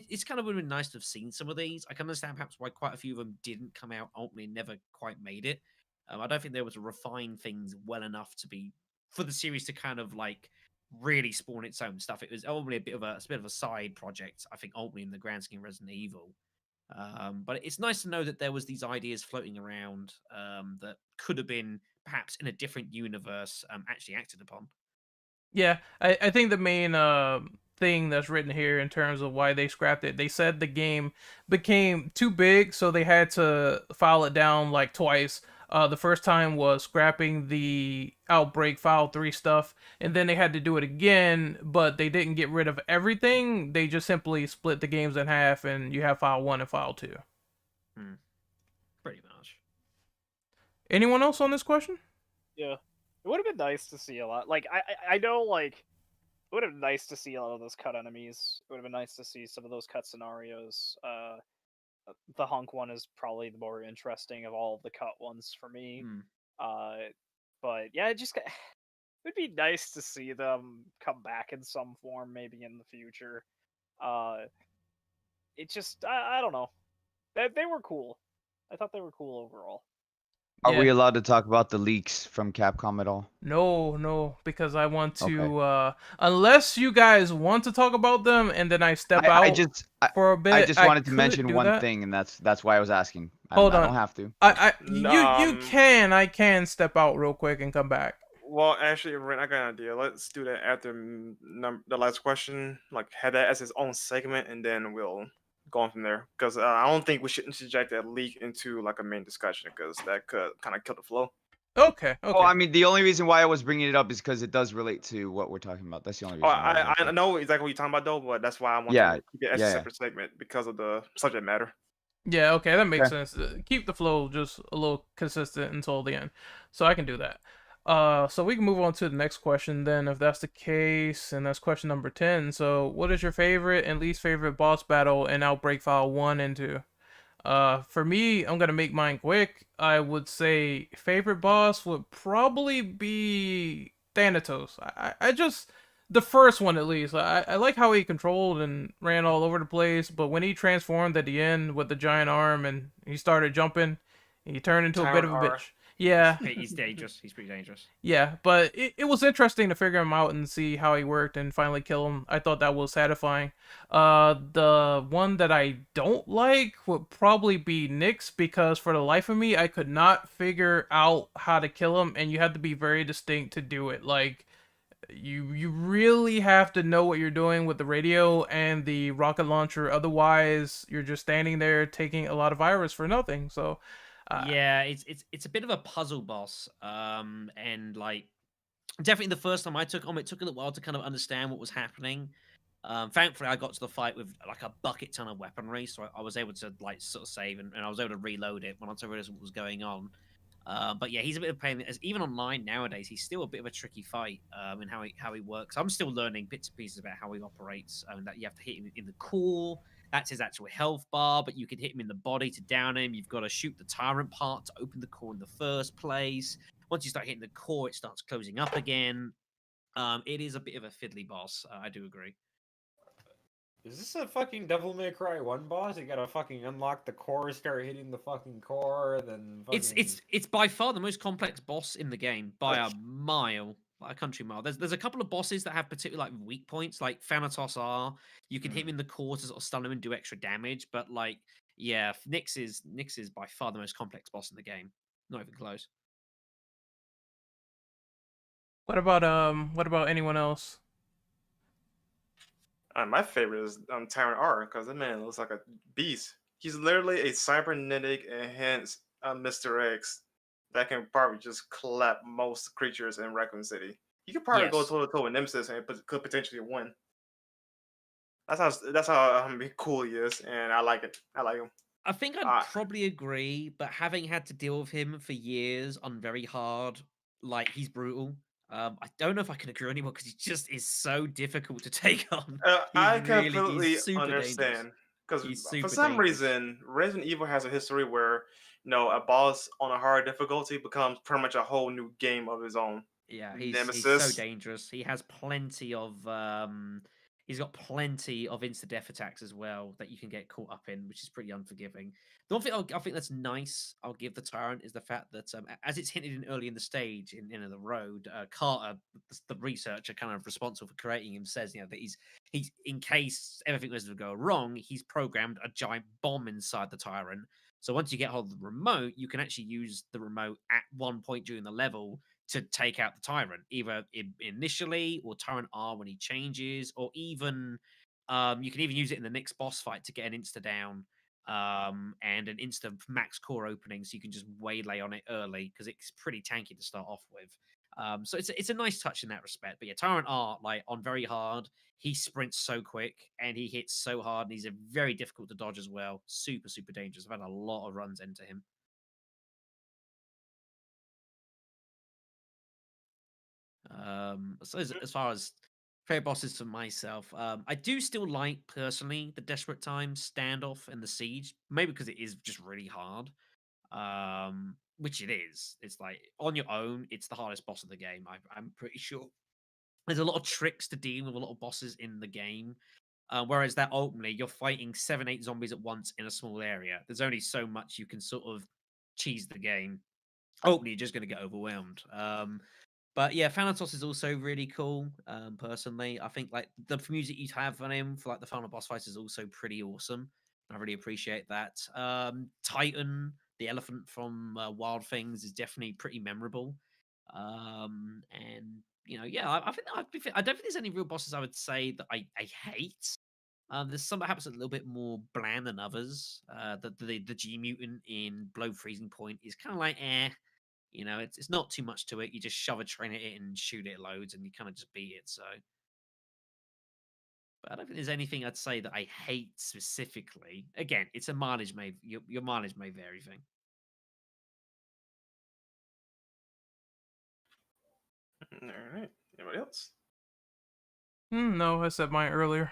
It's kind of would have been nice to have seen some of these. I can understand perhaps why quite a few of them didn't come out, ultimately never quite made it. I don't think they were to refine things well enough to be for the series to kind of like really spawn its own stuff. It was only a bit of a side project, I think, ultimately in the grand scheme of Resident Evil. But it's nice to know that there was these ideas floating around that could have been perhaps in a different universe actually acted upon. Yeah, I think the main thing that's written here in terms of why they scrapped it, they said the game became too big, so they had to file it down like twice. The first time was scrapping the Outbreak File 3 stuff, and then they had to do it again, but they didn't get rid of everything. They just simply split the games in half, and you have File 1 and File 2. Pretty much. Anyone else on this question? Yeah. It would have been nice to see a lot. Like, I know, like, it would have been nice to see a lot of those cut enemies. It would have been nice to see some of those cut scenarios. The hunk one is probably the more interesting of all of the cut ones for me. But yeah, it would be nice to see them come back in some form, maybe in the future. It just, I don't know. They were cool. I thought they were cool overall. Are we allowed to talk about the leaks from Capcom at all? No, because I want to, unless you guys want to talk about them, and then I step out for a bit. I just wanted to mention one thing, and that's why I was asking. Hold on. I don't have to. I can step out real quick and come back. Well, actually, Ren, I got an idea. Let's do that after the last question. Like, have that as its own segment, and then we'll go on from there. Because I don't think we should interject that leak into like a main discussion, because that could kind of kill the flow. Okay. Oh, I mean, the only reason why I was bringing it up is because it does relate to what we're talking about. That's the only reason. I know exactly what you're talking about, though, but that's why I want to keep it as a separate segment because of the subject matter. Yeah, okay, that makes sense. Keep the flow just a little consistent until the end. So I can do that. So we can move on to the next question then, if that's the case, and that's question number 10. So what is your favorite and least favorite boss battle in Outbreak File 1 and 2? For me, I'm gonna make mine quick. I would say favorite boss would probably be Thanatos. I just, the first one at least. I like how he controlled and ran all over the place, but when he transformed at the end with the giant arm and he started jumping, he turned into a bit of a bitch. Yeah. He's dangerous. He's pretty dangerous. Yeah, but it was interesting to figure him out and see how he worked and finally kill him. I thought that was satisfying. The one that I don't like would probably be Nyx, because for the life of me, I could not figure out how to kill him, and you have to be very distinct to do it. Like, you really have to know what you're doing with the radio and the rocket launcher. Otherwise, you're just standing there taking a lot of virus for nothing. So... yeah, it's a bit of a puzzle boss, and like definitely the first time I took on, it took a little while to kind of understand what was happening. Thankfully, I got to the fight with like a bucket ton of weaponry, so I was able to like sort of save and I was able to reload it once I realized what was going on. But yeah, he's a bit of a pain. As even online nowadays, he's still a bit of a tricky fight in how he works. I'm still learning bits and pieces about how he operates, and that you have to hit him in the core. That's his actual health bar, but you can hit him in the body to down him. You've got to shoot the tyrant part to open the core in the first place. Once you start hitting the core, it starts closing up again. It is a bit of a fiddly boss. I do agree. Is this a fucking Devil May Cry 1 boss? You gotta fucking unlock the core, start hitting the fucking core, then fucking... It's by far the most complex boss in the game by a mile. A country mile. There's a couple of bosses that have particular like weak points, like Thanatos are. You can hit him in the core to sort of stun him and do extra damage, but like, yeah, Nyx is by far the most complex boss in the game. Not even close. What about anyone else? My favorite is Tyrant R, because that man looks like a beast. He's literally a cybernetic enhanced Mr. X that can probably just clap most creatures in Raccoon City. He could probably go toe to toe with Nemesis and could potentially win. That's how cool he is, and I like it. I like him. I think I'd probably agree, but having had to deal with him for years on very hard, like he's brutal. I don't know if I can agree anymore because he just is so difficult to take on. I completely understand, because for some reason Resident Evil has a history where a boss on a hard difficulty becomes pretty much a whole new game of his own. Yeah, he's so dangerous. He has plenty of He's got plenty of insta-death attacks as well that you can get caught up in, which is pretty unforgiving. The one thing I think that's nice, I'll give the Tyrant, is the fact that as it's hinted in early in the stage in the road, Carter, the researcher kind of responsible for creating him, says that he's in case everything was to go wrong, he's programmed a giant bomb inside the Tyrant. So once you get hold of the remote, you can actually use the remote at one point during the level to take out the Tyrant, either initially or Tyrant R when he changes, or even you can even use it in the next boss fight to get an insta down and an instant max core opening, so you can just waylay on it early because it's pretty tanky to start off with. So it's a nice touch in that respect. But yeah, Tyrant R, like on very hard, he sprints so quick and he hits so hard, and he's a very difficult to dodge as well. Super, super dangerous. I've had a lot of runs into him. So as far as favorite bosses for myself, I do still like personally the Desperate Times standoff and the siege, maybe because it is just really hard. Which it is. It's like on your own, it's the hardest boss of the game. I'm pretty sure. There's a lot of tricks to deal with a lot of bosses in the game. Whereas that ultimately, you're fighting 7-8 zombies at once in a small area. There's only so much you can sort of cheese the game. Ultimately, you're just going to get overwhelmed. But yeah, Thanatos is also really cool. Personally, I think like the music you have on him for like the final boss fights is also pretty awesome. I really appreciate that. Titan, the elephant from Wild Things, is definitely pretty memorable. And yeah, I don't think there's any real bosses I would say that I hate. There's some perhaps a little bit more bland than others. The G mutant in Blow Freezing Point is kind of like it's not too much to it. You just shove a train at it and shoot it loads, and you kind of just beat it. So, but I don't think there's anything I'd say that I hate specifically. Again, it's a mileage may your mileage may vary thing. All right. Anybody else? No, I said mine earlier.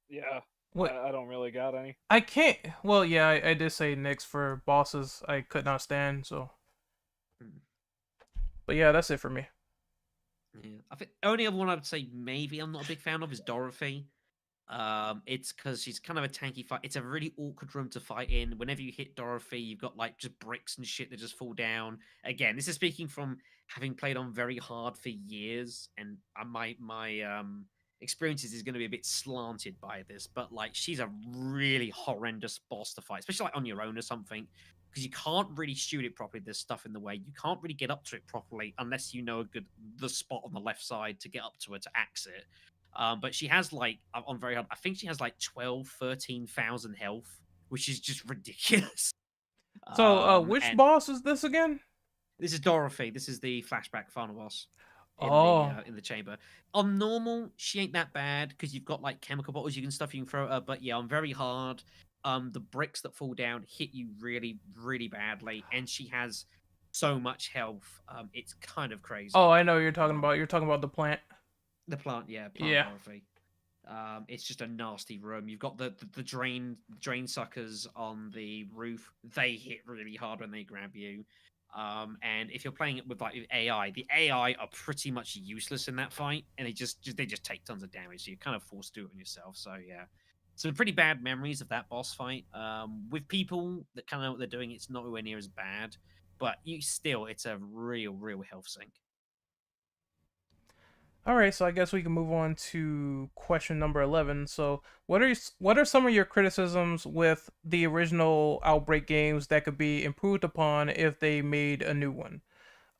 Yeah. What? I don't really got any. I can't. Well, yeah, I did say Nyx for bosses I could not stand. So, but yeah, that's it for me. Yeah, I think only other one I would say maybe I'm not a big fan of is Dorothy. It's because she's kind of a tanky fight. It's a really awkward room to fight in. Whenever you hit Dorothy, you've got like just bricks and shit that just fall down. Again, this is speaking from having played on very hard for years, and my experiences is going to be a bit slanted by this. But like, she's a really horrendous boss to fight, especially like on your own or something, because you can't really shoot it properly. There's stuff in the way. You can't really get up to it properly unless you know the spot on the left side to get up to her to axe it. But she has like on very hard, I think she has like 13,000 health, which is just ridiculous. So, which boss is this again? This is Dorothy. This is the flashback final boss in the chamber. On normal, she ain't that bad because you've got like chemical bottles you can throw at her. But yeah, on very hard, the bricks that fall down hit you really, really badly, and she has so much health. It's kind of crazy. Oh, I know what you're talking about. You're talking about the plant. The plant, yeah, Dorothy. It's just a nasty room. You've got the drain suckers on the roof. They hit really hard when they grab you. And if you're playing it with like AI, the AI are pretty much useless in that fight, and they just take tons of damage. So you're kind of forced to do it on yourself. So yeah, some pretty bad memories of that boss fight. With people that kind of know what they're doing, it's not anywhere near as bad, but it's a real health sink. All right, so I guess we can move on to question number 11. So, what are some of your criticisms with the original Outbreak games that could be improved upon if they made a new one?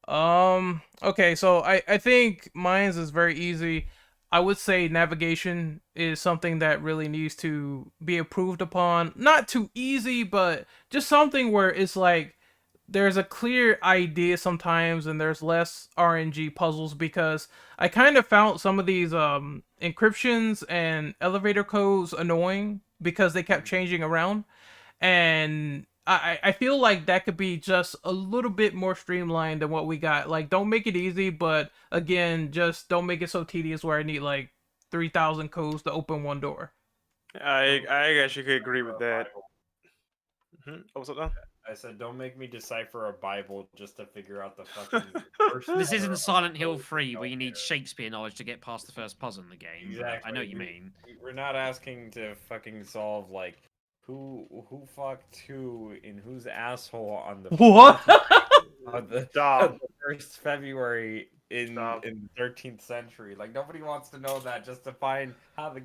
Okay, so I think mine's is very easy. I would say navigation is something that really needs to be improved upon. Not too easy, but just something where it's like there's a clear idea sometimes and there's less RNG puzzles, because I kind of found some of these encryptions and elevator codes annoying because they kept changing around, and I feel like that could be just a little bit more streamlined than what we got. Like, don't make it easy, but again, just don't make it so tedious where I need like 3,000 codes to open one door. I actually could agree with that. What's up now? I said, don't make me decipher a Bible just to figure out the fucking first. This letter isn't of Silent the Hill code 3 where right you need there. Shakespeare knowledge to get past the first puzzle in the game. Exactly. But I know what you mean. We're not asking to fucking solve like who fucked who in whose asshole on the What? 14th on the Stop. 1st February in Stop. the 13th century. Like nobody wants to know that just to find how the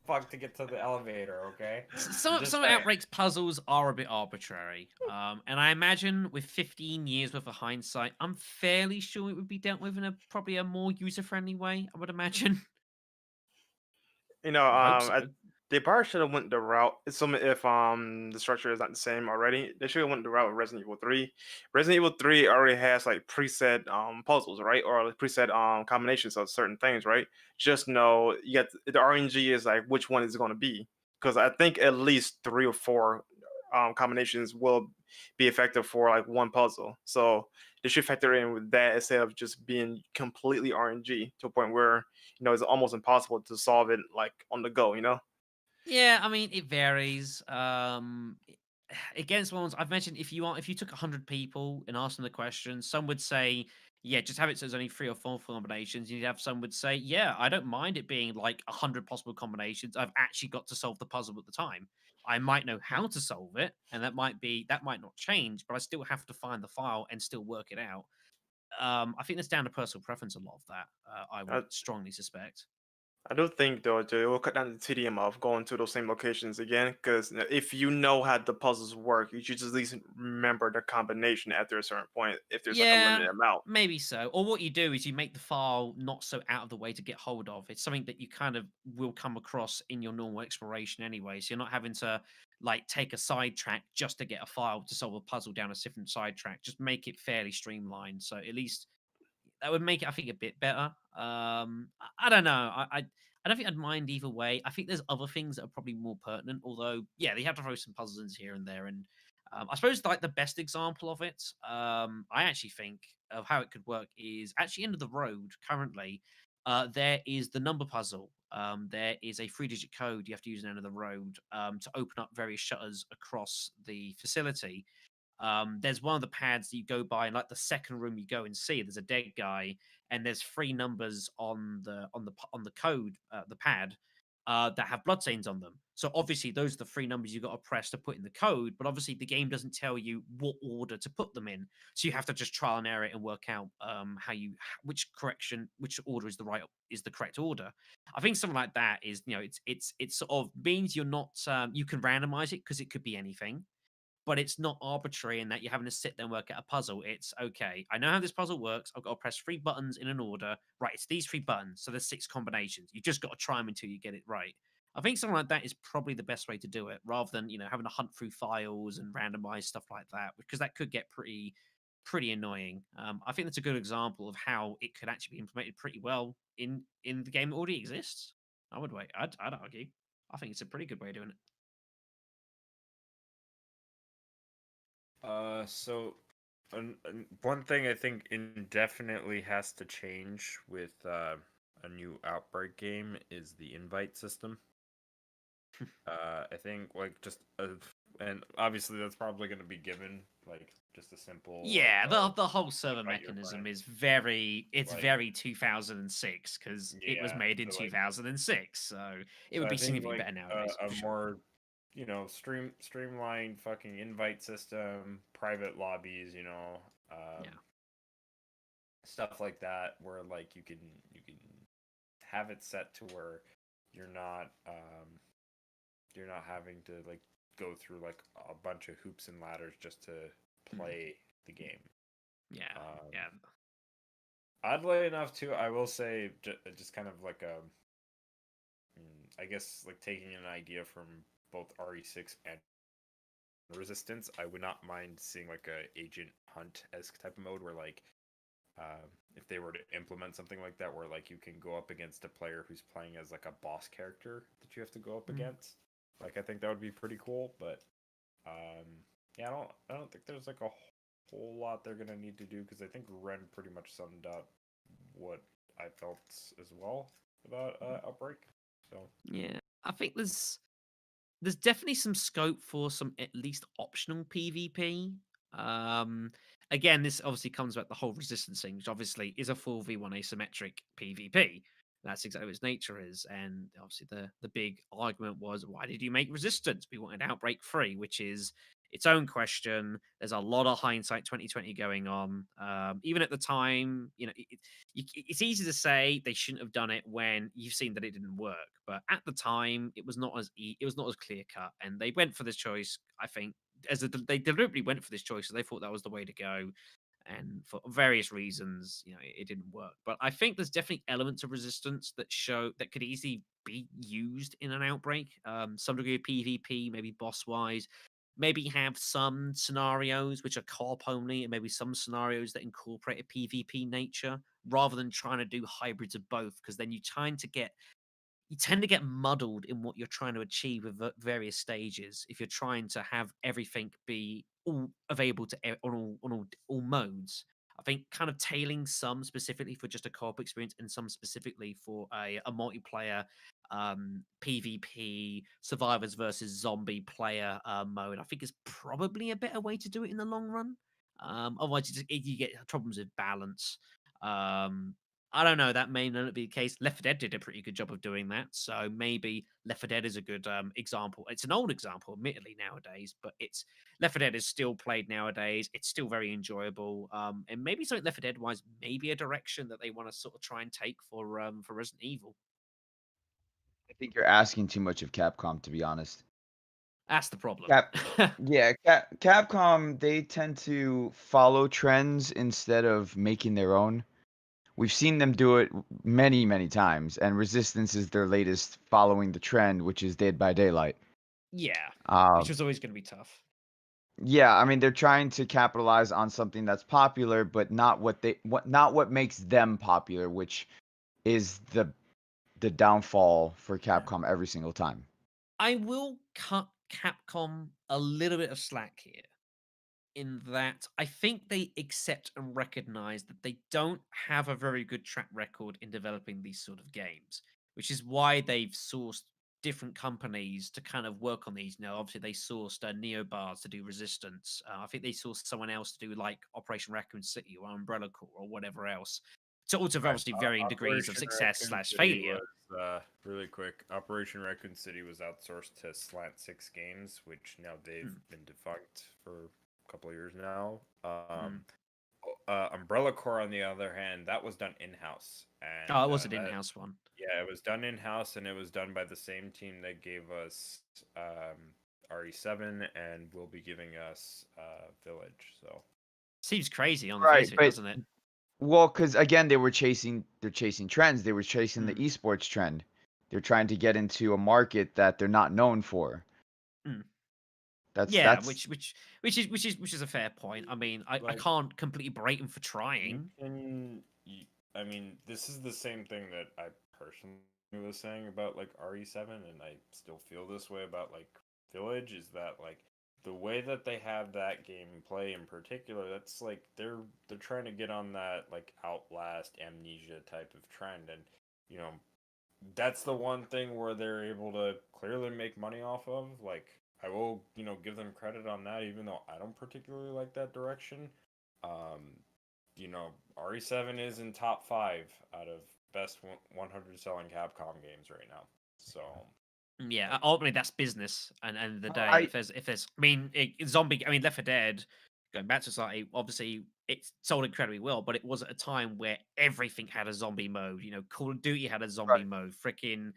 fuck to get to the elevator. Okay. Some Just some saying. Outbreak's puzzles are a bit arbitrary, and I imagine with 15 years worth of hindsight, I'm fairly sure it would be dealt with in probably a more user-friendly way. I would imagine. You know, I hope so. they probably should have went the route. If the structure is not the same already, they should have went the route of Resident Evil 3. Resident Evil 3 already has like preset puzzles, right, or like preset combinations of certain things, right? Just know you get the RNG is like which one is going to be, because I think at least 3 or 4 combinations will be effective for like one puzzle. So they should factor in with that instead of just being completely RNG to a point where it's almost impossible to solve it like on the go. Yeah, I mean it varies. Against ones I've mentioned, if you took 100 people and asked them the question, some would say, yeah, just have it so there's only 3 or 4 combinations. You'd have some would say, yeah, I don't mind it being like 100 possible combinations. I've actually got to solve the puzzle at the time. I might know how to solve it, and that might not change, but I still have to find the file and still work it out. I think that's down to personal preference. A lot of that, I I, would strongly suspect. I do think though it will cut down the tedium of going to those same locations again, because if you know how the puzzles work, you should just at least remember the combination after a certain point if there's like a Yeah, limited amount. maybe so. Or what you do is you make the file not so out of the way to get hold of. It's something that you kind of will come across in your normal exploration anyway. So you're not having to like take a sidetrack just to get a file to solve a puzzle down a different sidetrack. Just make it fairly streamlined. So at least that would make it, I think, a bit better. I don't know. I don't think I'd mind either way. I think there's other things that are probably more pertinent. Although, yeah, they have to throw some puzzles in here and there. And I suppose like the best example of it, I actually think of how it could work is actually end of the road. Currently, there is the number puzzle. There is a 3-digit code you have to use at the end of the road to open up various shutters across the facility. There's one of the pads that you go by, and like the second room you go and see, there's a dead guy, and there's 3 numbers on the code, the pad, that have bloodstains on them. So obviously those are the 3 numbers you got to press to put in the code, but obviously the game doesn't tell you what order to put them in, so you have to just trial and error it and work out which order is the correct order. I think something like that is it's sort of means you're not you can randomize it because it could be anything, but it's not arbitrary in that you're having to sit there and work out a puzzle. It's okay. I know how this puzzle works. I've got to press 3 buttons in an order. Right, it's these 3 buttons. So there's 6 combinations. You just got to try them until you get it right. I think something like that is probably the best way to do it, rather than having to hunt through files and randomize stuff like that, because that could get pretty annoying. I think that's a good example of how it could actually be implemented pretty well in the game that already exists. I'd argue. I think it's a pretty good way of doing it. So one thing I think indefinitely has to change with a new Outbreak game is the invite system. I think like and obviously that's probably going to be given like just a simple Yeah, the whole server invite your mechanism friend. is very Like, very 2006 because it was yeah, made in so, like, 2006, so it would I be think significantly like better nowadays. a for sure. more streamlined fucking invite system, private lobbies, Yeah. stuff like that, where like you can have it set to where you're not having to like go through like a bunch of hoops and ladders just to play the game. Yeah, Um, yeah. Oddly enough, too, I will say just kind of like I guess like taking an idea from both RE6 and Resistance, I would not mind seeing like a agent hunt esque type of mode where like if they were to implement something like that, where like you can go up against a player who's playing as like a boss character that you have to go up against. Like I think that would be pretty cool, but yeah, I don't think there's like a whole lot they're gonna need to do, because I think Ren pretty much summed up what I felt as well about Outbreak. So Yeah, I think there's there's definitely some scope for some at least optional PvP. Um, Again, this obviously comes about the whole resistance thing, which obviously is a 4v1 asymmetric PvP. That's exactly what its nature is. And obviously the big argument was, why did you make resistance? We wanted Outbreak 3, which is its own question. There's a lot of hindsight 2020 going on. Even at the time, it's easy to say they shouldn't have done it when you've seen that it didn't work. But at the time, it was not as clear cut, and they went for this choice. I think they deliberately went for this choice, so they thought that was the way to go. And for various reasons, it didn't work. But I think there's definitely elements of resistance that could easily be used in an outbreak. Some degree of PvP, maybe boss wise. Maybe have some scenarios which are co-op only, and maybe some scenarios that incorporate a PvP nature, rather than trying to do hybrids of both, because then you tend to get muddled in what you're trying to achieve with various stages if you're trying to have everything be all available to on all modes. I think kind of tailing some specifically for just a co-op experience and some specifically for a multiplayer PvP survivors versus zombie player mode, I think is probably a better way to do it in the long run. Otherwise, you get problems with balance. I don't know. That may not be the case. Left 4 Dead did a pretty good job of doing that, so maybe Left 4 Dead is a good example. It's an old example, admittedly, nowadays, but it's Left 4 Dead is still played nowadays. It's still very enjoyable, and maybe something Left 4 Dead wise, maybe a direction that they want to sort of try and take for Resident Evil. I think you're asking too much of Capcom, to be honest. That's the problem. Capcom, they tend to follow trends instead of making their own. We've seen them do it many, many times, and Resistance is their latest following the trend, which is Dead by Daylight. Yeah, Um, which was always going to be tough. yeah, I mean they're trying to capitalize on something that's popular, but not what makes them popular, which is the downfall for Capcom every single time. I will cut Capcom a little bit of slack here, in that I think they accept and recognize that they don't have a very good track record in developing these sort of games, which is why they've sourced different companies to kind of work on these. Now, obviously, they sourced Neobars to do Resistance. I think they sourced someone else to do like Operation Raccoon City or Umbrella Corps or whatever else. So, also obviously varying degrees of success / failure. Really quick, Operation Raccoon City was outsourced to Slant 6 Games, which now they've been defunct for couple of years now. Umbrella Corps, on the other hand, that was done in-house. And, it was an in-house one. Yeah, it was done in-house, and it was done by the same team that gave us RE7 and will be giving us Village. So seems crazy on the face of it, doesn't it? Well, because again, they're chasing trends. They were chasing the esports trend. They're trying to get into a market that they're not known for. That's which is a fair point. I mean, I can't completely berate them for trying. I mean, this is the same thing that I personally was saying about like RE7, and I still feel this way about like Village, is that like the way that they have that gameplay in particular, that's like they're trying to get on that like Outlast Amnesia type of trend, and that's the one thing where they're able to clearly make money off of. Like, I will, give them credit on that, even though I don't particularly like that direction. RE7 is in top 5 out of best 100 selling Capcom games right now. So yeah, ultimately that's business. And end of the day, if there's, I mean, Left 4 Dead, going back to Society, obviously it sold incredibly well, but it was at a time where everything had a zombie mode. Call of Duty had a zombie mode. Freaking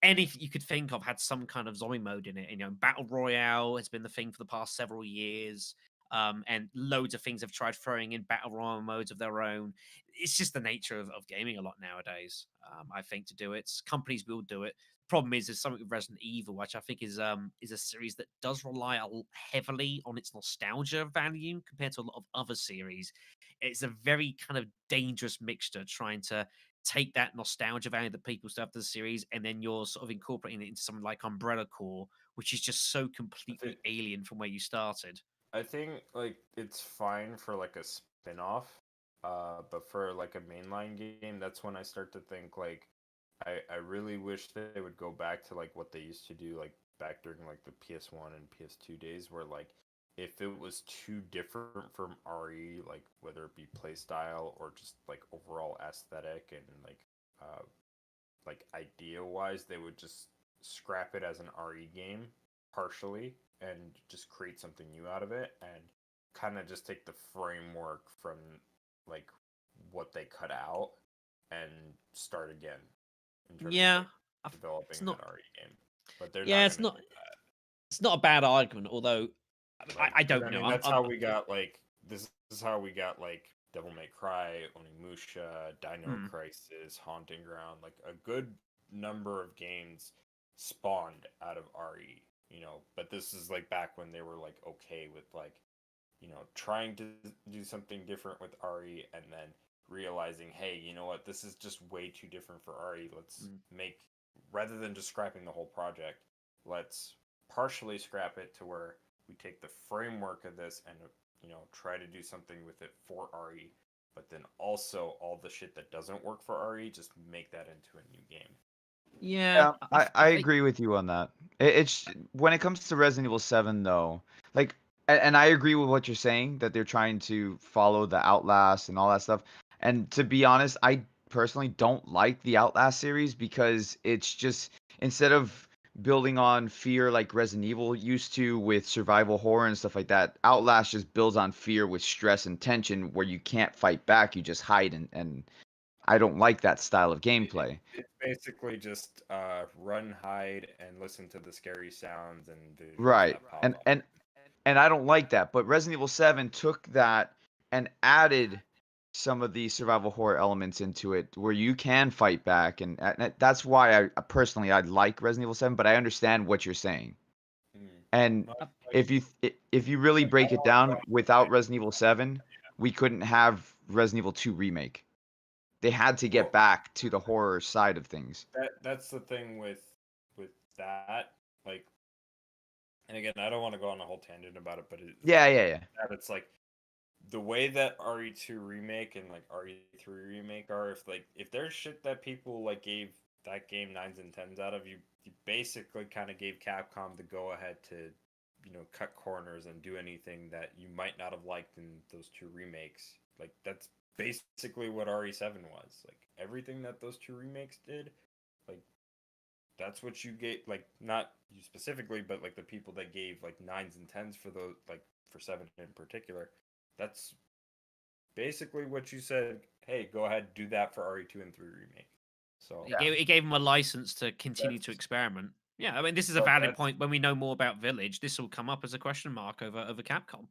anything you could think of had some kind of zombie mode in it. Battle Royale has been the thing for the past several years. And loads of things have tried throwing in Battle Royale modes of their own. It's just the nature of gaming a lot nowadays, I think, to do it. Companies will do it. Problem is, there's something with Resident Evil, which I think is a series that does rely heavily on its nostalgia value compared to a lot of other series. It's a very kind of dangerous mixture trying to take that nostalgia value that people still have to the series, and then you're sort of incorporating it into something like Umbrella Corps, which is just so completely alien from where you started. I think like it's fine for like a spin-off, but for like a mainline game, that's when I start to think like I really wish they would go back to like what they used to do like back during like the PS1 and PS2 days, where like if it was too different from RE, like whether it be playstyle or just like overall aesthetic and like idea wise, they would just scrap it as an RE game partially and just create something new out of it and kind of just take the framework from like what they cut out and start again in terms Yeah, of like, developing it's not. that RE game. But they're Yeah, not it's gonna not. do that. It's not a bad argument, although Like, I 'cause, don't I know. mean, that's how we got like this is how we got like Devil May Cry, Onimusha, Dino Crisis, Haunting Ground. Like a good number of games spawned out of RE. You know, but this is like back when they were like okay with like, you know, trying to do something different with RE and then realizing, hey, you know what, this is just way too different for RE. Let's make rather than just scrapping the whole project, let's partially scrap it to where we take the framework of this and you know try to do something with it for RE, but then also all the shit that doesn't work for RE, just make that into a new game. Yeah, I agree with you on that. It's when it comes to Resident Evil 7 though, like and I agree with what you're saying that they're trying to follow the Outlast and all that stuff. And to be honest, I personally don't like the Outlast series because it's just instead of building on fear like Resident Evil used to with survival horror and stuff like that, Outlast just builds on fear with stress and tension where you can't fight back, you just hide and I don't like that style of gameplay. It's basically just run, hide, and listen to the scary sounds and visuals Right. that pop And up. and and I don't like that. But Resident Evil 7 took that and added some of the survival horror elements into it where you can fight back and that's why I personally I like Resident Evil 7, but I understand what you're saying. And Like, if you really break it down, without Resident Evil 7, we couldn't have Resident Evil 2 remake. They had to get Well- back to the horror side of things. that's the thing with that. Like, and again, I don't want to go on a whole tangent about it, but Yeah. that it's like the way that RE2 remake and like RE3 remake are. If there's shit that people like gave that game 9s and 10s out of, you basically kind of gave Capcom the go ahead to, you know, cut corners and do anything that you might not have liked in those two remakes. Like that's basically what RE7 was. Like everything that those two remakes did, like that's what you gave, like not you specifically, but like the people that gave like 9s and 10s for those, like for 7 in particular, that's basically what you said. Hey, go ahead, do that for RE2 and 3 remake. So it gave them a license to continue to That's- experiment. Yeah, I mean, this is a But valid that's- point. When we know more about Village, this will come up as a question mark over Capcom.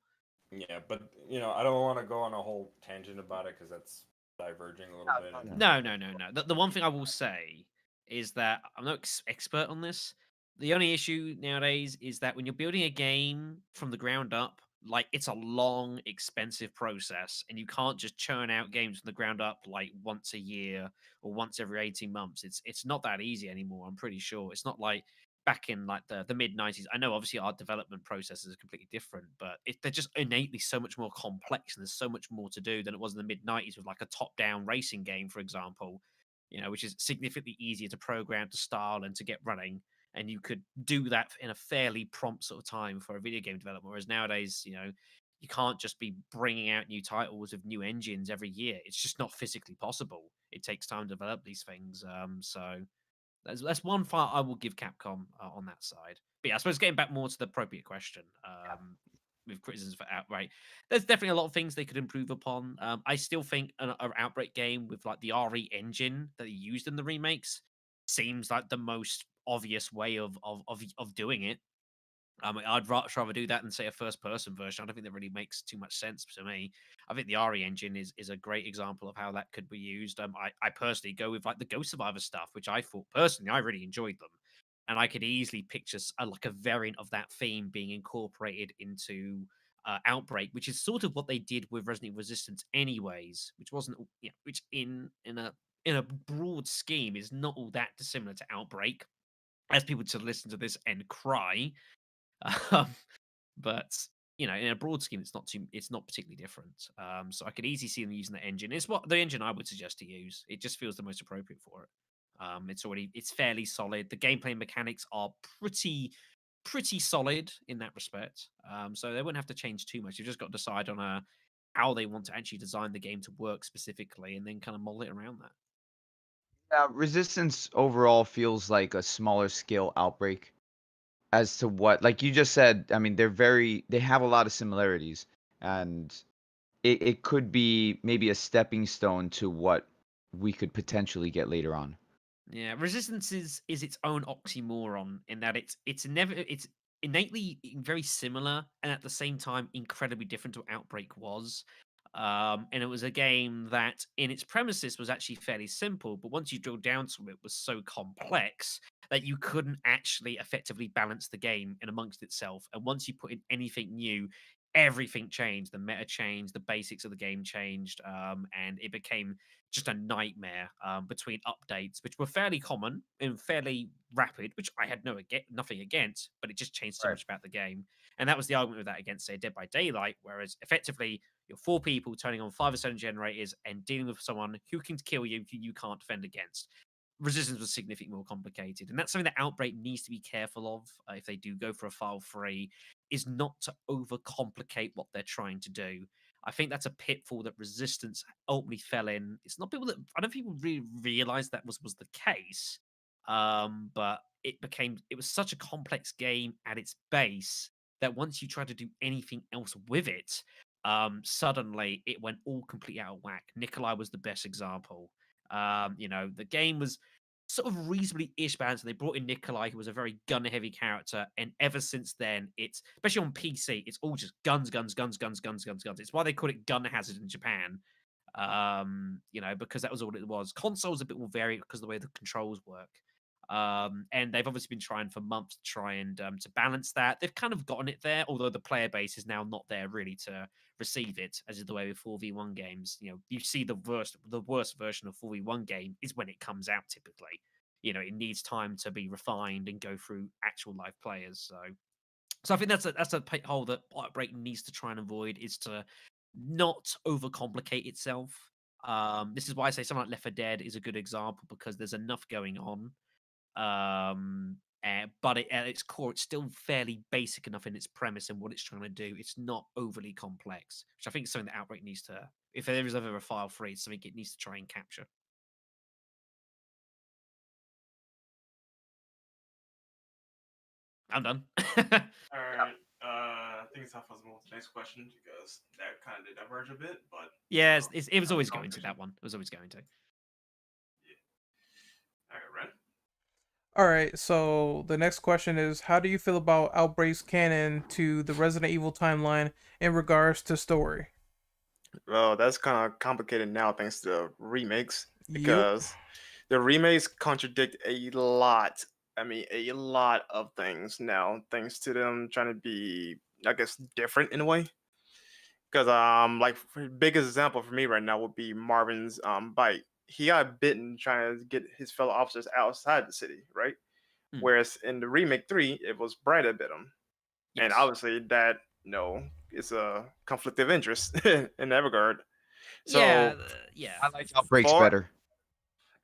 yeah, but you know, I don't want to go on a whole tangent about it because that's diverging a little bit. and- No. The one thing I will say is that I'm no expert on this. The only issue nowadays is that when you're building a game from the ground up, like it's a long, expensive process, and you can't just churn out games from the ground up like once a year or once every 18 months. It's not that easy anymore. I'm pretty sure it's not like back in like the mid 90s. I know obviously our development processes are completely different, but they're just innately so much more complex and there's so much more to do than it was in the mid 90s with like a top down racing game, for example, you know, which is significantly easier to program, to style, and to get running. And you could do that in a fairly prompt sort of time for a video game development. Whereas nowadays, you know, you can't just be bringing out new titles with new engines every year. It's just not physically possible. It takes time to develop these things. So that's one part I will give Capcom on that side. But yeah, I suppose getting back more to the appropriate question, with criticisms for Outbreak, there's definitely a lot of things they could improve upon. I still think an Outbreak game with like the RE engine that they used in the remakes seems like the most obvious way of doing it. I'd much rather do that than say a first person version. I don't think that really makes too much sense to me. I think the RE engine is a great example of how that could be used. I personally go with like the Ghost Survivor stuff, which I thought personally I really enjoyed them, and I could easily picture like a variant of that theme being incorporated into Outbreak, which is sort of what they did with Resident Evil Resistance, anyways. Which wasn't, you know, which in a broad scheme is not all that dissimilar to Outbreak. As people to listen to this and cry, um, but you know, in a broad scheme, it's not particularly different. So I could easily see them using that engine. It's what the engine I would suggest to use. It just feels the most appropriate for it. It's fairly solid. The gameplay mechanics are pretty pretty solid in that respect. So they wouldn't have to change too much. You've just got to decide on how they want to actually design the game to work specifically, and then kind of model it around that. Yeah, Resistance overall feels like a smaller scale Outbreak as to what, like you just said. I mean, they have a lot of similarities, and it could be maybe a stepping stone to what we could potentially get later on. Yeah, Resistance is its own oxymoron in that it's innately very similar and at the same time incredibly different to what Outbreak was. And it was a game that, in its premises, was actually fairly simple, but once you drill down to it, was so complex that you couldn't actually effectively balance the game in amongst itself. And once you put in anything new, everything changed. The meta changed, the basics of the game changed, and it became just a nightmare between updates, which were fairly common and fairly rapid, which I had nothing against, but it just changed so Right. much about the game. And that was the argument with that against, say, Dead by Daylight, whereas effectively you're 4 people turning on 5 or 7 generators and dealing with someone who can kill you, who you can't defend against. Resistance was significantly more complicated, and that's something that Outbreak needs to be careful of if they do go for a file free, is not to overcomplicate what they're trying to do. I think that's a pitfall that Resistance ultimately fell in. It's not people that I don't think people really realized that was the case, but it was such a complex game at its base that once you try to do anything else with it, suddenly it went all completely out of whack. Nikolai was the best example. The game was sort of reasonably ish balanced. They brought in Nikolai, who was a very gun-heavy character, and ever since then, it's especially on PC, it's all just guns, guns, guns, guns, guns, guns, guns. It's why they call it Gun Hazard in Japan. Because that was all it was. Consoles a bit more varied because of the way the controls work. And they've obviously been trying for months to try and to balance that. They've kind of gotten it there, although the player base is now not there really to receive it, as is the way with 4v1 games. You see the worst version of 4v1 game is when it comes out typically. It needs time to be refined and go through actual live players. So I think that's a hole that Outbreak needs to try and avoid, is to not overcomplicate itself. This is why I say something like Left 4 Dead is a good example, because there's enough going on. But at its core, it's still fairly basic enough in its premise and what it's trying to do. It's not overly complex, which I think is something that Outbreak needs to, if there is ever a file free, it's something it needs to try and capture. I'm done. All right. I think it's time for us to move to the next question because that kind of did diverge a bit, but Yeah, it was always going to that one. It was always going to. All right, Ren. All right, so the next question is, how do you feel about Outbreak's canon to the Resident Evil timeline in regards to story? Well, that's kind of complicated now thanks to the remakes, Yep. because the remakes contradict a lot. I mean, a lot of things now, thanks to them trying to be, I guess, different in a way. Because like biggest example for me right now would be Marvin's bite. He got bitten trying to get his fellow officers outside the city, right? Hmm. Whereas in the remake 3, it was Brad that bit him, and Yes. obviously that it's a conflict of interest in that regard. So yeah. I like Outbreaks for- better.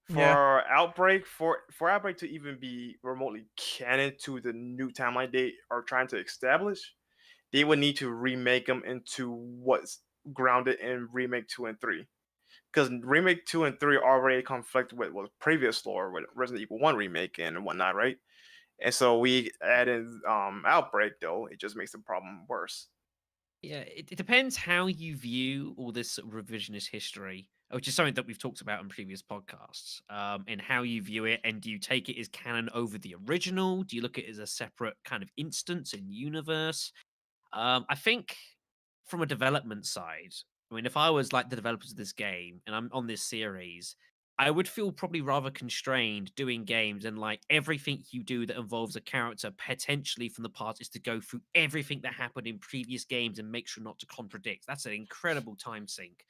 for Yeah. Outbreak, for Outbreak to even be remotely canon to the new timeline they are trying to establish, they would need to remake them into what's grounded in remake 2 and 3. Because remake 2 and 3 already conflict with previous lore with Resident Evil 1 remake and whatnot, right? And so we add in Outbreak, though, it just makes the problem worse. Yeah, it depends how you view all this sort of revisionist history, which is something that we've talked about in previous podcasts, and how you view it. And do you take it as canon over the original? Do you look at it as a separate kind of instance in universe? I think from a development side, I mean, if I was like the developers of this game and I'm on this series, I would feel probably rather constrained doing games, and like everything you do that involves a character potentially from the past is to go through everything that happened in previous games and make sure not to contradict. That's an incredible time sink.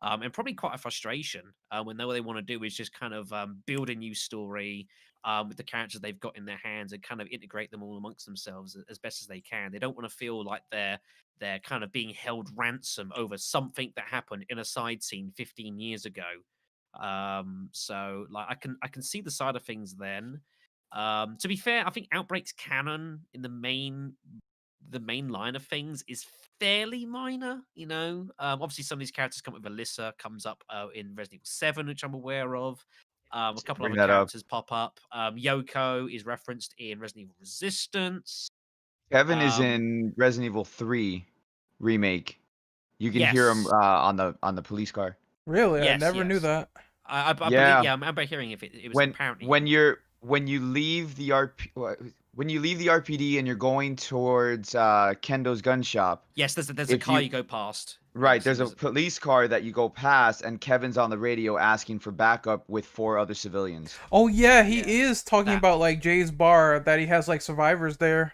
And probably quite a frustration when all they want to do is just kind of build a new story with the characters they've got in their hands and kind of integrate them all amongst themselves as best as they can. They don't want to feel like they're kind of being held ransom over something that happened in a side scene 15 years ago. So like I can see the side of things then. To be fair, I think Outbreak's canon in the main line of things is fairly minor. Obviously some of these characters come up with Alyssa, comes up in Resident Evil 7, which I'm aware of. A couple Bring other that up. characters pop up. Yoko is referenced in Resident Evil Resistance. Kevin is Um, in Resident Evil 3 remake. You can hear him Yes. on the police car. Really? I Yes, never knew yes. that. I believe, Yeah. yeah, I remember hearing if it was When apparently when you leave the RPD and you're going towards Kendo's gun shop. yes, there's a if car you- you go past. Right, Yes, there's a police car that you go past, and Kevin's on the radio asking for backup with 4 other civilians. Oh yeah, he Yeah, is talking that. about like Jay's bar that he has like survivors there.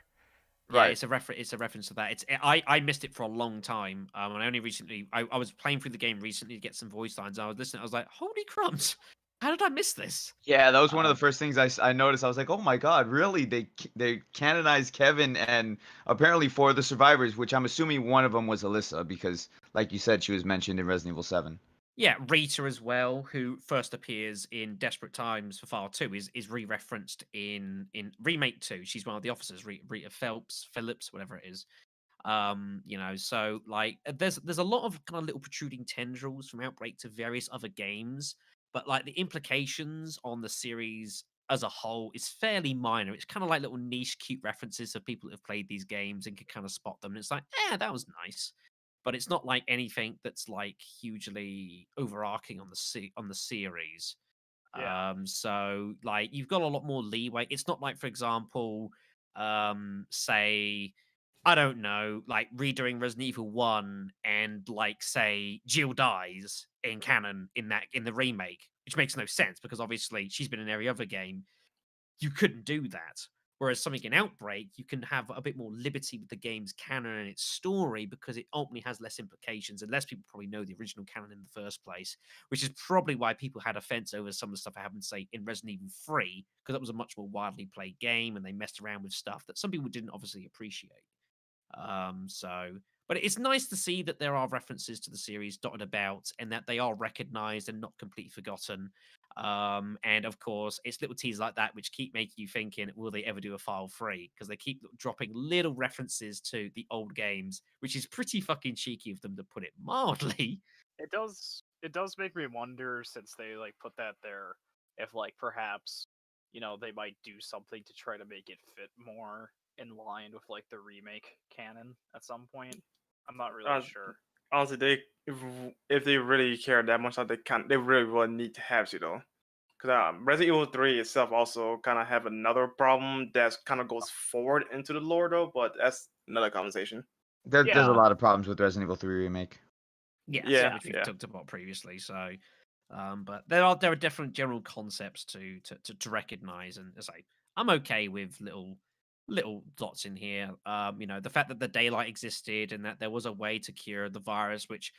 Yeah, Right. it's a reference to that. I missed it for a long time. And I only recently I was playing through the game recently to get some voice lines. And I was listening. I was like, holy crumbs, how did I miss this? Yeah, that was one of Um, the first things I noticed. I was like, oh my god, really? They canonized Kevin and apparently 4 of the survivors, which I'm assuming one of them was Alyssa because, like you said, she was mentioned in Resident Evil 7. Yeah, Rita as well, who first appears in Desperate Times for File 2, is re-referenced in Remake 2. She's one of the officers, Rita Phillips, whatever it is. So like there's a lot of kind of little protruding tendrils from Outbreak to various other games, but like the implications on the series as a whole is fairly minor. It's kind of like little niche cute references of people that have played these games and can kind of spot them. And it's like, that was nice. But it's not like anything that's like hugely overarching on the series. Yeah. So like you've got a lot more leeway. It's not like, for example, say, I don't know, like redoing Resident Evil 1 and like say Jill dies in canon in the remake, which makes no sense because obviously she's been in every other game. You couldn't do that. Whereas something in Outbreak, you can have a bit more liberty with the game's canon and its story because it ultimately has less implications and less people probably know the original canon in the first place, which is probably why people had offense over some of the stuff that happened, say, in Resident Evil 3, because that was a much more widely played game and they messed around with stuff that some people didn't obviously appreciate. But it's nice to see that there are references to the series dotted about and that they are recognized and not completely forgotten. And of course, it's little teasers like that which keep making you thinking, will they ever do a File 3? Because they keep dropping little references to the old games, which is pretty fucking cheeky of them, to put it mildly. It does make me wonder, since they like put that there, if like perhaps they might do something to try to make it fit more in line with like the remake canon at some point. I'm not really sure. Honestly, if they really care that much, they really will need to have to though. Because Resident Evil 3 itself also kind of have another problem that kind of goes forward into the lore though, but that's another conversation. There's Yeah. a lot of problems with Resident Evil 3 remake. Yeah, Which we've yeah. talked about previously. So, but there are different general concepts to recognize, and as I say, I'm okay with little dots in here. The fact that the daylight existed and that there was a way to cure the virus, which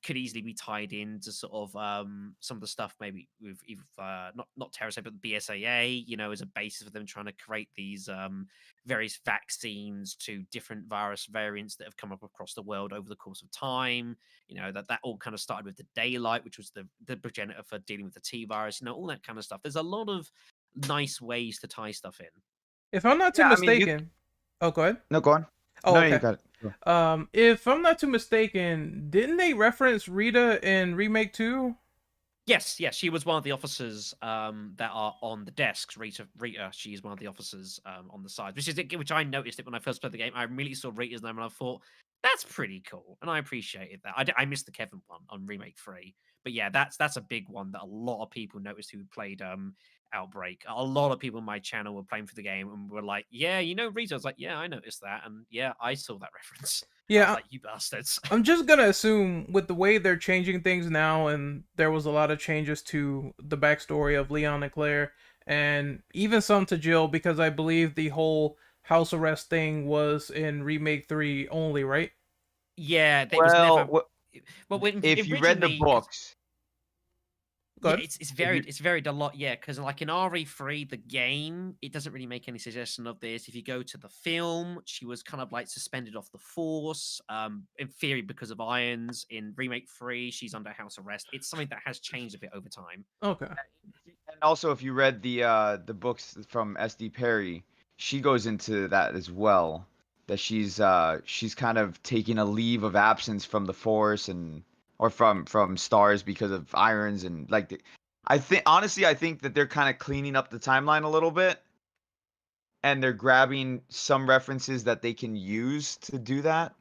could easily be tied into sort of some of the stuff maybe with not Terrorsafe but the BSAA, as a basis for them trying to create these various vaccines to different virus variants that have come up across the world over the course of time. That all kind of started with the daylight, which was the progenitor for dealing with the T virus. All that kind of stuff. There's a lot of nice ways to tie stuff in. If I'm not too Yeah, I mean, mistaken. Oh, go ahead. No, go on. Oh, No, okay. you got it. Go. If I'm not too mistaken, didn't they reference Rita in Remake 2? Yes, she was one of the officers that are on the desks. Rita, she is one of the officers on the side, which I noticed it when I first played the game. I immediately saw Rita's name and I thought, that's pretty cool, and I appreciated that. I missed the Kevin one on Remake 3, but yeah, that's a big one that a lot of people noticed who played Outbreak. A lot of people on my channel were playing for the game and were like, yeah, Rita. I was like, yeah, I noticed that, and yeah, I saw that reference. I Yeah, was like, you bastards. I'm just gonna assume with the way they're changing things now, and there was a lot of changes to the backstory of Leon and Claire, and even some to Jill, because I believe the whole house arrest thing was in Remake 3 only, right? Yeah, it was never. Well, if you read the originally- books, Go Yeah, ahead. it's varied a lot, yeah, because like in RE3, the game, it doesn't really make any suggestion of this. If you go to the film, she was kind of like suspended off the force, in theory because of irons. In Remake 3, she's under house arrest. It's something that has changed a bit over time. Okay. and Also, if you read the books from S.D. Perry, she goes into that as well. That she's kind of taking a leave of absence from the Force or from stars because of irons and like. I think that they're kind of cleaning up the timeline a little bit, and they're grabbing some references that they can use to do that.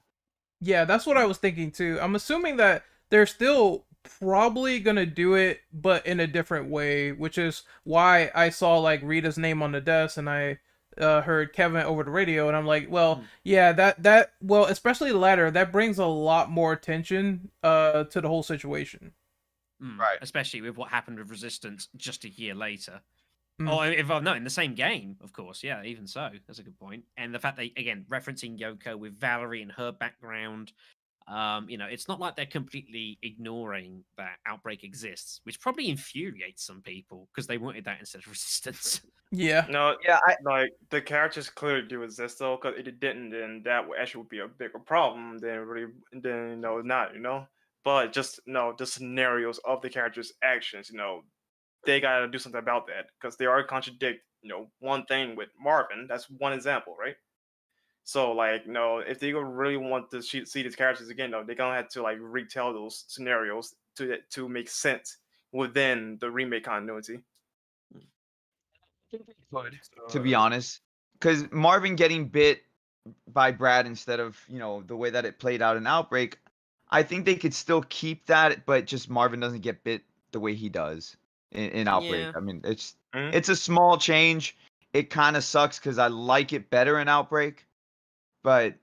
Yeah, that's what I was thinking too. I'm assuming that they're still probably gonna do it, but in a different way, which is why I saw like Rita's name on the desk, and I heard Kevin over the radio, and I'm like, well, yeah, well, especially the latter, that brings a lot more attention to the whole situation. Right. Especially with what happened with Resistance just a year later. Mm. Oh, if I no, in the same game, of course. Yeah, even so, that's a good point. And the fact that again referencing Yoko with Valerie and her background, it's not like they're completely ignoring that Outbreak exists, which probably infuriates some people because they wanted that instead of Resistance. Yeah. No, Yeah, like the characters clearly do exist though, because if it didn't, then that would actually be a bigger problem than not, But just the scenarios of the characters' actions, they gotta do something about that because they are contradict, one thing with Marvin. That's one example, right? So like, if they really want to see these characters again, though, they're gonna have to like retell those scenarios to make sense within the remake continuity. To be honest, because Marvin getting bit by Brad instead of the way that it played out in Outbreak, I think they could still keep that, but just Marvin doesn't get bit the way he does in Outbreak. Yeah. I mean, Mhm. it's a small change. It kind of sucks because I like it better in Outbreak, but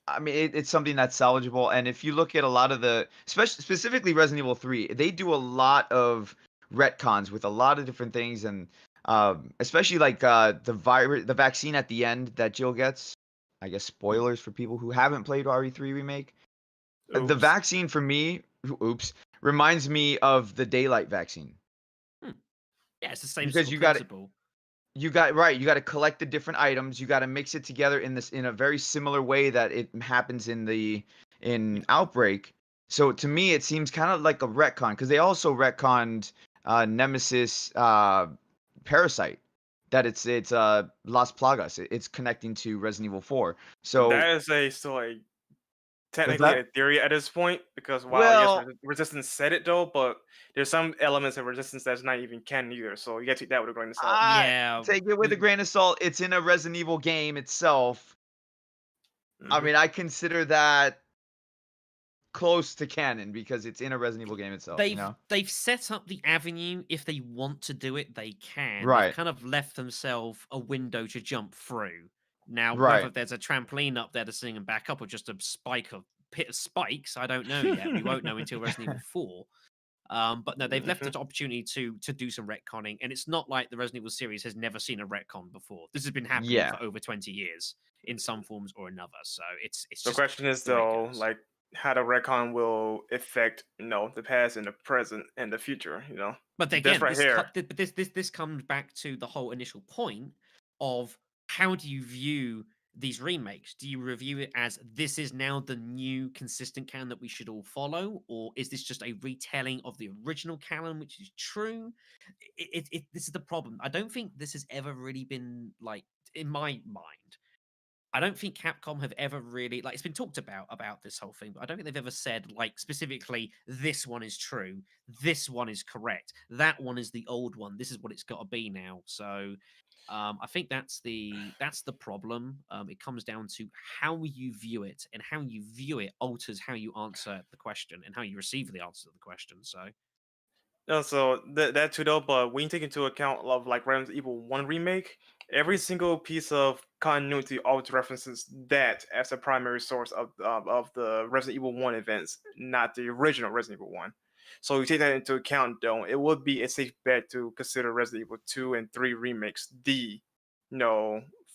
I mean, it's something that's salvageable. And if you look at a lot of specifically Resident Evil 3, they do a lot of retcons with a lot of different things, and especially like the vaccine at the end that Jill gets. I guess spoilers for people who haven't played RE3 remake. The Oops. vaccine for me, reminds me of the Daylight vaccine. Yeah, it's the same Because sort of you got principle. You got to collect the different items. You got to mix it together in a very similar way that it happens in Outbreak. So to me, it seems kind of like a retcon because they also retconned Nemesis Parasite, that it's Las Plagas. It's connecting to Resident Evil 4. So That is still technically that? a theory at this point because while Well, yes, Resistance said it though, but there's some elements of Resistance that's not even canon either. So you got to take that with a grain of salt. Yeah. take it with a grain of salt. It's in a Resident Evil game itself. I Mhm. mean, I consider that close to canon because it's in a Resident Evil game itself. They've set up the avenue. If they want to do it, they can. Right. They've kind of left themselves a window to jump through. Now, Right. whether there's a trampoline up there to sing them back up or just a pit of spikes, I don't know yet. We won't know until Resident Evil 4. But no, they've left Mhm. the opportunity to do some retconning, and it's not like the Resident Evil series has never seen a retcon before. This has been happening Yeah. for over 20 years in some forms or another. So it's The just question is the way it though, goes. like how the retcon will affect, the past and the present and the future, But This again, right here. this comes back to the whole initial point of how do you view these remakes? Do you review it as this is now the new consistent canon that we should all follow, or is this just a retelling of the original canon, which is true? This is the problem. I don't think this has ever really been like in my mind. I don't think Capcom have ever really it's been talked about this whole thing, but I don't think they've ever said like specifically this one is true, this one is correct, that one is the old one, this is what it's got to be now. So I think that's the problem. It comes down to how you view it, and how you view it alters how you answer the question and how you receive the answer to the question. So No, so that too though, but when you take into account of like Resident Evil 1 remake, every single piece of continuity always references that as a primary source of the Resident Evil 1 events, not the original Resident Evil 1. So you take that into account though, it would be a safe bet to consider Resident Evil 2 and 3 remakes the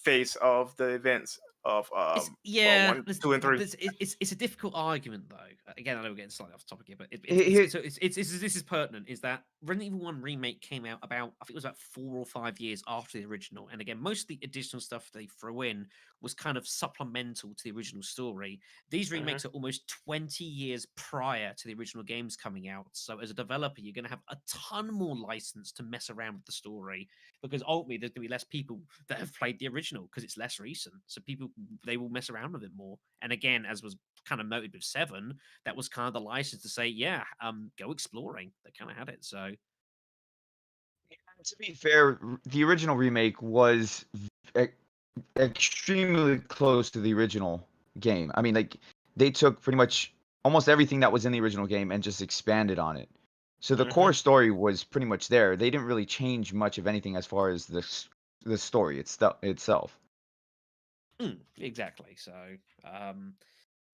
phase of the events of It's, well, 1, 2, and 3. it's a difficult argument though. Again, I know we're getting slightly off topic here, but Here- this is pertinent. Is that Resident Evil 1 remake came out about, I think it was about 4 or 5 years after the original, and again, most of the additional stuff they threw in was kind of supplemental to the original story. These remakes are almost 20 years prior to the original games coming out, so as a developer, you're going to have a ton more license to mess around with the story, because ultimately there's going to be less people that have played the original because it's less recent, so people, they will mess around with it more. And again, as was kind of noted with 7, that was kind of the license to say, yeah, go exploring. They kind of had it. So To be fair, the original remake was e- extremely close to the original game. I mean, like they took pretty much almost everything that was in the original game and just expanded on it. So the core story was pretty much there. They didn't really change much of anything as far as the story itself. exactly.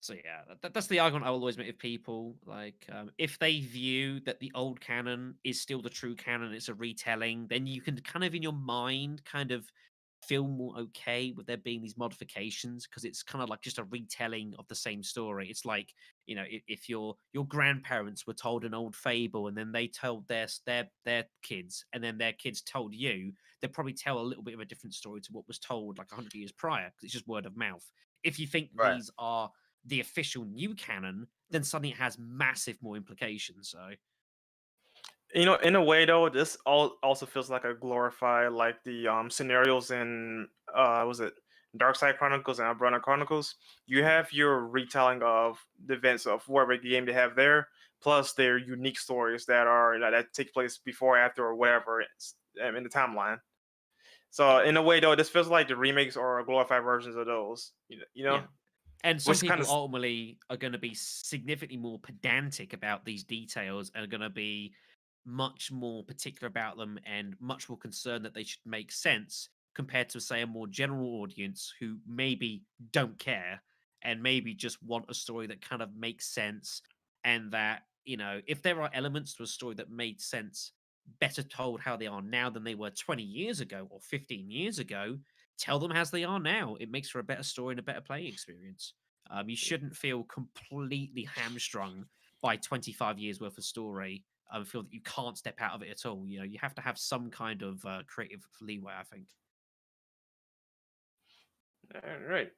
So yeah, that's the argument I will always make with people. Like, if they view that the old canon is still the true canon, it's a retelling, then you can kind of in your mind kind of feel more okay with there being these modifications, because it's kind of like just a retelling of the same story. It's like, you know, if your grandparents were told an old fable and then they told their kids, and then their kids told you, they'd probably tell a little bit of a different story to what was told like 100 years prior, because it's just word of mouth. If you think Right. these are the official new canon, then suddenly it has massive more implications. So You know, in a way though, this also feels like a glorified, like the scenarios in was it Dark Side Chronicles and Umbrella Chronicles. You have your retelling of the events of whatever game they have there, plus their unique stories that take place before, after, or whatever it's in the timeline. So in a way though, this feels like the remakes are glorified versions of those. You know, yeah. And some which kind people of ultimately are going to be significantly more pedantic about these details and are going to be much more particular about them and much more concerned that they should make sense, compared to, say, a more general audience who maybe don't care and maybe just want a story that kind of makes sense. And that, you know, if there are elements to a story that made sense better told how they are now than they were 20 years ago or 15 years ago, tell them as they are now. It makes for a better story and a better playing experience. You shouldn't feel completely hamstrung by 25 years worth of story. Feel that you can't step out of it at all. You know, you have to have some kind of creative leeway, I think. all right.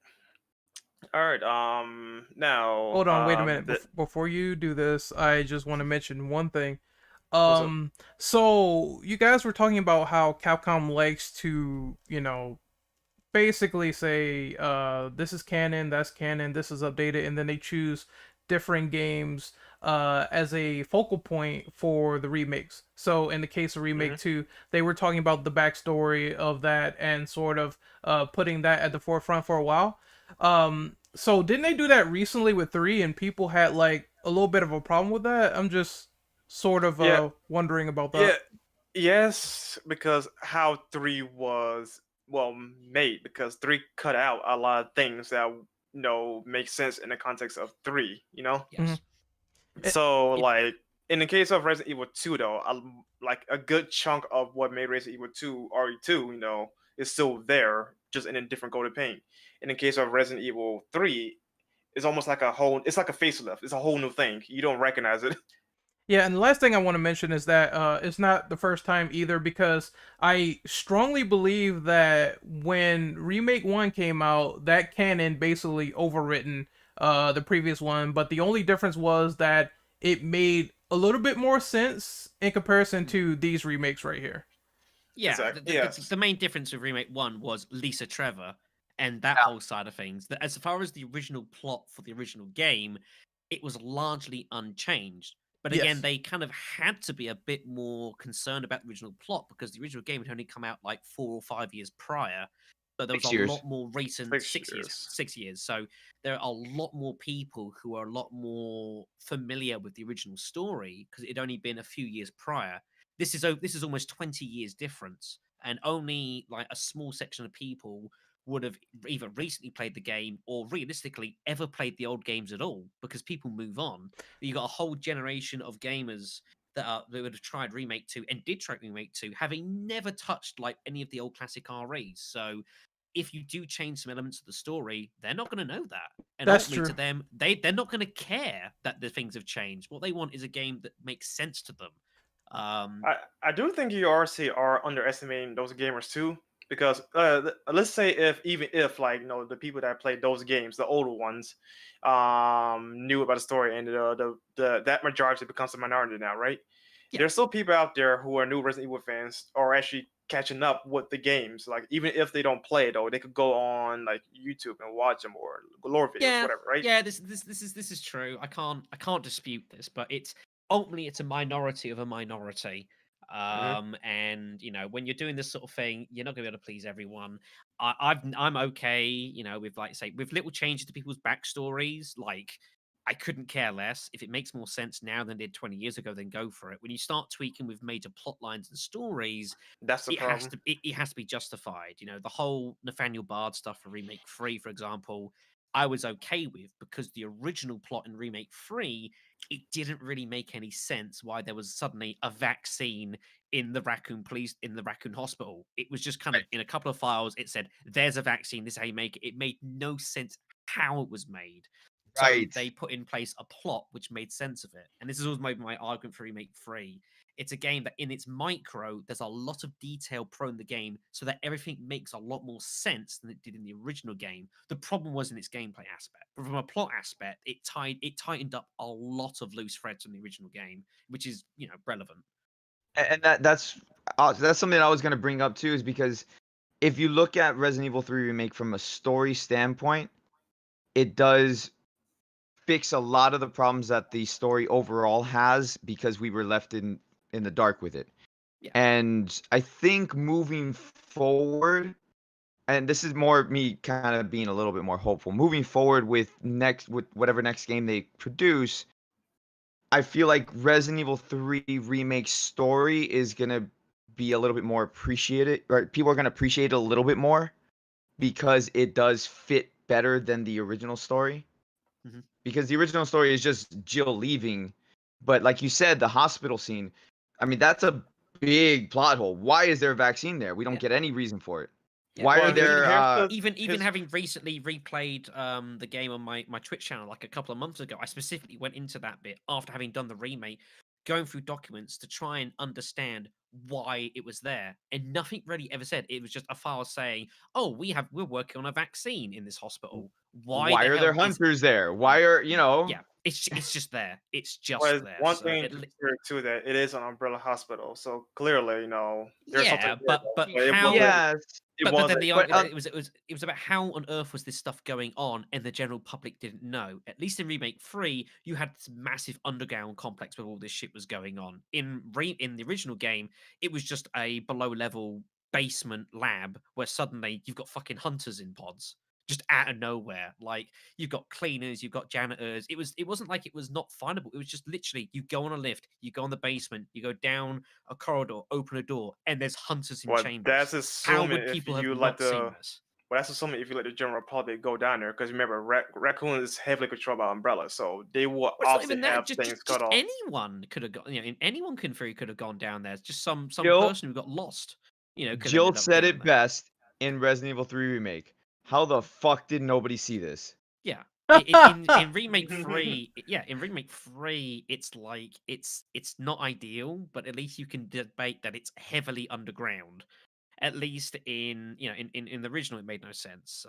Now, Hold on, wait a minute. Before you do this, I just want to mention one thing. What's up? So you guys were talking about how Capcom likes to, you know, basically say, this is canon, that's canon, this is updated, and then they choose different games as a focal point for the remakes. So in the case of Remake 2, they were talking about the backstory of that and sort of putting that at the forefront for a while. So didn't they do that recently with 3 and people had like a little bit of a problem with that? I'm just sort of Yeah. wondering about that. Yeah, yes, because how 3 was made, because 3 cut out a lot of things that make sense in the context of 3. Yes. So It- like in the case of Resident Evil 2 though, like a good chunk of what made Resident Evil 2 RE2, is still there, just in a different coat of paint. In the case of Resident Evil 3, it's almost like it's like a facelift. It's a whole new thing. You don't recognize it. Yeah, and the last thing I want to mention is that it's not the first time either, because I strongly believe that when Remake 1 came out, that canon basically overwritten the previous one, but the only difference was that it made a little bit more sense in comparison to these remakes right here. Yeah, Exactly. the main difference with Remake 1 was Lisa Trevor and that Yeah. whole side of things. That as far as the original plot for the original game, it was largely unchanged. But again, Yes. they kind of had to be a bit more concerned about the original plot because the original game had only come out like 4 or 5 years prior. So there was 6 a years. lot more recent 6 years. 6 years. So there are a lot more people who are a lot more familiar with the original story because it had only been a few years prior. This is almost 20 years difference, and only like a small section of people would have either recently played the game or realistically ever played the old games at all, because people move on. You got a whole generation of gamers that would have tried Remake 2 and did try Remake 2, having never touched like any of the old classic REs. So if you do change some elements of the story, they're not going to know that. And That's ultimately, to true. them, they're not going to care that the things have changed. What they want is a game that makes sense to them. I do think you also are underestimating those gamers too, because let's say even if like the people that played those games, the older ones, knew about the story, and that majority becomes a minority now, right? Yeah. There's still people out there who are new Resident Evil fans are actually catching up with the games. Like even if they don't play it, though, they could go on like YouTube and watch them or lore videos, Yeah, whatever, right? yeah. This is true. I can't dispute this, but it's ultimately it's a minority of a minority. And when you're doing this sort of thing, you're not going to be able to please everyone. I'm okay, with like say with little changes to people's backstories. Like I couldn't care less if it makes more sense now than it did 20 years ago. Then go for it. When you start tweaking with major plot lines and stories, That's the it has problem. to it has to be justified. The whole Nathaniel Bard stuff for Remake 3, for example, I was okay with because the original plot in Remake 3, it didn't really make any sense why there was suddenly a vaccine in the raccoon hospital. It was just kind of in a couple of files, it said, there's a vaccine, this is how you make it. It made no sense how it was made. So Right. they put in place a plot which made sense of it. And this is always my argument for Remake 3. It's a game that in its micro, there's a lot of detail pro in the game so that everything makes a lot more sense than it did in the original game. The problem was in its gameplay aspect. But from a plot aspect, it tightened up a lot of loose threads from the original game, which is, relevant. And that's something I was going to bring up too, is because if you look at Resident Evil 3 Remake from a story standpoint, it does fix a lot of the problems that the story overall has because we were left in the dark with it. Yeah. And I think moving forward, and this is more me kind of being a little bit more hopeful, moving forward with whatever next game they produce, I feel like Resident Evil 3 Remake story is going to be a little bit more appreciated, or people are going to appreciate it a little bit more because it does fit better than the original story. Mhm. Because the original story is just Jill leaving, but like you said, the hospital scene, I mean, that's a big plot hole. Why is there a vaccine there? We don't Yeah. get any reason for it. Yeah, Why well, are there even his- having recently replayed the game on my Twitch channel like a couple of months ago, I specifically went into that bit after having done the remake, going through documents to try and understand why it was there, and nothing really ever said. It was just a file saying, "Oh, we're working on a vaccine in this hospital. Why why the are there hell is hunters there? Why are yeah? It's just there. It's just Well, there. one So thing to consider too that it is an umbrella hospital, so clearly, there's something yeah, there, but though. It how? wasn't. yes, It But then wasn't. the but argument it was about how on earth was this stuff going on, and the general public didn't know. At least in Remake 3, you had this massive underground complex where all this shit was going on. In the original game, it was just a below level basement lab where suddenly you've got fucking hunters in pods. Just out of nowhere. Like you've got cleaners, you've got janitors. It wasn't like it was not findable. It was just literally you go on a lift, you go in the basement, you go down a corridor, open a door, and there's hunters in Well, chambers. that's How assuming would if people have you let not seen the. this? Well, that's assuming if you let the general public go down there, because remember, Raccoon is heavily controlled by Umbrella, so they will Well, it's not obviously even that. have Just, things just, cut just off. anyone could have got. Anyone could have gone down there. It's just some Jill- person who got lost. Could have Jill ended up said down it there. best in Resident Evil 3 Remake. How the fuck did nobody see this? Yeah. In Remake 3, in Remake 3, it's like it's not ideal, but at least you can debate that it's heavily underground. At least in in the original, it made no sense.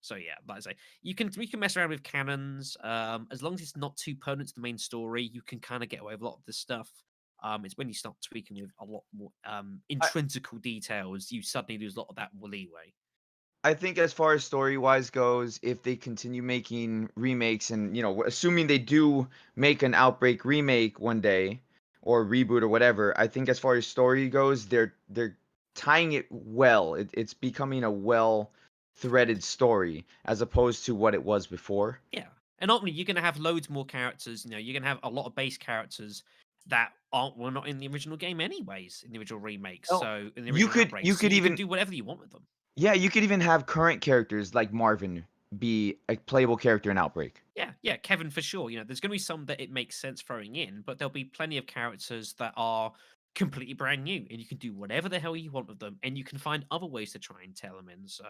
So yeah, like I say, we can mess around with cannons, as long as it's not too pertinent to the main story. You can kind of get away with a lot of this stuff. It's when you start tweaking with a lot more intrinsical details, you suddenly lose a lot of that leeway. I think as far as story-wise goes, if they continue making remakes and, assuming they do make an Outbreak remake one day or reboot or whatever, I think as far as story goes, they're tying it well. It's becoming a well-threaded story as opposed to what it was before. Yeah, and ultimately, you're going to have loads more characters. You're going to have a lot of base characters that were not in the original game, anyways, in the original remake. Oh, So in the you original could- Outbreak, you so could you even- can do whatever you want with them. Yeah, you could even have current characters like Marvin be a playable character in Outbreak. Yeah, Kevin for sure. There's going to be some that it makes sense throwing in, but there'll be plenty of characters that are completely brand new, and you can do whatever the hell you want with them, and you can find other ways to try and tell them in. So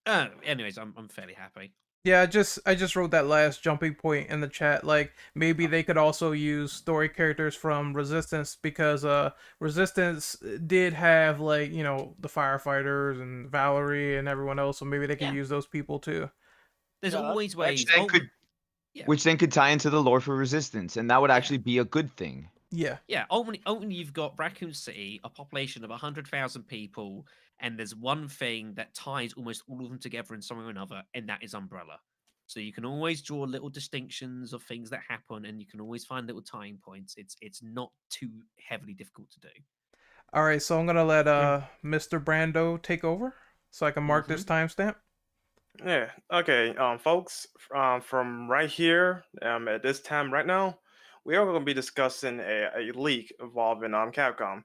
Anyways, I'm fairly happy. Yeah, I just wrote that last jumping point in the chat. Like maybe they could also use story characters from Resistance because Resistance did have like, you know, the firefighters and Valerie and everyone else, so maybe they could Yeah. use those people too. There's Yeah, that- always that ways. Then could, Yeah. which then could tie into the lore for Resistance, and that would actually be a good thing. Yeah. Yeah, only you've got Raccoon City, a population of 100,000 people, and there's one thing that ties almost all of them together in some way or another, and that is Umbrella. So you can always draw little distinctions of things that happen, and you can always find little tying points. It's not too heavily difficult to do. All right, so I'm gonna let Mr. Brando take over so I can mark this timestamp. Yeah. Okay. Folks, from right here, at this time right now, we are going to be discussing a leak involving Capcom.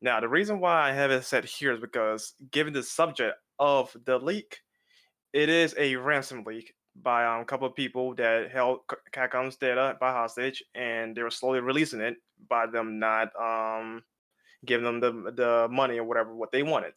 Now, the reason why I have it set here is because, given the subject of the leak, it is a ransom leak by a couple of people that held Capcom's data by hostage, and they were slowly releasing it by them not giving them the money or whatever what they wanted.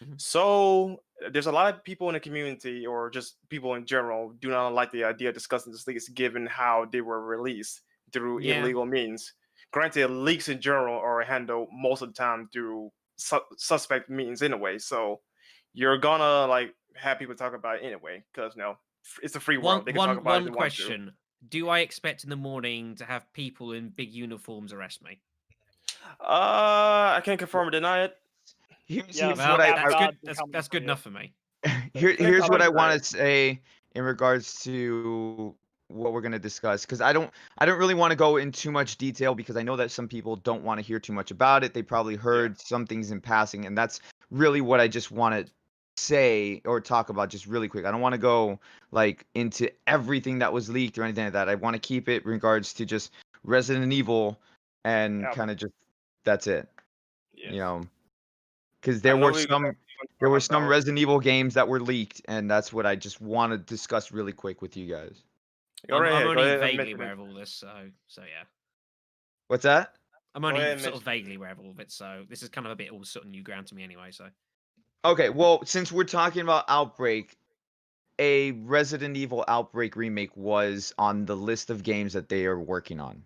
Mhm. So there's a lot of people in the community, or just people in general, do not like the idea of discussing this leaks, given how they were released through Yeah. illegal means. Granted, leaks in general are handled most of the time through suspect means anyway. So you're gonna like have people talk about it anyway, because it's a free world. They can talk about it if One they want to. question: do I expect in the morning to have people in big uniforms arrest me? I can't confirm or deny it. Here's Yeah, what Well, I, that's I good. Capcom That's good enough for me. here's what I Capcom want denied. to say in regards to what we're going to discuss, because I don't really want to go in too much detail, because I know that some people don't want to hear too much about it. They probably heard some things in passing, and that's really what I just want to say or talk about just really quick. I don't want to go like into everything that was leaked or anything like that. I want to keep it in regards to just Resident Evil and Yeah. kind of just that's it. Yes. You know, because I there know were we some want to there talk were some about- Resident Evil games that were leaked, and that's what I just want to discuss really quick with you guys. Go right I'm ahead. Go only ahead and vaguely mention aware it. of all this, so yeah. What's that? I'm Go only ahead and sort of mention- vaguely aware of all of it, so this is kind of a bit all sort of new ground to me anyway. So Okay, well, since we're talking about Outbreak, a Resident Evil Outbreak remake was on the list of games that they are working on.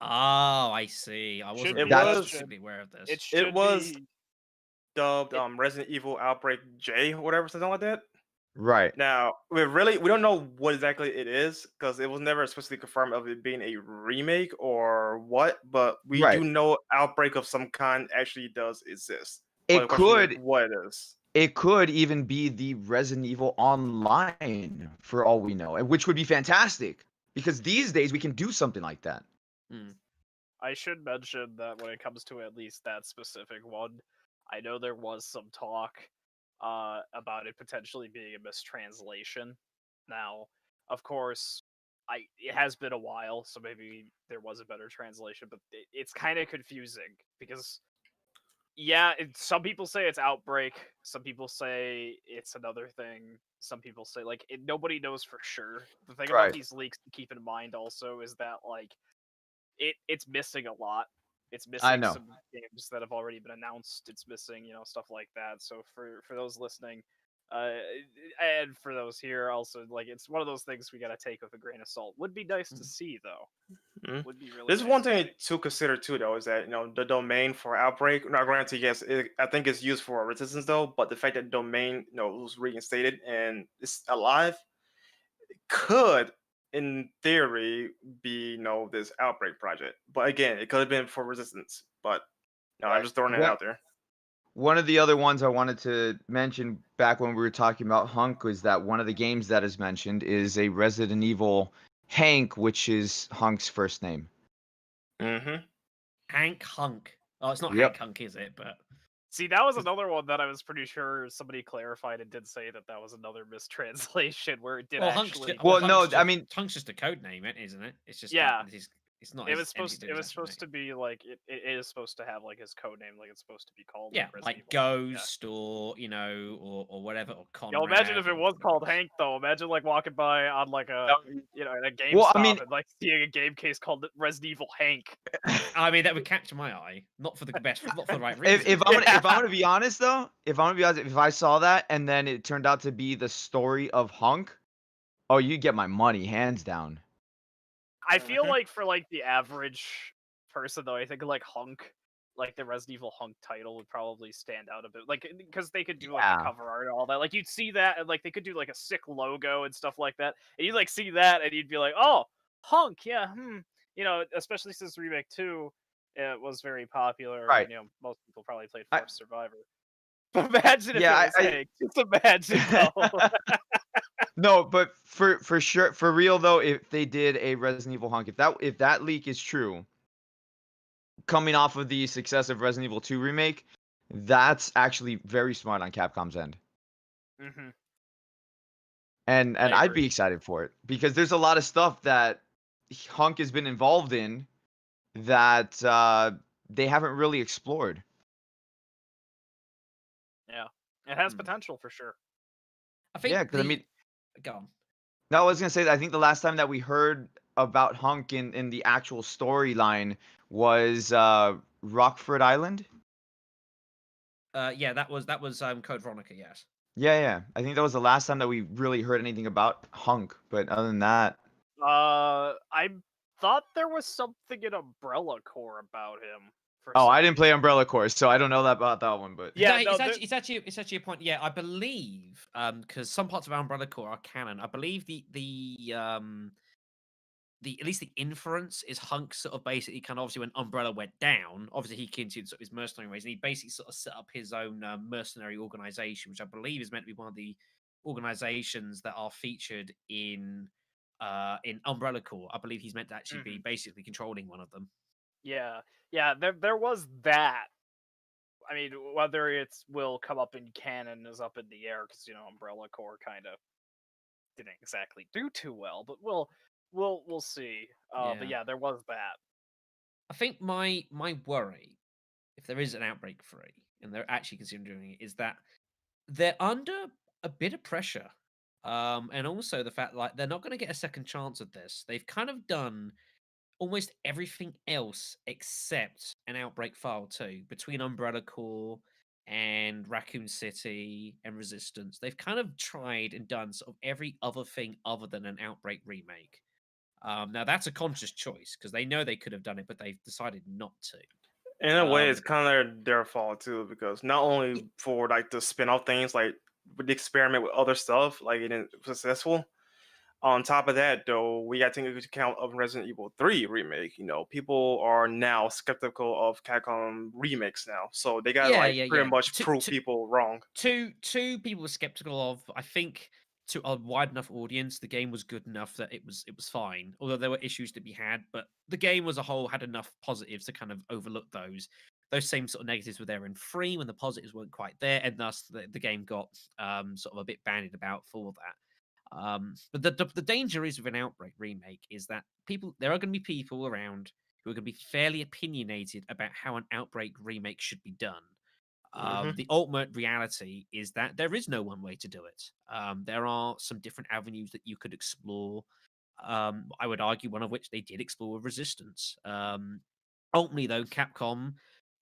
oh, I see. I wasn't Should be really was- specifically aware of this. It should was- be. Dubbed Resident Evil Outbreak J or whatever, something like that. Right. Now we don't know what exactly it is, because it was never explicitly confirmed of it being a remake or what, but we Right. do know Outbreak of some kind actually does exist. It But the question is could what it is. it could even be the Resident Evil Online for all we know, and which would be fantastic, because these days we can do something like that. Hmm. I should mention that when it comes to at least that specific one, I know there was some talk about it potentially being a mistranslation. Now, of course, it has been a while, so maybe there was a better translation, but it's kind of confusing because, yeah, some people say it's Outbreak, some people say it's another thing, some people say nobody knows for sure. The thing Right. about these leaks to keep in mind also is that it's missing a lot. It's missing know. some games that have already been announced. It's missing, stuff like that. So for those listening, and for those here also, it's one of those things we gotta take with a grain of salt. Would be nice to see though. Mhm. Would be really. There's nice one to thing see. to consider too, though, is that the domain for Outbreak. Now, granted, yes, I think it's used for Resistance though, but the fact that domain was reinstated and it's alive could, in theory, be this Outbreak project. But again, it could have been for Resistance. But I'm Right. just throwing it What- out there. One of the other ones I wanted to mention back when we were talking about Hunk was that one of the games that is mentioned is a Resident Evil Hank, which is Hunk's first name. Mm-hmm. Hank Hunk. Oh, it's not Yep. Hank Hunk, is it? But See, that was another one that I was pretty sure somebody clarified and did say that was another mistranslation where it did Hunk's actually. Well, no, Hunk's I mean- Hunk's just a code name, isn't it? It's just Yeah. His It's not. It was anything supposed. to do It with was that supposed to remake. be like it is supposed to have like his code name, like it's supposed to be called Yeah, Resident like Evil. Yeah. Ghost or or whatever or Yo, imagine if Conrad it or was whatever called else. Hank though. Imagine like walking by on like a in a Well, I GameStop mean, and like seeing a game case called Resident Evil Hank. I mean, that would capture my eye, not for the best, not for the right if, reason. if I'm gonna if I'm Yeah. gonna be honest though, if I saw that and then it turned out to be the story of Hunk, oh, you get my money hands down. I feel Mhm. like for like the average person though, I think like Hunk, like the Resident Evil Hunk title would probably stand out a bit. Like because they could do like the Yeah. cover art and all that. Like you'd see that and like they could do like a sick logo and stuff like that. And you'd like see that and you'd be like, oh, Hunk, yeah, You know, especially since Remake 2 it was very popular. Right. You know, most people probably played I- Force Survivor. Imagine if Yeah, it was Hank. Just imagine though. No, but for sure, for real though, if they did a Resident Evil Hunk, if that leak is true, coming off of the success of Resident Evil 2 remake, that's actually very smart on Capcom's end. hmm And I I'd agree. be excited for it because there's a lot of stuff that Hunk has been involved in that they haven't really explored. Yeah, it has Hmm. potential for sure. I think Yeah, because I mean, go on. no, I was gonna say that I think the last time that we heard about Hunk in the actual storyline was Rockford Island. Yeah, that was Code Veronica. Yes. Yeah. I think that was the last time that we really heard anything about Hunk. But other than that, I thought there was something in Umbrella Corps about him. For oh, some I didn't play reason. Umbrella Corps, so I don't know that about that one. But Yeah, no, no, it's actually a point. Yeah, I believe because some parts of Umbrella Corps are canon. I believe the at least the inference is Hunk sort of basically kind of obviously when Umbrella went down, obviously he continued sort of his mercenary ways and he basically sort of set up his own mercenary organization, which I believe is meant to be one of the organizations that are featured in Umbrella Corps. I believe he's meant to actually be basically controlling one of them. yeah. There was that. I mean, whether it's will come up in canon is up in the air because you know Umbrella Corps kind of didn't exactly do too well, but we'll see. But yeah, there was that. I think my worry, if there is an Outbreak 3 and they're actually considering doing it, is that they're under a bit of pressure. And also the fact like they're not going to get a second chance at this. They've kind of done almost everything else except an Outbreak File 2 between Umbrella Corps and Raccoon City and Resistance. They've kind of tried and done sort of every other thing other than an Outbreak remake. Now that's a conscious choice because they know they could have done it, but they've decided not to. In a way, it's Um, kind of their fault too, because not only for like the spin-off things, like with the experiment with other stuff, like it isn't successful. On top of that, though, we got to take into account of Resident Evil 3 remake. You know, people are now skeptical of Capcom remakes now, so they got like pretty much prove people wrong. Two people were skeptical of. I think to a wide enough audience, the game was good enough that it was fine. Although there were issues to be had, but the game as a whole had enough positives to kind of overlook those. Those same sort of negatives were there in 3 when the positives weren't quite there, and thus the game got sort of a bit bandied about for that. But the danger is with an Outbreak remake is that there are going to be people around who are going to be fairly opinionated about how an Outbreak remake should be done. The ultimate reality is that there is no one way to do it. There are some different avenues that you could explore. I would argue one of which they did explore with Resistance. Ultimately, though, Capcom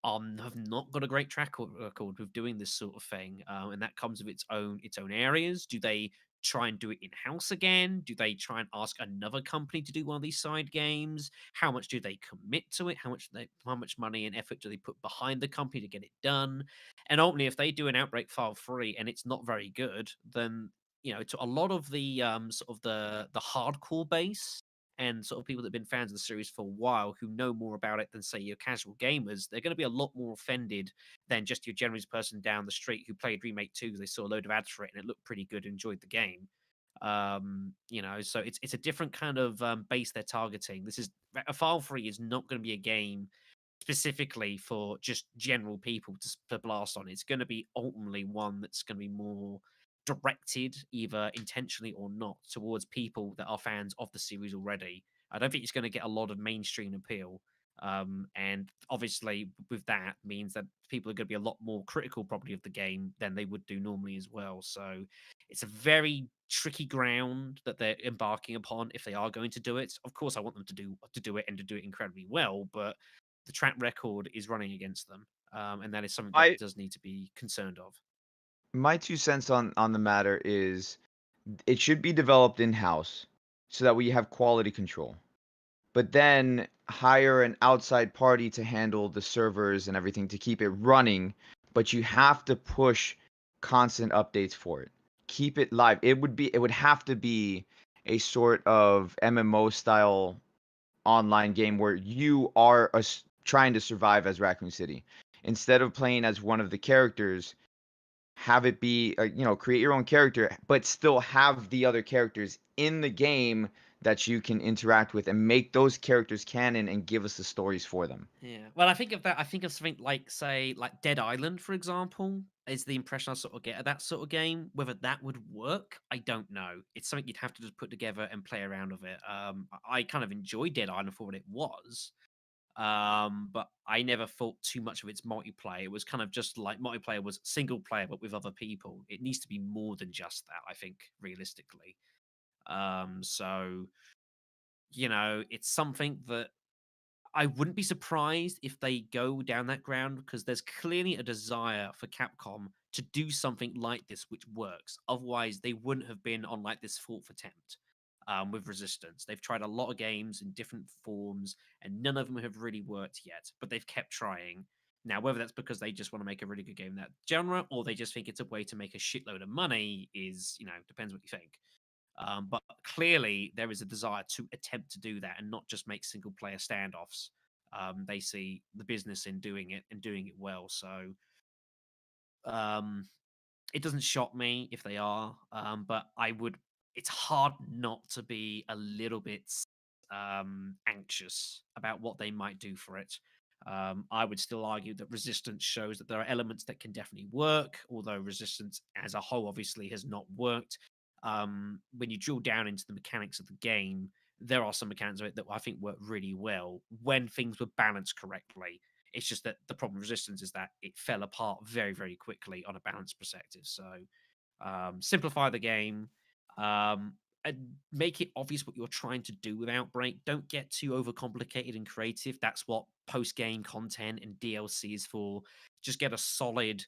have not got a great track record with doing this sort of thing, and that comes with its own areas. Do they try and do it in house again? Do they try and ask another company to do one of these side games? How much do they commit to it? How much money and effort do they put behind the company to get it done? And ultimately, if they do an Outbreak File 3 and it's not very good, then to a lot of the sort of the hardcore base and sort of people that have been fans of the series for a while who know more about it than say your casual gamers, they're going to be a lot more offended than just your generous person down the street who played Remake 2 because they saw a load of ads for it and it looked pretty good and enjoyed the game. So it's a different kind of base they're targeting. A File 3 is not going to be a game specifically for just general people to blast on. It's going to be ultimately one that's going to be more directed, either intentionally or not, towards people that are fans of the series already. I don't think it's going to get a lot of mainstream appeal. And obviously, with that means that people are going to be a lot more critical, probably, of the game than they would do normally as well. So it's a very tricky ground that they're embarking upon if they are going to do it. Of course, I want them to do it and to do it incredibly well, but the track record is running against them, and that is something that does need to be concerned of. My 2 cents on the matter is it should be developed in-house so that we have quality control. But then hire an outside party to handle the servers and everything to keep it running, but you have to push constant updates for it. Keep it live. It would have to be a sort of MMO style online game where you are trying to survive as Raccoon City. Instead of playing as one of the characters, have it be, create your own character, but still have the other characters in the game that you can interact with and make those characters canon and give us the stories for them. Yeah. Well, I think of that. I think of something like, say, like Dead Island, for example, is the impression I sort of get of that sort of game. Whether that would work, I don't know. It's something you'd have to just put together and play around with it. I kind of enjoyed Dead Island for what it was. But I never thought too much of its multiplayer. It was kind of just like multiplayer was single player, but with other people. It needs to be more than just that, I think, realistically. So, it's something that I wouldn't be surprised if they go down that ground, because there's clearly a desire for Capcom to do something like this which works. Otherwise, they wouldn't have been on like this fourth attempt. With Resistance, they've tried a lot of games in different forms, and none of them have really worked yet. But they've kept trying. Now, whether that's because they just want to make a really good game in that genre, or they just think it's a way to make a shitload of money, is depends what you think. But clearly, there is a desire to attempt to do that and not just make single player standoffs. They see the business in doing it and doing it well. So it doesn't shock me if they are, but it's hard not to be a little bit anxious about what they might do for it. I would still argue that Resistance shows that there are elements that can definitely work, although Resistance as a whole obviously has not worked. When you drill down into the mechanics of the game, there are some mechanics of it that I think work really well when things were balanced correctly. It's just that the problem with Resistance is that it fell apart very, very quickly on a balance perspective. So simplify the game, and make it obvious what you're trying to do with Outbreak. Don't get too overcomplicated and creative. That's what post-game content and DLC is for. Just get a solid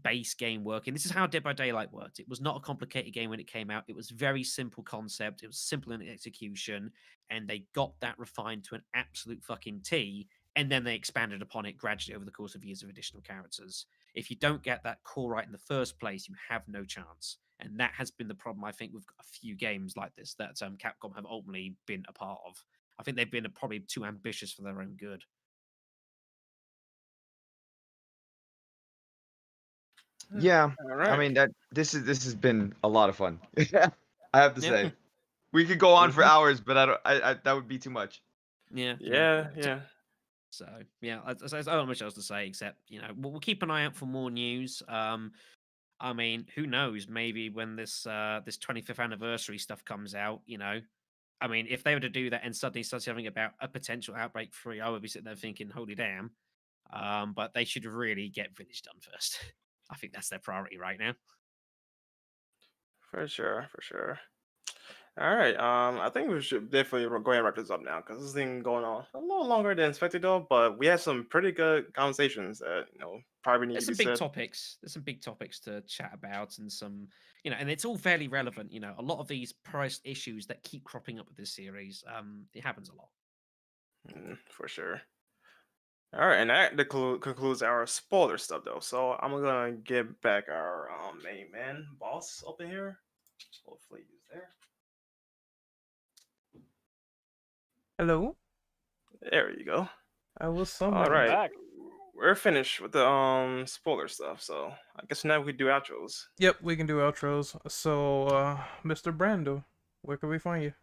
base game working. This is how Dead by Daylight worked. It was not a complicated game when it came out. It was very simple concept. It was simple in execution, and they got that refined to an absolute fucking T, and then they expanded upon it gradually over the course of years of additional characters. If you don't get that core right in the first place, you have no chance. And that has been the problem, I think, with a few games like this that Capcom have ultimately been a part of. I think they've been probably too ambitious for their own good. Yeah, All right. I mean this has been a lot of fun. I have to say, we could go on for hours, but I that would be too much. Yeah. So yeah, I don't have much else to say except we'll keep an eye out for more news. I mean, who knows? Maybe when this 25th anniversary stuff comes out, I mean, if they were to do that and suddenly start something about a potential Outbreak 3, I would be sitting there thinking, holy damn. But they should really get Village done first. I think that's their priority right now. For sure. All right. I think we should definitely go ahead and wrap this up now, because this thing going on a little longer than expected though. But we had some pretty good conversations that probably need There's to some be big said. topics. There's some big topics to chat about, and some and it's all fairly relevant. A lot of these price issues that keep cropping up with this series. It happens a lot. For sure. All right, and that concludes our spoiler stuff though. So I'm gonna get back our main man boss up in here. Hopefully he's there. Hello. There you go. I was All summoned. right, Back. we're finished with the spoiler stuff. So I guess now we do outros. Yep, we can do outros. So, Mr. Brando, where can we find you?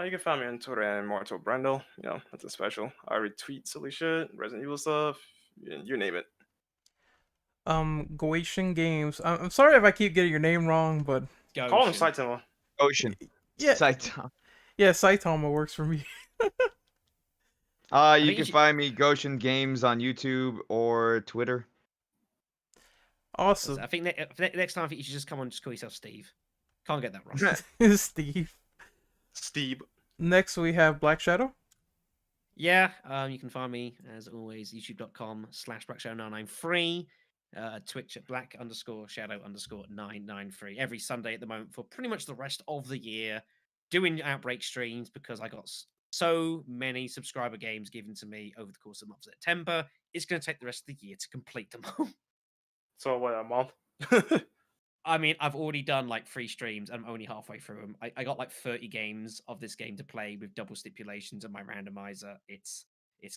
You can find me on Twitter and Mortal Brando. Nothing special. I retweet silly shit, Resident Evil stuff, you name it. Goetian Games. I'm sorry if I keep getting your name wrong, but Call him Saitama. Ocean. yeah, Saitama. Yeah, Saitama works for me. You think can you- find me Goshen Games on YouTube or Twitter. Awesome. I think next time I think you should just come on and just call yourself Steve. Can't get that wrong. Steve. Steve. Next we have Black Shadow. Yeah, you can find me as always youtube.com/blackshadow993, Twitch at black_shadow_993 every Sunday at the moment for pretty much the rest of the year, doing Outbreak streams because I got so many subscriber games given to me over the course of the month of September. It's going to take the rest of the year to complete them all. So what, a month? I mean, I've already done like 3 streams. I'm only halfway through them. I got like 30 games of this game to play with double stipulations and my randomizer. It's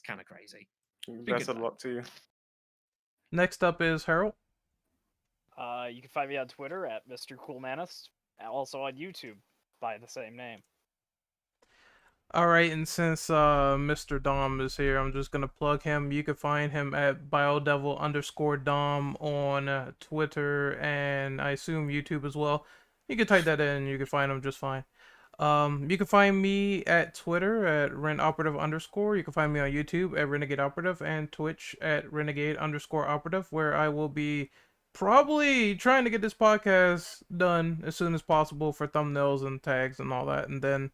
kind of crazy. Best of luck to you. Next up is Harold. You can find me on Twitter at Mr. Coolmanist, and also on YouTube by the same name. All right, and since Mr. Dom is here, I'm just gonna plug him. You can find him at biodevil_Dom on Twitter and I assume YouTube as well. You can type that in, you can find him just fine. You can find me at Twitter at RenOperative_. You can find me on YouTube at Renegade Operative and Twitch at Renegade_Operative, where I will be probably trying to get this podcast done as soon as possible for thumbnails and tags and all that, and then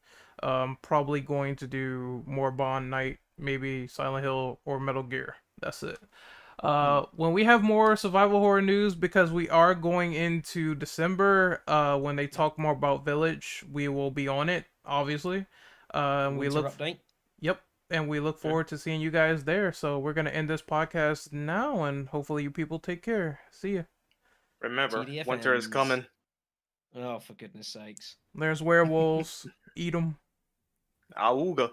probably going to do more Bond Night, maybe Silent Hill or Metal Gear. That's it. When we have more survival horror news, because we are going into December, when they talk more about Village, we will be on it, obviously. We look update. Yep, and we look forward to seeing you guys there. So we're gonna end this podcast now, and hopefully you people take care. See ya. Remember, TDFNs. winter is coming. Oh, for goodness sakes. There's werewolves. Eat them. Auga.